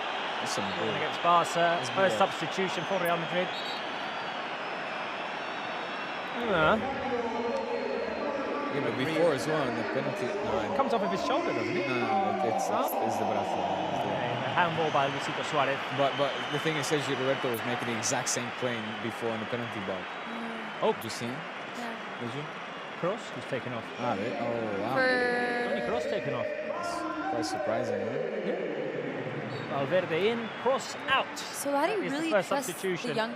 going against Barca. His first substitution for Real Madrid. Yeah, but before as well, in the penalty. It comes off of his shoulder, doesn't it? No, it's the brazo. A handball by Luisito Suarez. But the thing is, Sergio Roberto was making the exact same play before in the penalty box. Oh, did you see him? Yeah. Did you? Kroos, who's taken off. Ah, really? Oh, wow. Only Kroos taken off. That's quite surprising, huh? Valverde in, Kroos out. So that he really trusts trusts his young.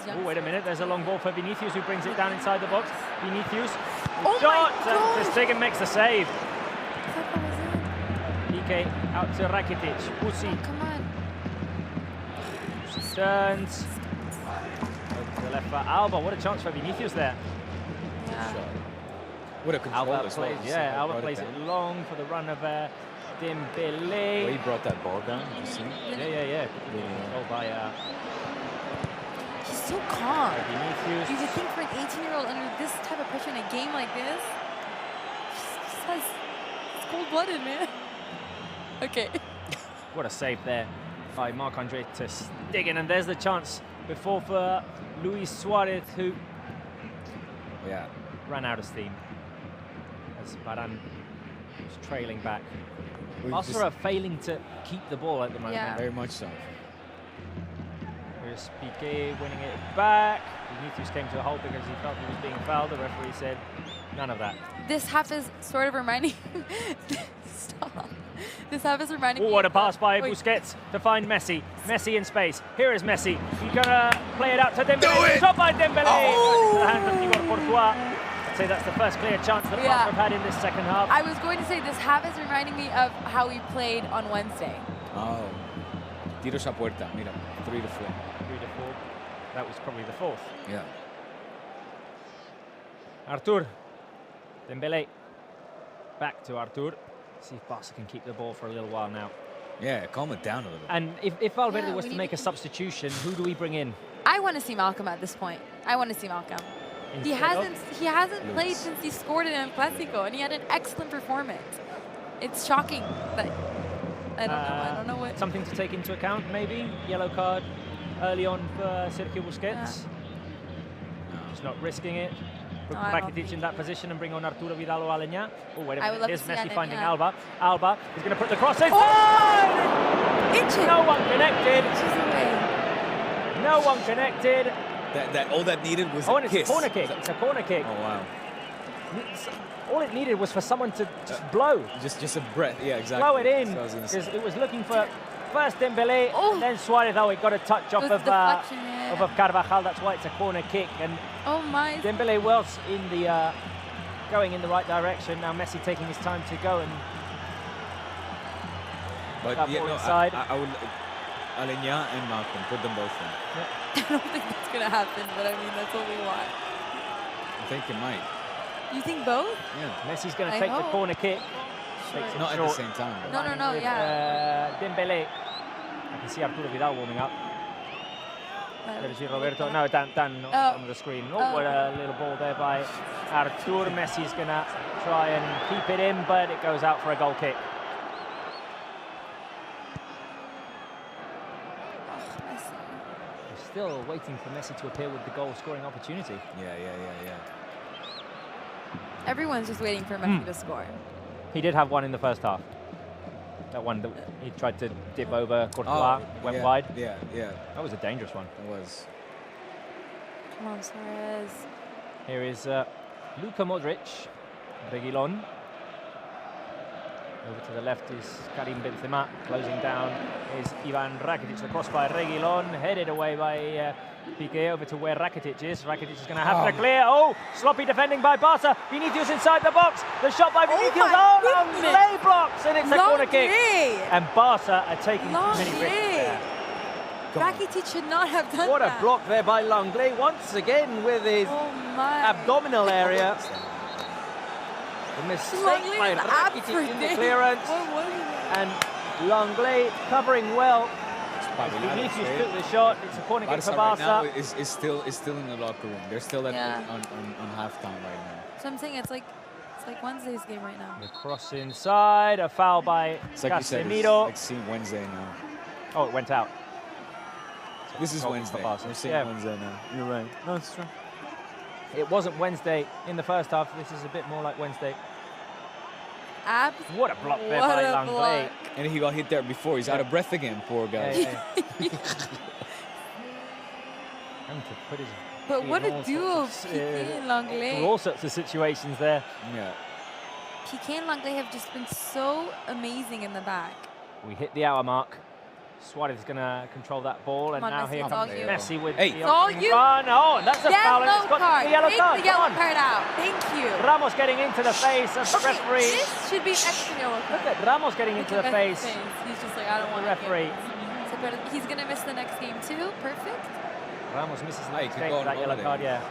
Oh, Wait a minute, there's a long ball for Vinicius who brings it down inside the box. Vinicius, Oh shot, my God. and Stegen makes the save. Piqué out to Rakitic. Pussy. Come on. Turns. Over to the left for Alba. What a chance for Vinicius there. Yeah. What a control Alba as well. plays, Alba plays it long for the run of Dembele. Well, he brought that ball down, you see? Yeah. Control by He's so calm. Vinicius. You would think for an 18-year-old under this type of pressure in a game like this, it's cold-blooded, man. Okay. What a save there by Marc-Andre ter Stegen, and there's the chance before for Luis Suarez, who ran out of steam as Varane was trailing back. Barca are failing to keep the ball at the moment. Yeah. Very much so. Here's Piqué winning it back. Vinicius came to a halt because he felt he was being fouled. The referee said none of that. This half is sort of reminding. Stop. This half is reminding me. Oh, what a pass by Wait. Busquets to find Messi. Messi in space. Here is Messi. He's gonna play it out to Dembele. Shot by Dembele. Oh. The hands of Thibaut Courtois. I'd say that's the first clear chance that Barca have had in this second half. I was going to say this half is reminding me of how we played on Wednesday. Oh. Tiros a puerta, mira, 3-4. 3-4. That was probably the fourth. Yeah. Artur. Dembele. Back to Artur. See if Barca can keep the ball for a little while now. Yeah, calm it down a little. And if Valverde was we to need make to a substitution, who do we bring in? I want to see Malcolm at this point. I want to see Malcolm. He hasn't played since he scored in El Clásico, and he had an excellent performance. It's shocking, but I don't know what. Something to take into account, maybe yellow card early on for Sergio Busquets. Just not risking it. Put Rakitic in that position and bring on Arturo Vidal or Aleñá. Oh, wait a minute. Here's Messi finding Alba. Alba is going to put the cross in. Oh! Inches. No one connected. No one connected. All that needed was a kiss. It's a corner kick. It's a corner kick. Oh, wow. All it needed was for someone to just blow. Just a breath. Yeah, exactly. Blow it in. Because it was looking for first Dembele, and then Suarez. Oh, it got a touch off of Carvajal. That's why it's a corner kick. And Dembele was in the going in the right direction. Now Messi taking his time to go and but yeah, inside. I would Aleñá and Malcolm, put them both in. I don't think that's gonna happen, but I mean that's what we want. I think it might. You think both? Yeah. Messi's going to take the corner kick. Not at the same time. No, Dembele. I can see Arturo Vidal warming up. Sergio Roberto. No, Dan on the screen. Oh, what a little ball there by Artur. Messi's going to try and keep it in, but it goes out for a goal kick. still waiting for Messi to appear with the goal-scoring opportunity. Yeah. Everyone's just waiting for Messi to score. He did have one in the first half. That one that he tried to dip over Courtois, went wide. Yeah. That was a dangerous one. It was. Come on, Suarez. Here is Luka Modric, Reguilon. Over to the left is Karim Benzema. Closing down is Ivan Rakitic. The cross by Reguilon, headed away by Piqué over to where Rakitic is. Rakitic is going to have to clear. Oh, sloppy defending by Barca. Vinicius inside the box. The shot by Vinicius. Langley blocks, and it's a corner kick. And Barca are taking many risks there. Rakitic should not have done What that. a block there by Langley, once again with his abdominal area. The mistake by Rakitic in the clearance. And Langley covering well. Vinicius took the shot. It's a corner kick for Barca. Right now is still in the locker room. They're still on halftime right now. So I'm saying it's like Wednesday's game right now. The cross inside, a foul by Casemiro. It's like Wednesday now. Oh, it went out. This is Wednesday. We're seeing Wednesday now. You're right. No, it's true. It wasn't Wednesday in the first half. This is a bit more like Wednesday. What a block there by Langley. And he got hit there before. He's out of breath again, poor guy. Having to put his But what a duo, Piqué and Langley. All sorts of situations there. Yeah. Piqué and Langley have just been so amazing in the back. We hit the hour mark. Suarez is going to control that ball, and now here comes Messi with the opening run. Oh, and that's a foul, and it's got the yellow card. Take the yellow card out. Thank you. Ramos getting into the face of the referee. This should be extra yellow card. Look at Ramos getting into the face. He's just like, I don't want the referee. So he's going to miss the next game too. Perfect. Ramos misses the next game for that yellow card, yeah.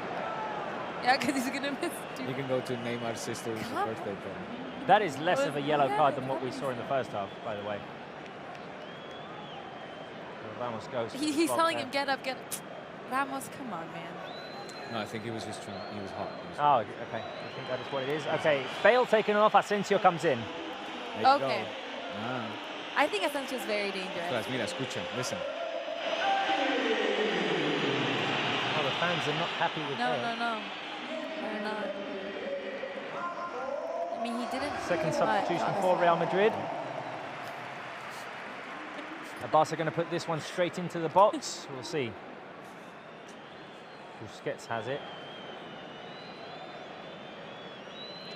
Yeah, because he's going to miss. You can go to Neymar's sister's birthday party. That is less of a yellow card than what we saw in the first half, by the way. Ramos goes. He's telling him, get up, get up. Ramos, come on, man. No, I think he was just trying. He was hot. Oh, okay. I think that is what it is. Okay, Bale taken off. Asensio comes in. Okay. I think Asensio is very dangerous. Mira, escucha, listen. Oh, the fans are not happy with Bale. No. They're not. I mean, he didn't. Second substitution for Real Madrid. Barca going to put this one straight into the box. We'll see. Busquets has it.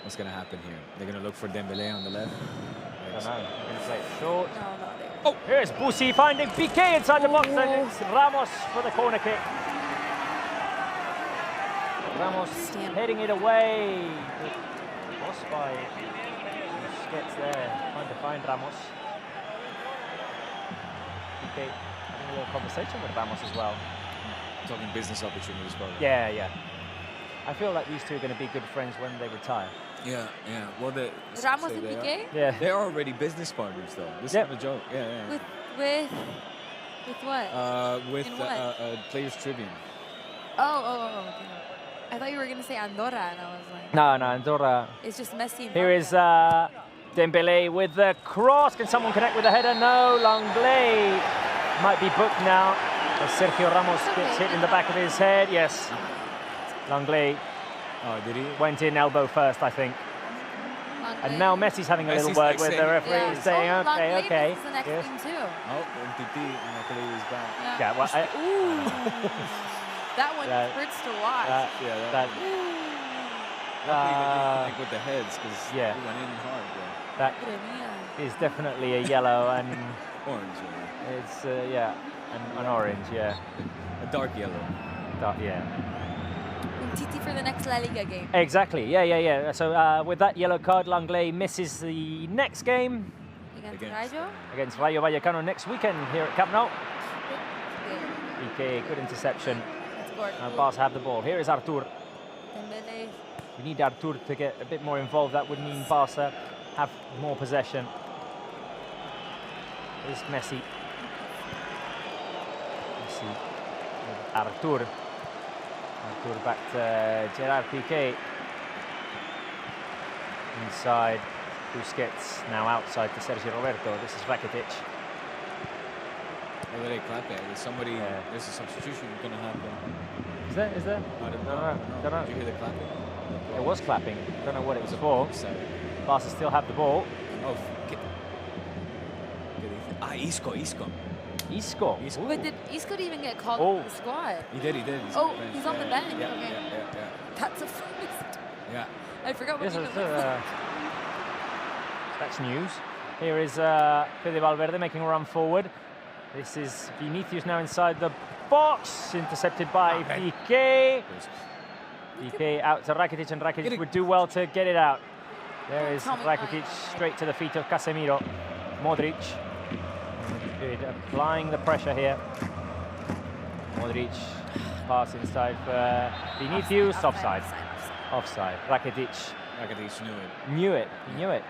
What's going to happen here? They're going to look for Dembélé on the left. I don't know. They're going to play it short. No, here's Busi finding Piqué inside the box, and it's Ramos for the corner kick. Ramos heading it away. Lost by Busquets there, trying to find Ramos. Piqué having a little conversation with Ramos as well. Talking business opportunities, probably. Yeah. I feel like these two are going to be good friends when they retire. Yeah. Well, Ramos and Piqué? Yeah. They're already business partners, though. This is not a joke. Yeah. With what? With Players Tribune. Oh, okay. I thought you were going to say Andorra, and I was like... No, Andorra. It's just Messi and Here is Dembélé with the cross. Can someone connect with the header? No, Langley might be booked now. As Sergio Ramos gets hit in the back of his head. Yes. Langley did he? Went in elbow first, I think. Langley. And now Messi's having a little word with the referee, saying, okay. This is the next game too. Oh, Umtiti is back. Yeah, well, that one hurts to watch. Luckily they didn't connect with the heads, because he went in hard there. That is definitely a yellow and orange. It's an orange, a dark yellow. Umtiti for the next La Liga game. Exactly. Yeah. So with that yellow card, Langley misses the next game against Rayo Vallecano next weekend here at Camp Nou. Piqué, good interception. Barca have the ball. Here is Artur. We need Artur to get a bit more involved. That would mean Barca have more possession. Here's Messi. Artur back to Gerard Piqué. Inside, Busquets now outside to Sergio Roberto. This is Rakitic. What are they clapping? Somebody, there's a substitution going to happen. Is there? Is there? I don't know. Did you hear the clapping? It was clapping. Don't know what it was for. Barca still have the ball. Oh, Isco. Isco. But did Isco even get called up the squad? He did. He's on the bench. Yeah. That's a first. Yeah. I forgot what that's news. Here is Fede Valverde making a run forward. This is Vinicius now inside the box, intercepted by Piqué. Piqué out to Rakitic, and Rakitic would do well to get it out. There is Rakitic straight to the feet of Casemiro. Modric. Good, applying the pressure here. Modric pass inside for Vinicius. Offside. Rakitic knew it. He knew it.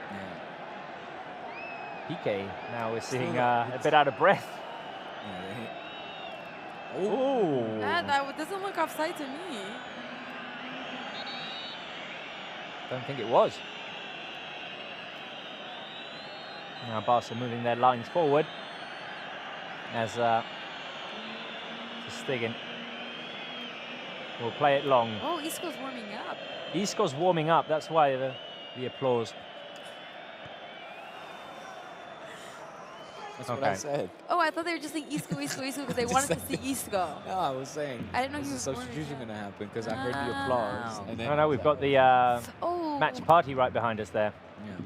Piqué now is sitting a bit out of breath. Oh! That doesn't look offside to me. Don't think it was. Now Barca moving their lines forward as Stegen will play it long. Oh, Isco's warming up. Isco's warming up. That's why the applause. That's what I said. Oh, I thought they were just saying Isco because they wanted to see Isco. No, I was saying. I didn't know he was substitution going to happen because I heard the applause. And then we've got the match party right behind us there. Yeah.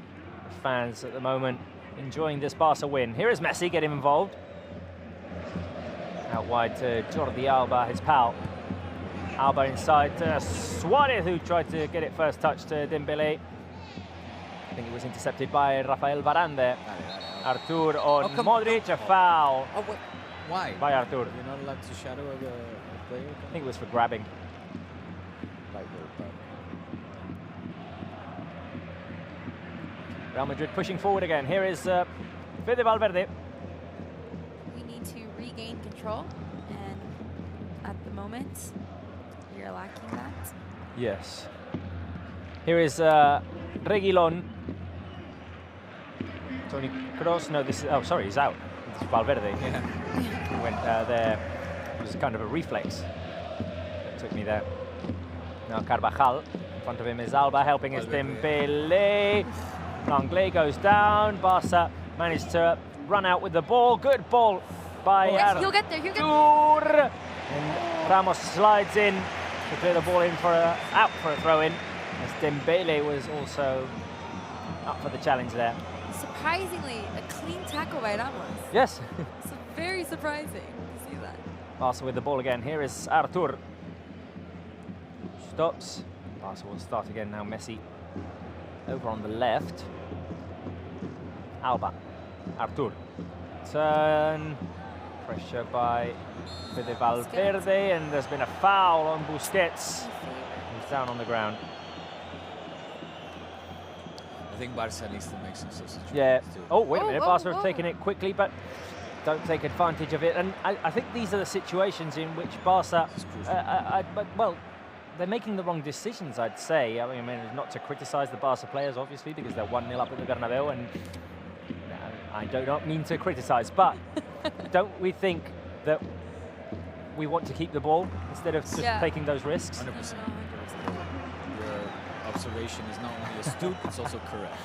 The fans at the moment enjoying this Barca win. Here is Messi getting involved. Out wide to Jordi Alba, his pal. Alba inside to Suarez, who tried to get it first touch to Dembélé. I think it was intercepted by Rafael Varane there. Artur on Modric, a foul. Oh, why? By Artur. You're not allowed to shadow a player? I think it was for grabbing. Real Madrid pushing forward again. Here is Fede Valverde. We need to regain control, and at the moment, we are lacking that. Yes. Here is Reguilón. Toni Kroos. No, this is. Oh, sorry, he's out. It's Valverde. Yeah. Went there. It was kind of a reflex that took me there. Now Carvajal. In front of him is Alba, helping is Dembélé. Langley goes down. Barca managed to run out with the ball. Good ball by He'll get there. Artur. And Ramos slides in to clear the ball in for out for a throw-in. As Dembélé was also up for the challenge there. Surprisingly, a clean tackle by Ramos. Yes. It's very surprising to see that. Barca with the ball again. Here is Artur. Stops. Barca will start again now. Messi over on the left. Alba. Artur. Turn. Pressure by Fede Valverde, and there's been a foul on Busquets. He's down on the ground. I think Barca needs to make some substitutions. Yeah. Oh, wait a minute. Barca have taken it quickly, but don't take advantage of it. And I think these are the situations in which Barca, well, they're making the wrong decisions, I'd say. I mean, not to criticise the Barca players, obviously, because they're 1-0 up at the Bernabéu, and I do not mean to criticise, but don't we think that we want to keep the ball instead of just taking those risks? 100%. Your observation is not only astute, it's also correct.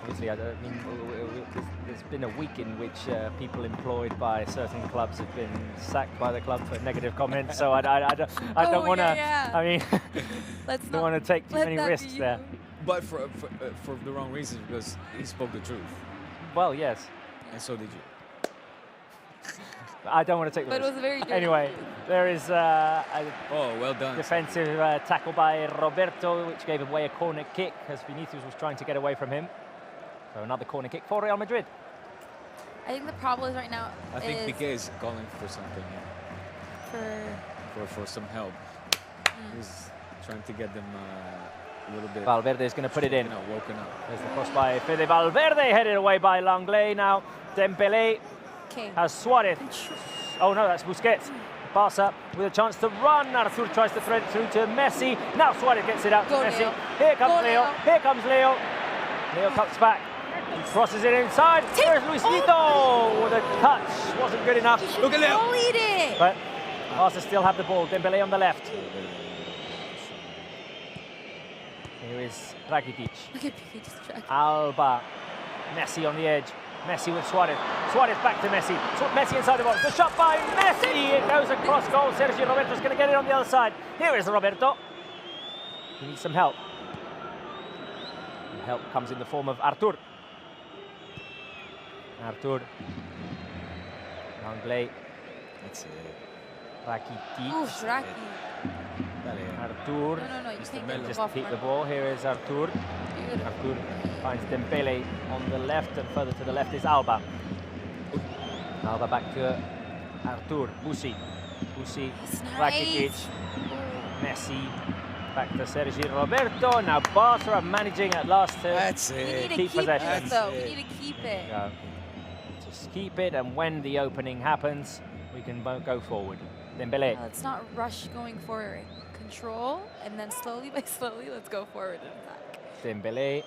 Obviously, I mean, there's been a week in which people employed by certain clubs have been sacked by the club for negative comments. So I don't want to. I mean, don't want to take too many risks there. But for the wrong reasons, because he spoke the truth. Well, yes. And so did you. I don't want to take the risk. But it was very good. Anyway, there is well done. Defensive tackle by Roberto, which gave away a corner kick as Vinicius was trying to get away from him. So another corner kick for Real Madrid. I think the problem is right now. I think Piqué is calling for something. For some help. He's trying to get them a little bit. Valverde is going to put it in. Woken up. There's the cross by Fede Valverde, headed away by Langley. Now Dembélé has Suarez. Oh no, that's Busquets. Barca with a chance to run. Artur tries to thread through to Messi. Now Suarez gets it out to Messi. Here comes Leo. Here comes Leo. Leo cuts back. He crosses it inside. There's Luisito. The touch wasn't good enough. Look at that. But Barca still have the ball. Dembélé on the left. Here is Rakitic. Look at Rakitic. Alba. Messi on the edge. Messi with Suarez. Suarez back to Messi. Messi inside the box. The shot by Messi. It goes across goal. Sergio Roberto's going to get it on the other side. Here is Roberto. He needs some help. And help comes in the form of Artur. Artur. Langley. That's it. Rakitic. Oof, Raki. Artur. No, you can't get Just off. keep the ball. Here is Artur. Artur finds Dembele on the left, and further to the left is Alba. Alba back to Artur. Busi. Rakitic. Messi. Back to Sergi Roberto. Now Barca are managing at last to keep possession. We need to keep it. Yeah. Just keep it, and when the opening happens, we can go forward. Dembele. Let's not rush going forward. Control, and then slowly by slowly, let's go forward and attack. Dembele.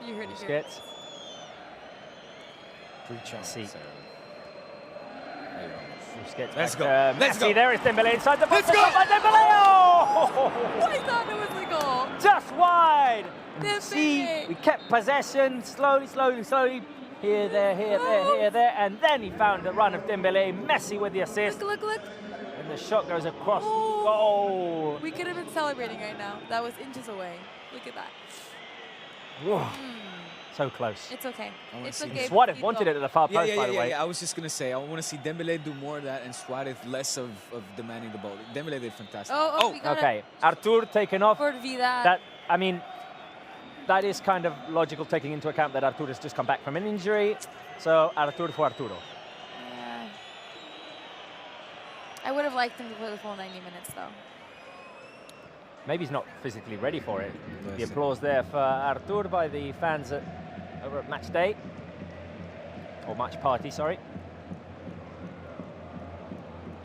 You heard it here. Busquets. Messi. Busquets. Let's go. Messi. Go. There is Dembele inside the box. Let's go. By Dembele. Oh! I thought it was a goal. Just wide. Dembele. See, we kept possession slowly. Here, there, and then he found the run of Dembele. Messi with the assist. Look. And the shot goes across goal. We could have been celebrating right now. That was inches away. Look at that. So close. It's okay. It's okay. Suarez wanted it at the far post, by the way. I was just going to say, I want to see Dembele do more of that and Suarez less of demanding the ball. Dembele did fantastic. Okay. Artur taken off. For Vidal. That is kind of logical, taking into account that Artur has just come back from an injury. So Artur for Arturo. Yeah. I would have liked him to play the full 90 minutes, though. Maybe he's not physically ready for it. The applause there for Artur by the fans over at match day. Or match party, sorry.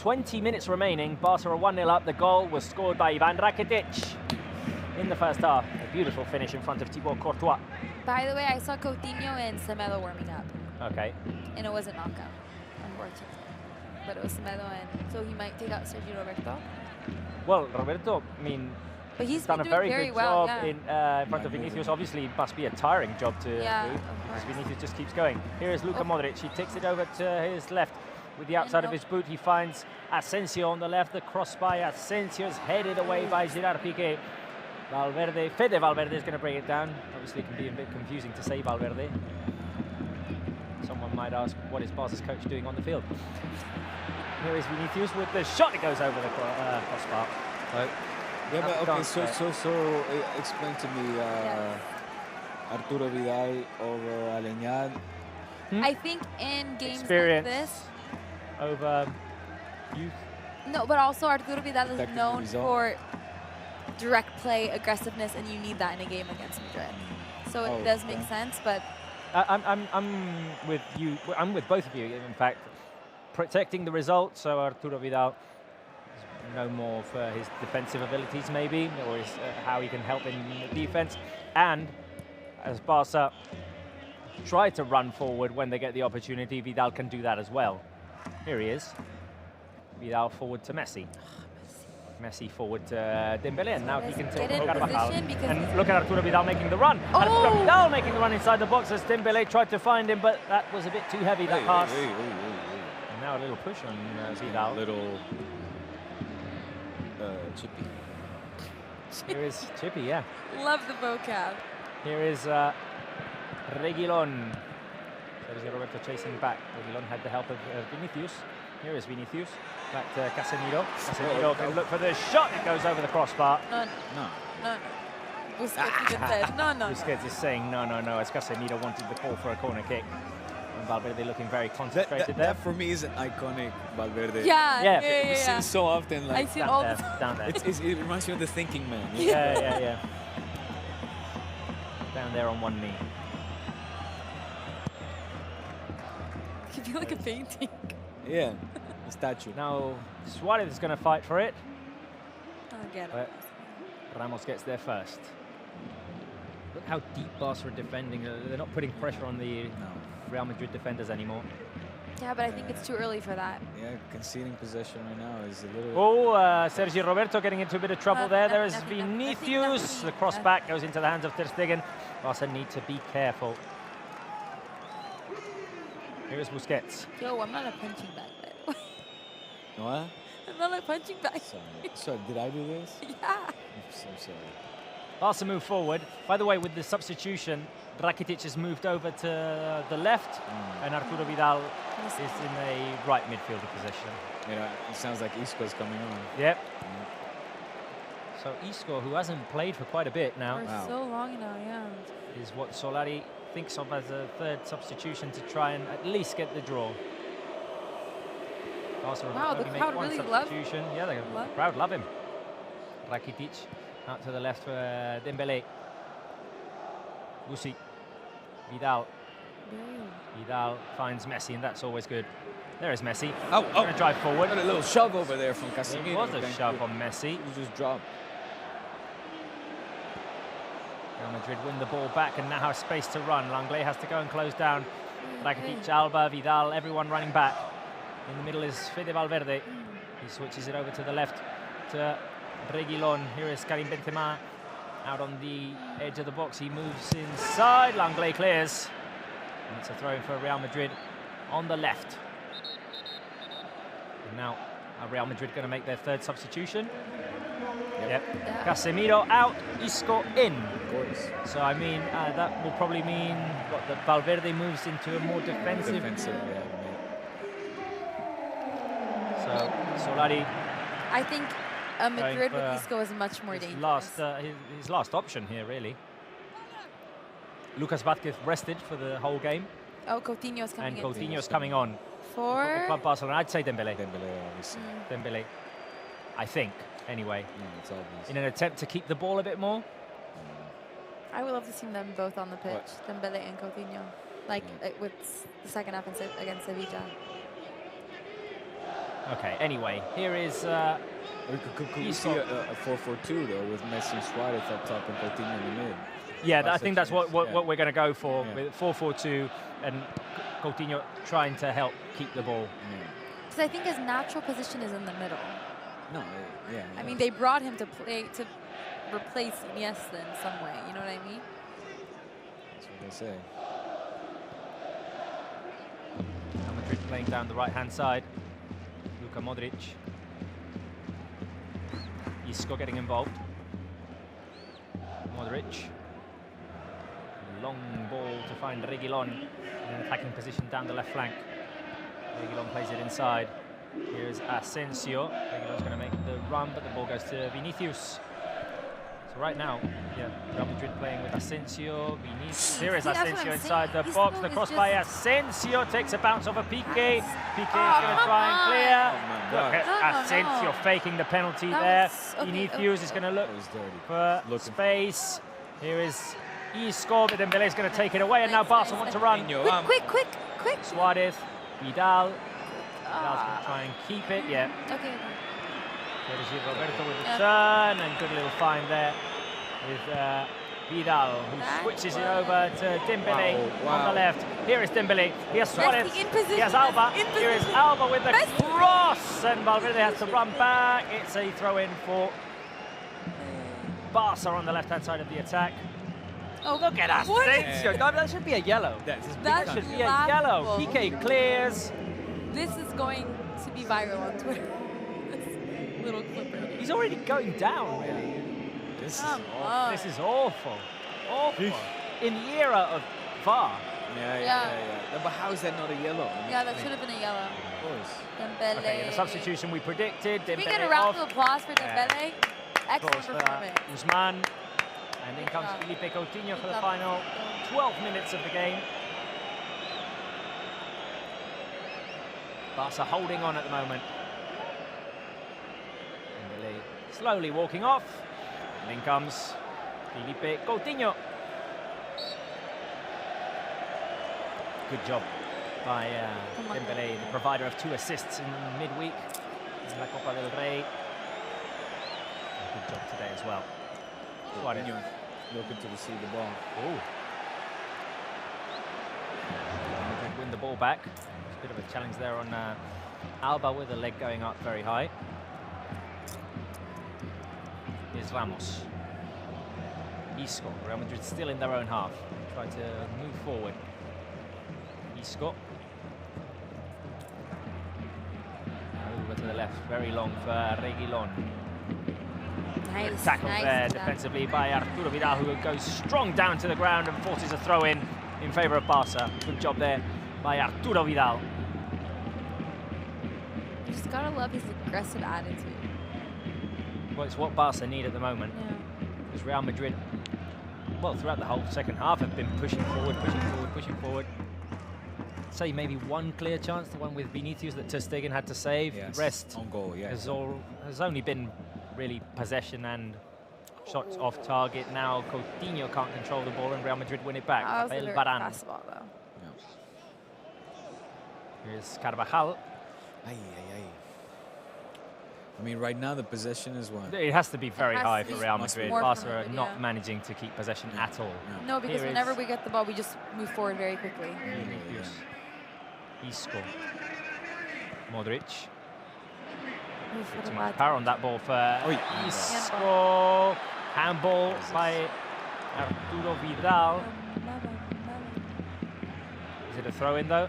20 minutes remaining. Barca are 1-0 up. The goal was scored by Ivan Rakitic in the first half. A beautiful finish in front of Thibaut Courtois. By the way, I saw Coutinho and Semedo warming up. Okay. And it wasn't knockout, unfortunately. But it was Semedo, and so he might take out Sergio Roberto. Well, Roberto, I mean, but he's done a very good well, job in front of Vinicius. Obviously, it must be a tiring job to do, because Vinicius just keeps going. Here is Luka Modric. He takes it over to his left with the outside of his boot. He finds Asensio on the left. The cross by Asensio is headed away by Gerard Piqué. Fede Valverde is going to bring it down. Obviously, it can be a bit confusing to say Valverde. Someone might ask, what is Barca's coach doing on the field? Here is Vinicius with the shot. It goes over the crossbar. Yeah, but okay, so explain to me Arturo Vidal over Aleñá. I think in games Experience like this, over youth. No, but also Arturo Vidal is known for direct play, aggressiveness, and you need that in a game against Madrid. So it does make sense, but I'm with you. I'm with both of you, in fact. Protecting the result, so Arturo Vidal is no more for his defensive abilities, maybe, or his, how he can help in the defense. And as Barca try to run forward when they get the opportunity, Vidal can do that as well. Here he is. Vidal forward to Messi. Messi forward to Dembele, and now he can take Carvajal. And look at Arturo Vidal making the run. Arturo Vidal making the run inside the box as Dembele tried to find him, but that was a bit too heavy, that pass. And now a little push on Vidal. A little chippy. Here is Chippy, yeah. love the vocab. Here is Reguilón. Sergio Roberto chasing back. Reguilón had the help of Vinicius. Here is Vinicius. Back to Casemiro. Casemiro can look for the shot. It goes over the crossbar. No. Busquets even said no. Busquets is saying no, as Casemiro wanted the call for a corner kick. And Valverde looking very concentrated there. That for me is an iconic Valverde. Yeah. We've seen so often. Like, I see it all the time. Down there. It reminds me of the thinking man. Yeah. Down there on one knee. It could be like a painting. Yeah, a statue. Now Suarez is going to fight for it. I'll get it. But Ramos gets there first. Look how deep Barca are defending. They're not putting pressure on the Real Madrid defenders anymore. Yeah, but I think it's too early for that. Yeah, conceding possession right now is a little... Oh, Sergio Roberto getting into a bit of trouble there. There is Vinicius. The cross back goes into the hands of Ter Stegen. Barca need to be careful. Here is Busquets. Yo, I'm not a punching bag, by the way. What? I'm not a punching bag. Sorry, did I do this? Yeah. I'm so sorry. Barca move forward. By the way, with the substitution, Rakitic has moved over to the left, and Arturo Vidal is in a right midfielder position. Yeah, it sounds like Isco's coming on. Yep. So Isco, who hasn't played for quite a bit now, For so long now, yeah. is what Solari thinks of as a third substitution to try and at least get the draw. Also, wow, the crowd really love him. Yeah, the crowd love him. Rakitic out to the left for Dembele. Gusi. Vidal. Vidal finds Messi, and that's always good. There is Messi. Gonna drive forward. Got a little shove over there from Casemiro. It was a shove on Messi. He just dropped. Real Madrid win the ball back and now have space to run. Langley has to go and close down. Rakitic, Alba, Vidal, everyone running back. In the middle is Fede Valverde. He switches it over to the left to Reguilon. Here is Karim Benzema out on the edge of the box. He moves inside. Langley clears. And it's a throw in for Real Madrid on the left. And now Real Madrid going to make their third substitution. Yep. Casemiro out, Isco in. So I mean, that will probably mean that Valverde moves into a more defensive. So Solari. I think Madrid with Isco is much more dangerous. His last option here, really. Lucas Vázquez rested for the whole game. Oh, Coutinho's coming in. And Coutinho's coming on. For Club Barcelona. I'd say Dembele. Dembele, obviously. Dembele. I think, anyway. It's obvious. In an attempt to keep the ball a bit more. I would love to see them both on the pitch, Dembele and Coutinho, like with the second half against Sevilla. Okay, anyway, here is... could we see a 4-4-2, though, with Messi and Suarez up top and Coutinho in the mid? Yeah, I think that's what we're going to go for, with 4-4-2 and Coutinho trying to help keep the ball. Because I think his natural position is in the middle. No, yeah. I mean, they brought him to play to replace Iniesta in some way. You know what I mean? That's what they say. Real Madrid playing down the right-hand side. Luka Modric. Isco getting involved. Modric. Long ball to find Reguilon in an attacking position down the left flank. Reguilon plays it inside. Here's Asensio. Reguilon's going to make the run, but the ball goes to Vinicius. So right now, Real Madrid playing with Asensio, Vinicius. Here is Asensio inside the box. The cross by Asensio takes a bounce off of Piqué. Piqué is going to try and clear. Look at Asensio faking the penalty there. Vinicius is going to look for space. Here is Isco, but Dembele is going to take it away, and now Barca want to run. Quick. Suarez, Vidal. Vidal's going to try and keep it, Okay. Sergio Roberto with the turn, and good little find there with Vidal, who switches it over to Dembele on the left. Here is Dembele. Here's Suarez. Here's Alba. Here is Alba with the cross, and Valverde has to run back. It's a throw-in for Barca on the left-hand side of the attack. Oh, look at Asensio. No, that should be a yellow. That should be a yellow. Piqué clears. This is going to be viral on Twitter. This little clip right here. He's already going down, really. This is awful. Awful. In the era of VAR. Yeah. But how is that not a yellow? Yeah, that should have been a yellow. Of course. Dembele. Okay, the substitution we predicted. Can we get a round of applause for Dembele? Excellent performance. Usman. And in comes Felipe Coutinho for the final 12 minutes of the game. Barca holding on at the moment. Dembele slowly walking off. And in comes Felipe Coutinho. Good job by Dembele, the provider of 2 assists in midweek in La Copa del Rey. Good job today as well. looking to receive the ball. Oh. Win the ball back. It's a bit of a challenge there on Alba with the leg going up very high. Here's Ramos. Isco. Real Madrid still in their own half. Try to move forward. Isco. Over to the left. Very long for Reguilon. Nice. Tackled there defensively by Arturo Vidal, who goes strong down to the ground and forces a throw in favour of Barca. Good job there by Arturo Vidal. You just gotta love his aggressive attitude. Well, it's what Barca need at the moment. Yeah. Because Real Madrid, well, throughout the whole second half, have been pushing forward, pushing forward, pushing forward. Say maybe one clear chance, the one with Vinicius that Ter Stegen had to save. Yes. The rest on goal, yeah. has only been really possession and shots off target. Now Coutinho can't control the ball and Real Madrid win it back. That was a very Varane. fast ball, though. Here's Carvajal. I mean, right now the possession is one. It has to be very high for Real Madrid. Barca are Madrid, not managing to keep possession at all. No, because Here whenever is we get the ball, we just move forward very quickly. Isco. Modric. Oof, what a Too bad much power on that ball for Isco. Handball by Arturo Vidal. Is it a throw-in though?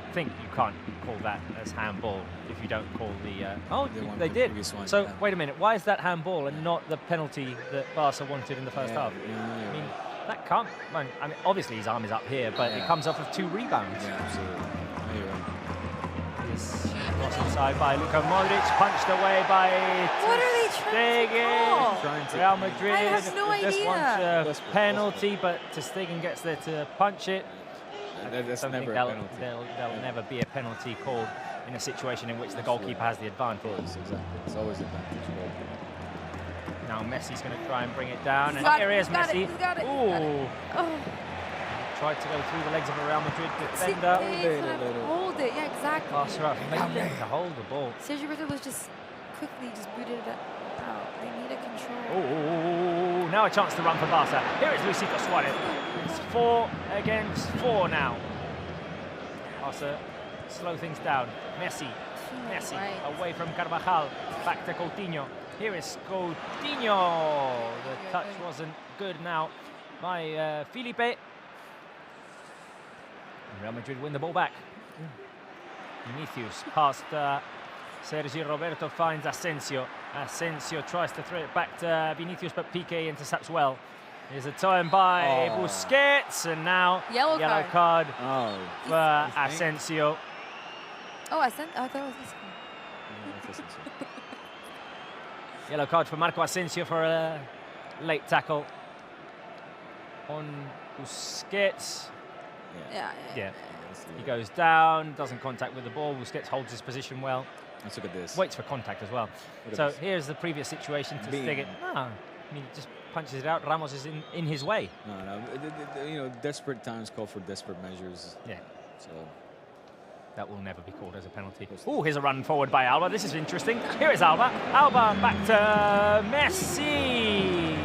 I think you can't call that as handball if you don't call the... oh, they did. So, wait a minute. Why is that handball and not the penalty that Barca wanted in the first half? I mean, that can't... I mean, obviously his arm is up here, but it comes off of 2 rebounds. Yeah, absolutely. No, you're right. This cross inside by Luka Modric, punched away by What are they trying to call? Real Madrid. I have no just idea. wants a penalty, but Ter Stegen gets there to punch it. That's never a penalty. There'll never be a penalty called in a situation in which the goalkeeper has the advantage. Exactly. It's always advantage goal. Now Messi's going to try and bring it down, and here is Messi. Ooh. Tried to go through the legs of a Real Madrid defender. Hold it, yeah, exactly. Barca are failing to hold the ball. Sergio Roberto was just quickly booted it out. They need a control. Oh, now a chance to run for Barca. Here is Luisito Suarez. It's 4 against 4 now. Barca slow things down. Messi away from Carvajal. Back to Coutinho. Here is Coutinho. The touch wasn't good now by Felipe. Real Madrid win the ball back. Vinicius past Sergio Roberto, finds Asensio. Asensio tries to throw it back to Vinicius, but Piqué intercepts well. Here's a time by Busquets, and now yellow card for Asensio. Oh, I thought it was this one. Yellow card for Marco Asensio for a late tackle on Busquets. Yeah. He goes down, doesn't contact with the ball. Busquets holds his position well. Let's look at this. Waits for contact as well. So here's the previous situation to Stegen. He just punches it out. Ramos is in his way. No. You know, desperate times call for desperate measures. Yeah. So that will never be called as a penalty. Oh, here's a run forward by Alba. This is interesting. Here is Alba. Alba back to Messi.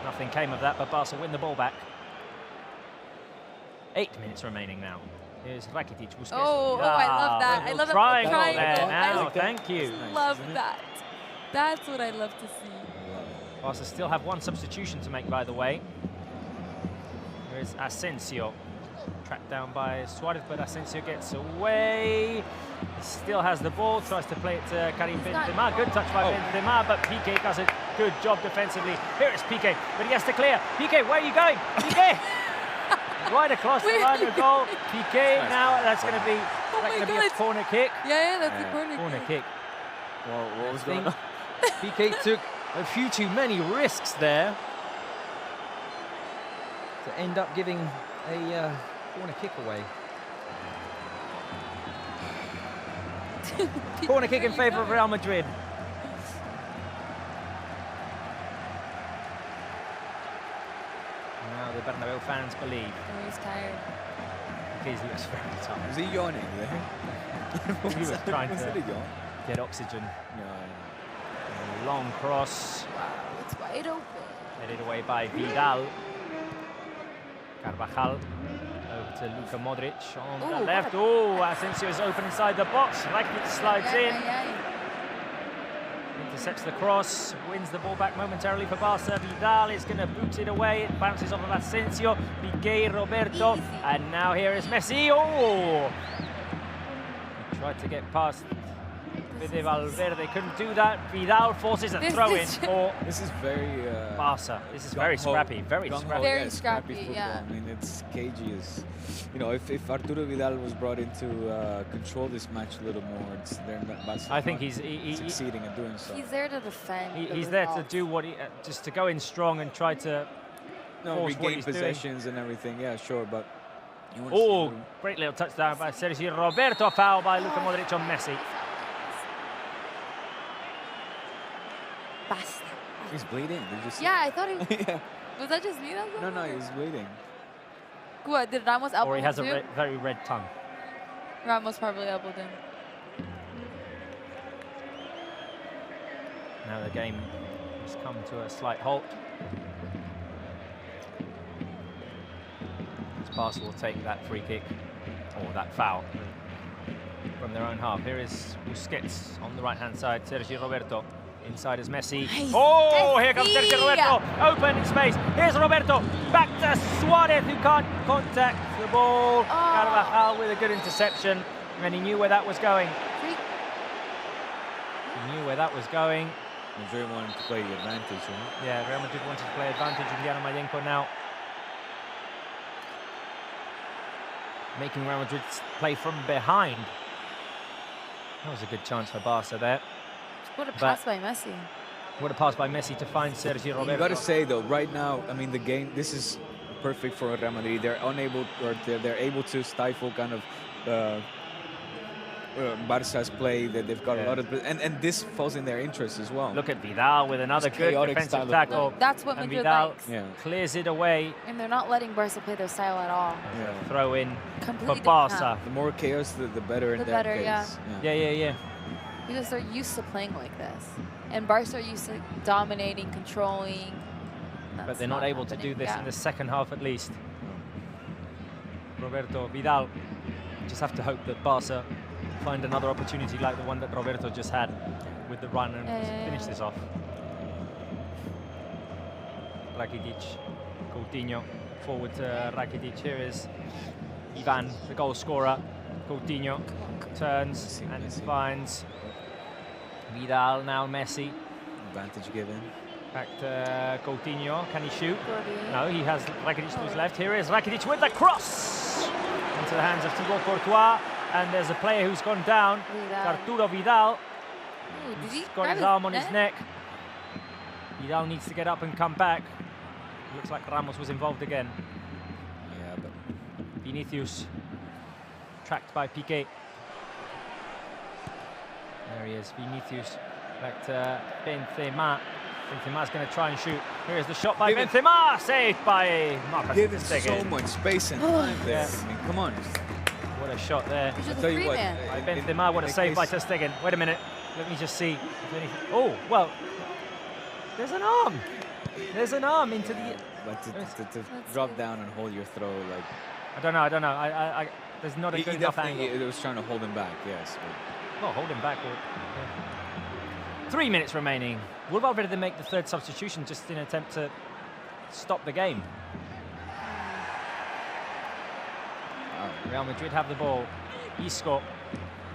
Nothing came of that, but Barca win the ball back. 8 minutes remaining now. Here's Rakitic. Busquets. Oh, I love that. I love that triangle there triangle. now. Thank you. Love that. That's what I love to see. Barca still have 1 substitution to make, by the way. Here's Asensio. Tracked down by Suarez, but Asensio gets away. He still has the ball, tries to play it to Karim Benzema. Good touch by Benzema, but Piqué does a good job defensively. Here is Piqué, but he has to clear. Piqué, where are you going? Piqué! Right across the line of goal. Piqué now, that's going to be a corner kick. Yeah, that's a corner kick. Well, what was going on? Piqué took a few too many risks there to end up giving a corner kick away. Corner kick in favour of Real Madrid. Now the Bernabéu fans believe. Oh, he's tired. He looks very tired. Was he yawning there? He was trying to get oxygen. A long cross. Wow, it's wide open. Headed away by Vidal. Carvajal over to Luka Modric on the left. Oh, Asensio is open inside the box. Rakitic slides in. Intercepts the cross, wins the ball back momentarily for Barca. Vidal is going to boot it away. It bounces off of Asensio. Piqué, Roberto. And now here is Messi. Oh! He tried to get past Fede Valverde, couldn't do that. Vidal forces a throw-in for This is very Barca. This is very scrappy, very scrappy. Very scrappy, football. yeah. I mean, it's cagey. You know, if Arturo Vidal was brought in to control this match a little more, I think he's succeeding at doing so. He's there to defend. He's there to do what just to go in strong and try to regain possessions and everything. Yeah, sure, but. Oh, great little touchdown by Sergio Roberto. Foul by Luka Modric on Messi. Basta. He's bleeding. Did you see? Yeah, I thought he. Yeah. Was that just me? No, he's bleeding. What, did Ramos elbow him? Or he has too? a very red tongue. Ramos probably elbowed him. Now the game has come to a slight halt. As Barca will take that free kick, or that foul, from their own half. Here is Busquets on the right-hand side, Sergio Roberto. Inside is Messi. Nice. Oh, here comes Sergio Roberto. Open in space. Here's Roberto. Back to Suarez, who can't contact the ball. Carvajal with a good interception. And he knew where that was going. He knew where that was going. Madrid wanted to play the advantage, right? Yeah, Real Madrid wanted to play advantage. Indiana Mayenko now making Real Madrid play from behind. That was a good chance for Barca there. What a pass by Messi. What a pass by Messi to find Sergio Roberto. You got to say though, right now, I mean, the game. This is perfect for Real Madrid. They're unable, or they're able to stifle kind of Barca's play. That they've got a lot of, and this falls in their interest as well. Look at Vidal with another good defensive tackle. That's what and Madrid Vidal likes. clears it away. And they're not letting Barca play their style at all. Yeah. Throw in Completely for Barca. The more chaos, the better in their case. Yeah. Because they're used to playing like this. And Barca are used to dominating, controlling. But they're not able to do this in the second half at least. Roberto Vidal. Just have to hope that Barca find another opportunity like the one that Roberto just had with the run and finish this off. Rakitic, Coutinho, forward to Rakitic. Here is Ivan, the goal scorer. Coutinho turns and finds Vidal, now Messi. Advantage given. Back to Coutinho. Can he shoot? No, he has Rakitic to his left. Here is Rakitic with the cross into the hands of Thibaut Courtois. And there's a player who's gone down, Arturo Vidal. He's got his arm on his neck. Vidal needs to get up and come back. Looks like Ramos was involved again. Yeah, but Vinicius tracked by Piqué. There he is, Vinicius. Back to Benzema. Benzema's going to try and shoot. Here's the shot by Benzema, saved by Marcus. Give so much space and time there. I mean, come on. What a shot there. I tell you what, by Benzema, what a save by Ter Stegen. Wait a minute, let me just see if anything. Oh, well, there's an arm. There's an arm into the. But to drop down and hold your throw, like. I don't know. There's not a good enough angle. It was trying to hold him back, yes. Well, hold him back. 3 minutes remaining. Will Valverde make the third substitution just in an attempt to stop the game? Real Madrid have the ball. Isco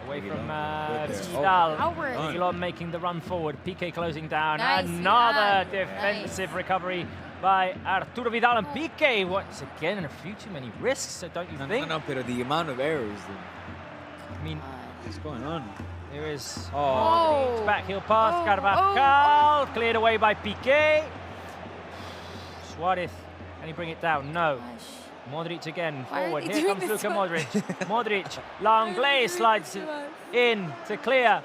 away from Vidal. Reguilón making the run forward. Piqué closing down. Nice, Another defensive recovery by Arturo Vidal, and Piqué. Once again, a few too many risks, don't you think? No, but the amount of errors. I mean, what's going on? Here is back heel pass. Carvajal cleared away by Piqué. Suarez, can he bring it down? No. Modric again, forward. Here comes Luka Modric. Modric, Langlais slides in to clear.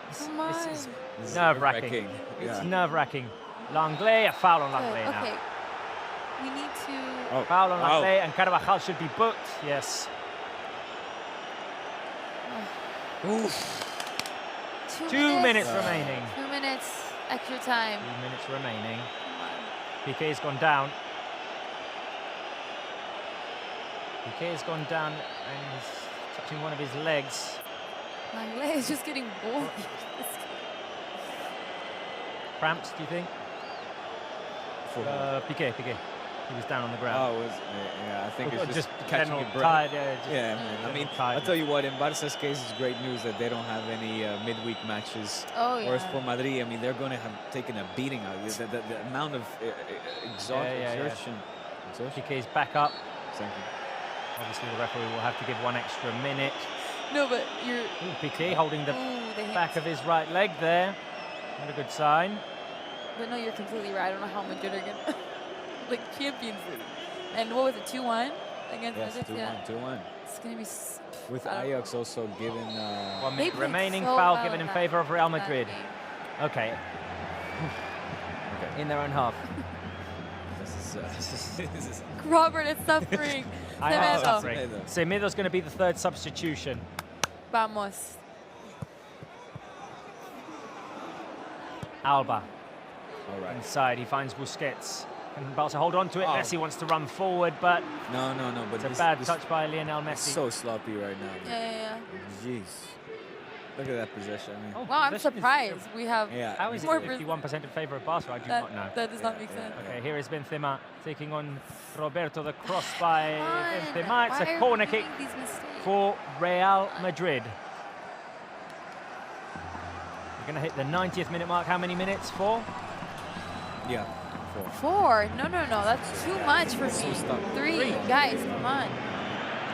This is nerve-wracking. It's nerve-wracking. Langlais, a foul on Langlais now. Okay. We need to... Foul on Langlais, and Carvajal should be booked. Yes. 2 minutes remaining. 2 minutes. minutes extra time. 3 minutes remaining. Piqué's gone down. Piqué's gone down and he's touching one of his legs. My leg is just getting bulky. Cramps, do you think? Piqué. He was down on the ground. Oh, yeah, I think it's just catching general your breath. tired. I mean, I'll tell you what, in Barca's case, it's great news that they don't have any midweek matches. Oh, yeah. Whereas for Madrid, I mean, they're going to have taken a beating out of the amount of exertion. Piqué's back up. Exactly. Obviously, the referee will have to give 1 extra minute. No, but you're... Piqué holding the back of his right leg there. Not a good sign. But no, you're completely right. I don't know how Madrid are going to... like Champions League. And what was it, 2-1 against Madrid? 2-1. It's going to be... With Ajax also given... 1 minute remaining, so foul well given in favour of Real Madrid. Okay. In their own half. This is Robert is suffering. I am suffering. Semedo's going to be the third substitution. Vamos. Alba. All right. Inside, he finds Busquets. And Barca hold on to it. Messi wants to run forward, but no. But it's a bad touch by Lionel Messi. So sloppy right now. Yeah. Jeez. Look at that possession. I mean. Wow, I'm surprised. We have How is it 51% in favour of Barca? I do not know. That does not make sense. Okay, here is Benzema taking on Roberto. The cross by Benzema. It's a corner kick for Real Madrid. We're going to hit the 90th minute mark. How many minutes? 4? Yeah. 4? No. That's too much for me. 3. Guys, come on.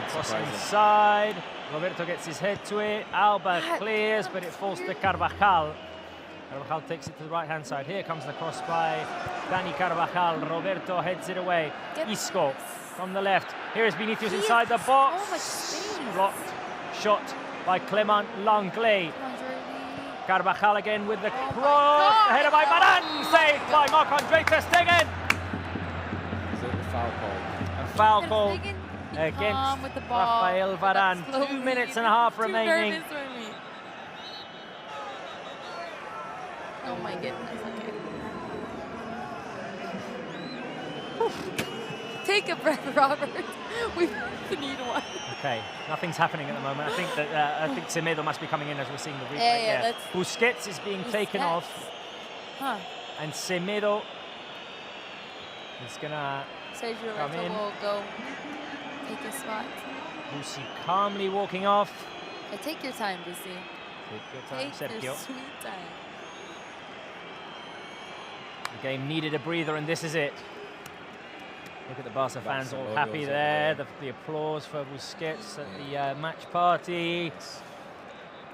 Cross inside. Roberto gets his head to it. Alba clears, but it falls to Carvajal. Carvajal takes it to the right-hand side. Here comes the cross by Dani Carvajal. Roberto heads it away. Isco from the left. Here is Vinicius inside the box. Blocked shot by Clement Langlais. Carvajal again with the cross. Headed by Varane. Saved by Marc-Andre ter Stegen. Is it a foul call? A foul call against with the ball. Rafael Varane. 2 minutes and a half remaining. Oh my goodness, okay. Take a breath, Robert. We need one. Okay, nothing's happening at the moment. I think that I think Semedo must be coming in as we're seeing the replay. Yeah. Busquets is being taken off. And Semedo is gonna Sergio come in. will go take a spot. Lucy calmly walking off. Take your time, Lucy. Take your time, Take Sergio. your sweet time. The game needed a breather, and this is it. Look at the Barca fans all happy there. The applause for Busquets at the match party.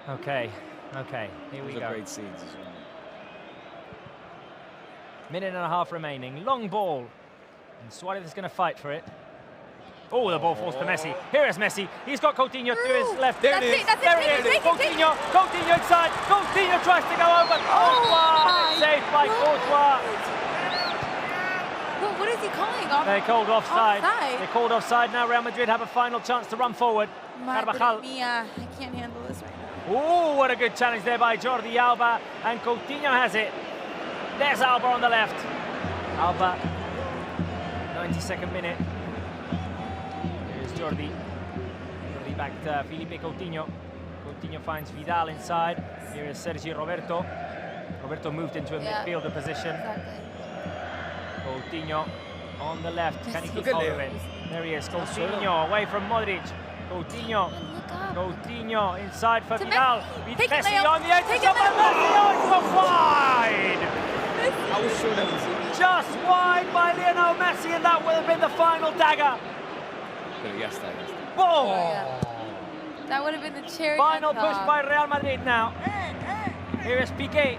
Okay, here we go. Great scenes as well. Minute and a half remaining. Long ball. And Suarez is going to fight for it. Oh, the ball falls to Messi. Here is Messi. He's got Coutinho to his left. There it is. There it is. Coutinho inside. Coutinho tries to go over. Courtois. Saved by Courtois. What is he calling? They called offside. They called offside. Now Real Madrid have a final chance to run forward. Carvajal. I can't handle this right now. Oh, what a good challenge there by Jordi Alba. And Coutinho has it. There's Alba on the left. Alba, 92nd minute. Here's Jordi. Jordi back to Felipe Coutinho. Coutinho finds Vidal inside. Here is Sergio Roberto. Roberto moved into a midfielder position. Exactly. Coutinho on the left. Can he keep hold of it? There he is. Coutinho away from Modric. Coutinho inside for Vidal. Messi on the edge. Messi on wide. I was sure that was it. Just wide by Lionel Messi, and that would have been the final dagger. Yes. Boom! That would have been the cherry. Final push by Real Madrid now. Here is Piqué.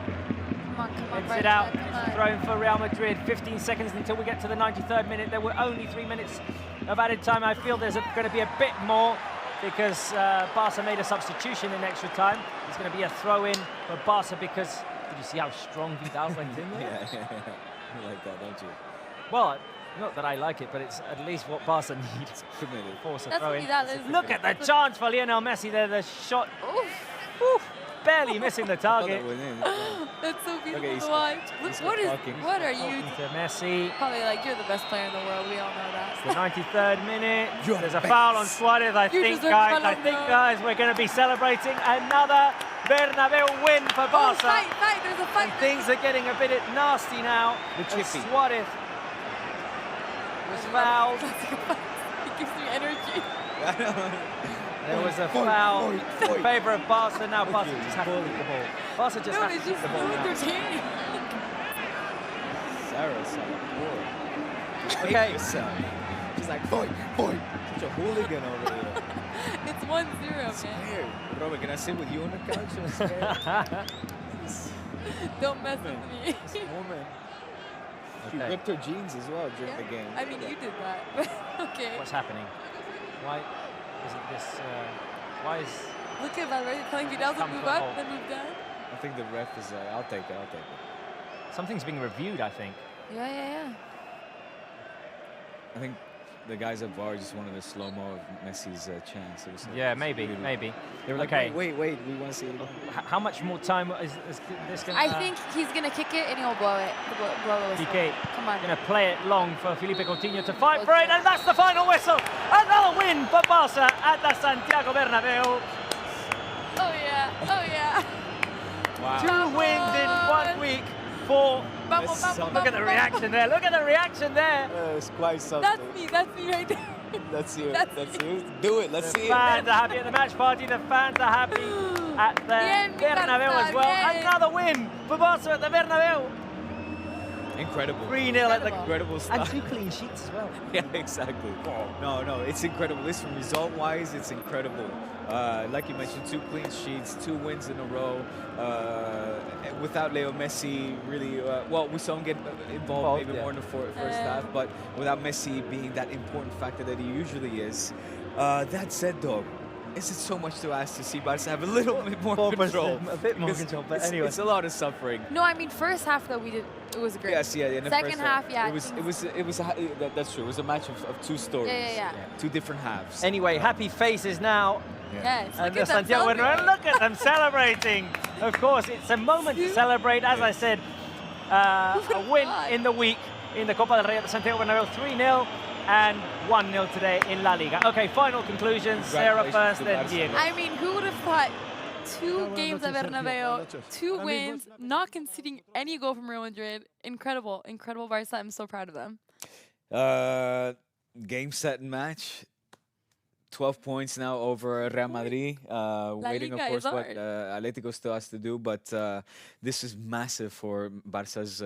Come on, Gets it out. Thrown for Real Madrid. 15 seconds until we get to the 93rd minute. There were only 3 minutes of added time. I feel there's going to be a bit more because Barca made a substitution in extra time. It's going to be a throw-in for Barca because... Did you see how strong Vidal went in there? Yeah. You like that, don't you? Well, not that I like it, but it's at least what Barca needs. Force a throw in. Look at the chance for Lionel Messi there, the shot. Oof. barely missing the target. That's so beautiful Okay, to watch. What are you? To Messi. Probably like, you're the best player in the world. We all know that. The 93rd minute. There's a foul on Suarez. I think, guys, we're going to be celebrating another Bernabéu win for Barca. Fight, there's a fight. And things are getting a bit nasty now. Suarez was fouled. It gives me energy. There was a foul in favour of Barca. Now Barca just have to keep the ball. Barca just have to keep the ball now. Sarah's Okay. She's like, boy. Such a hooligan over there. It's 1-0, man. Scared. Robert, can I sit with you on the couch? I'm scared. Don't mess with me. This woman. She ripped her jeans as well during the game. I mean, you did that. Okay. What's happening? Why isn't this? Why is? Look at Valverde telling Vidal to move up, then move down. I think the ref is. I'll take it. Something's being reviewed, I think. Yeah. I think the guys at VAR just wanted a slow-mo of Messi's chance. Maybe. They were like, wait, we want to see it again. How much more time is this going to... I think he's going to kick it and he'll blow it. PK. Come on. Going to play it long for Felipe Coutinho to fight for it, and that's the final whistle. Another win for Barca at the Santiago Bernabéu. Oh, yeah. Wow. 2 wins in 1 week for... Look at the reaction there. It's quite something. That's me right there. That's you. Do it. Let's see it. The fans are happy at the match party. The fans are happy at the Bernabéu as well. Another win for Barca at the Bernabéu. Incredible. 3-0 at the... Incredible stuff. And 2 clean sheets as well. Yeah, exactly. No, it's incredible. Listen, result-wise, it's incredible. Like you mentioned, 2 clean sheets, 2 wins in a row. Without Leo Messi, really, we saw him get involved maybe more in the first half, but without Messi being that important factor that he usually is. That said, though, is it so much to ask to see Barca have a little bit more control? A bit more control, but anyway. It's a lot of suffering. No, I mean, first half, though, it was great. Yes, yeah. In the Second first half, yeah. That's true. It was a match of 2 stories. Yeah. 2 different halves. Anyway, happy faces now. Yes, And the Santiago Bernabéu, look at them celebrating. Of course, it's a moment to celebrate. As I said, a win in the week in the Copa del Rey at the Santiago Bernabéu, 3-0 and 1-0 today in La Liga. Okay, final conclusions. Sarah first, then Diego. I mean, who would have thought 2 games at Bernabéu, 2 wins, not conceding any goal from Real Madrid. Incredible Barca. I'm so proud of them. Game, set, and match. 12 points now over Real Madrid. Waiting, of course, what Atletico still has to do. But this is massive for Barca's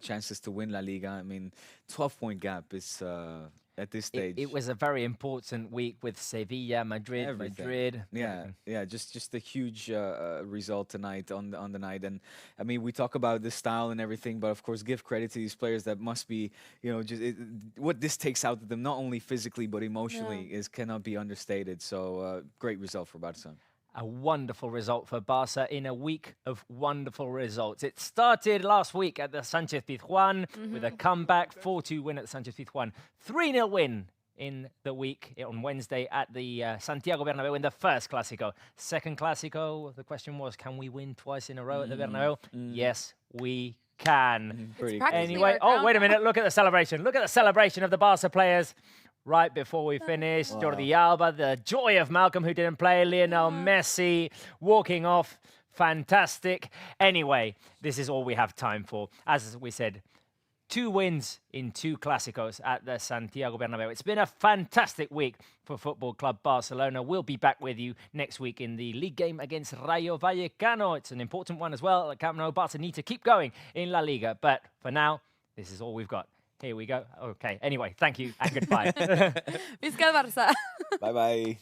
chances to win La Liga. I mean, 12-point gap is at this stage. It was a very important week with Sevilla, Madrid. Yeah, just a huge result tonight on the night. And I mean, we talk about the style and everything, but of course, give credit to these players that must be, what this takes out of them, not only physically but emotionally, cannot be understated. So great result for Barca. A wonderful result for Barca in a week of wonderful results. It started last week at the Sánchez-Pizjuán with a comeback, 4-2 win at the Sánchez-Pizjuán, 3-0 win in the week on Wednesday at the Santiago Bernabéu in the first Clásico. Second Clásico, the question was, can we win twice in a row at the Bernabéu? Yes, we can. Anyway, wait a minute, look at the celebration. Look at the celebration of the Barca players. Right before we finish, Jordi Alba, the joy of Malcolm, who didn't play, Lionel Messi walking off. Fantastic. Anyway, this is all we have time for. As we said, 2 wins in 2 Clásicos at the Santiago Bernabéu. It's been a fantastic week for Football Club Barcelona. We'll be back with you next week in the league game against Rayo Vallecano. It's an important one as well. At Camp Nou, Barca need to keep going in La Liga. But for now, this is all we've got. Here we go. Okay. Anyway, thank you and goodbye. Visca Barça. Bye-bye.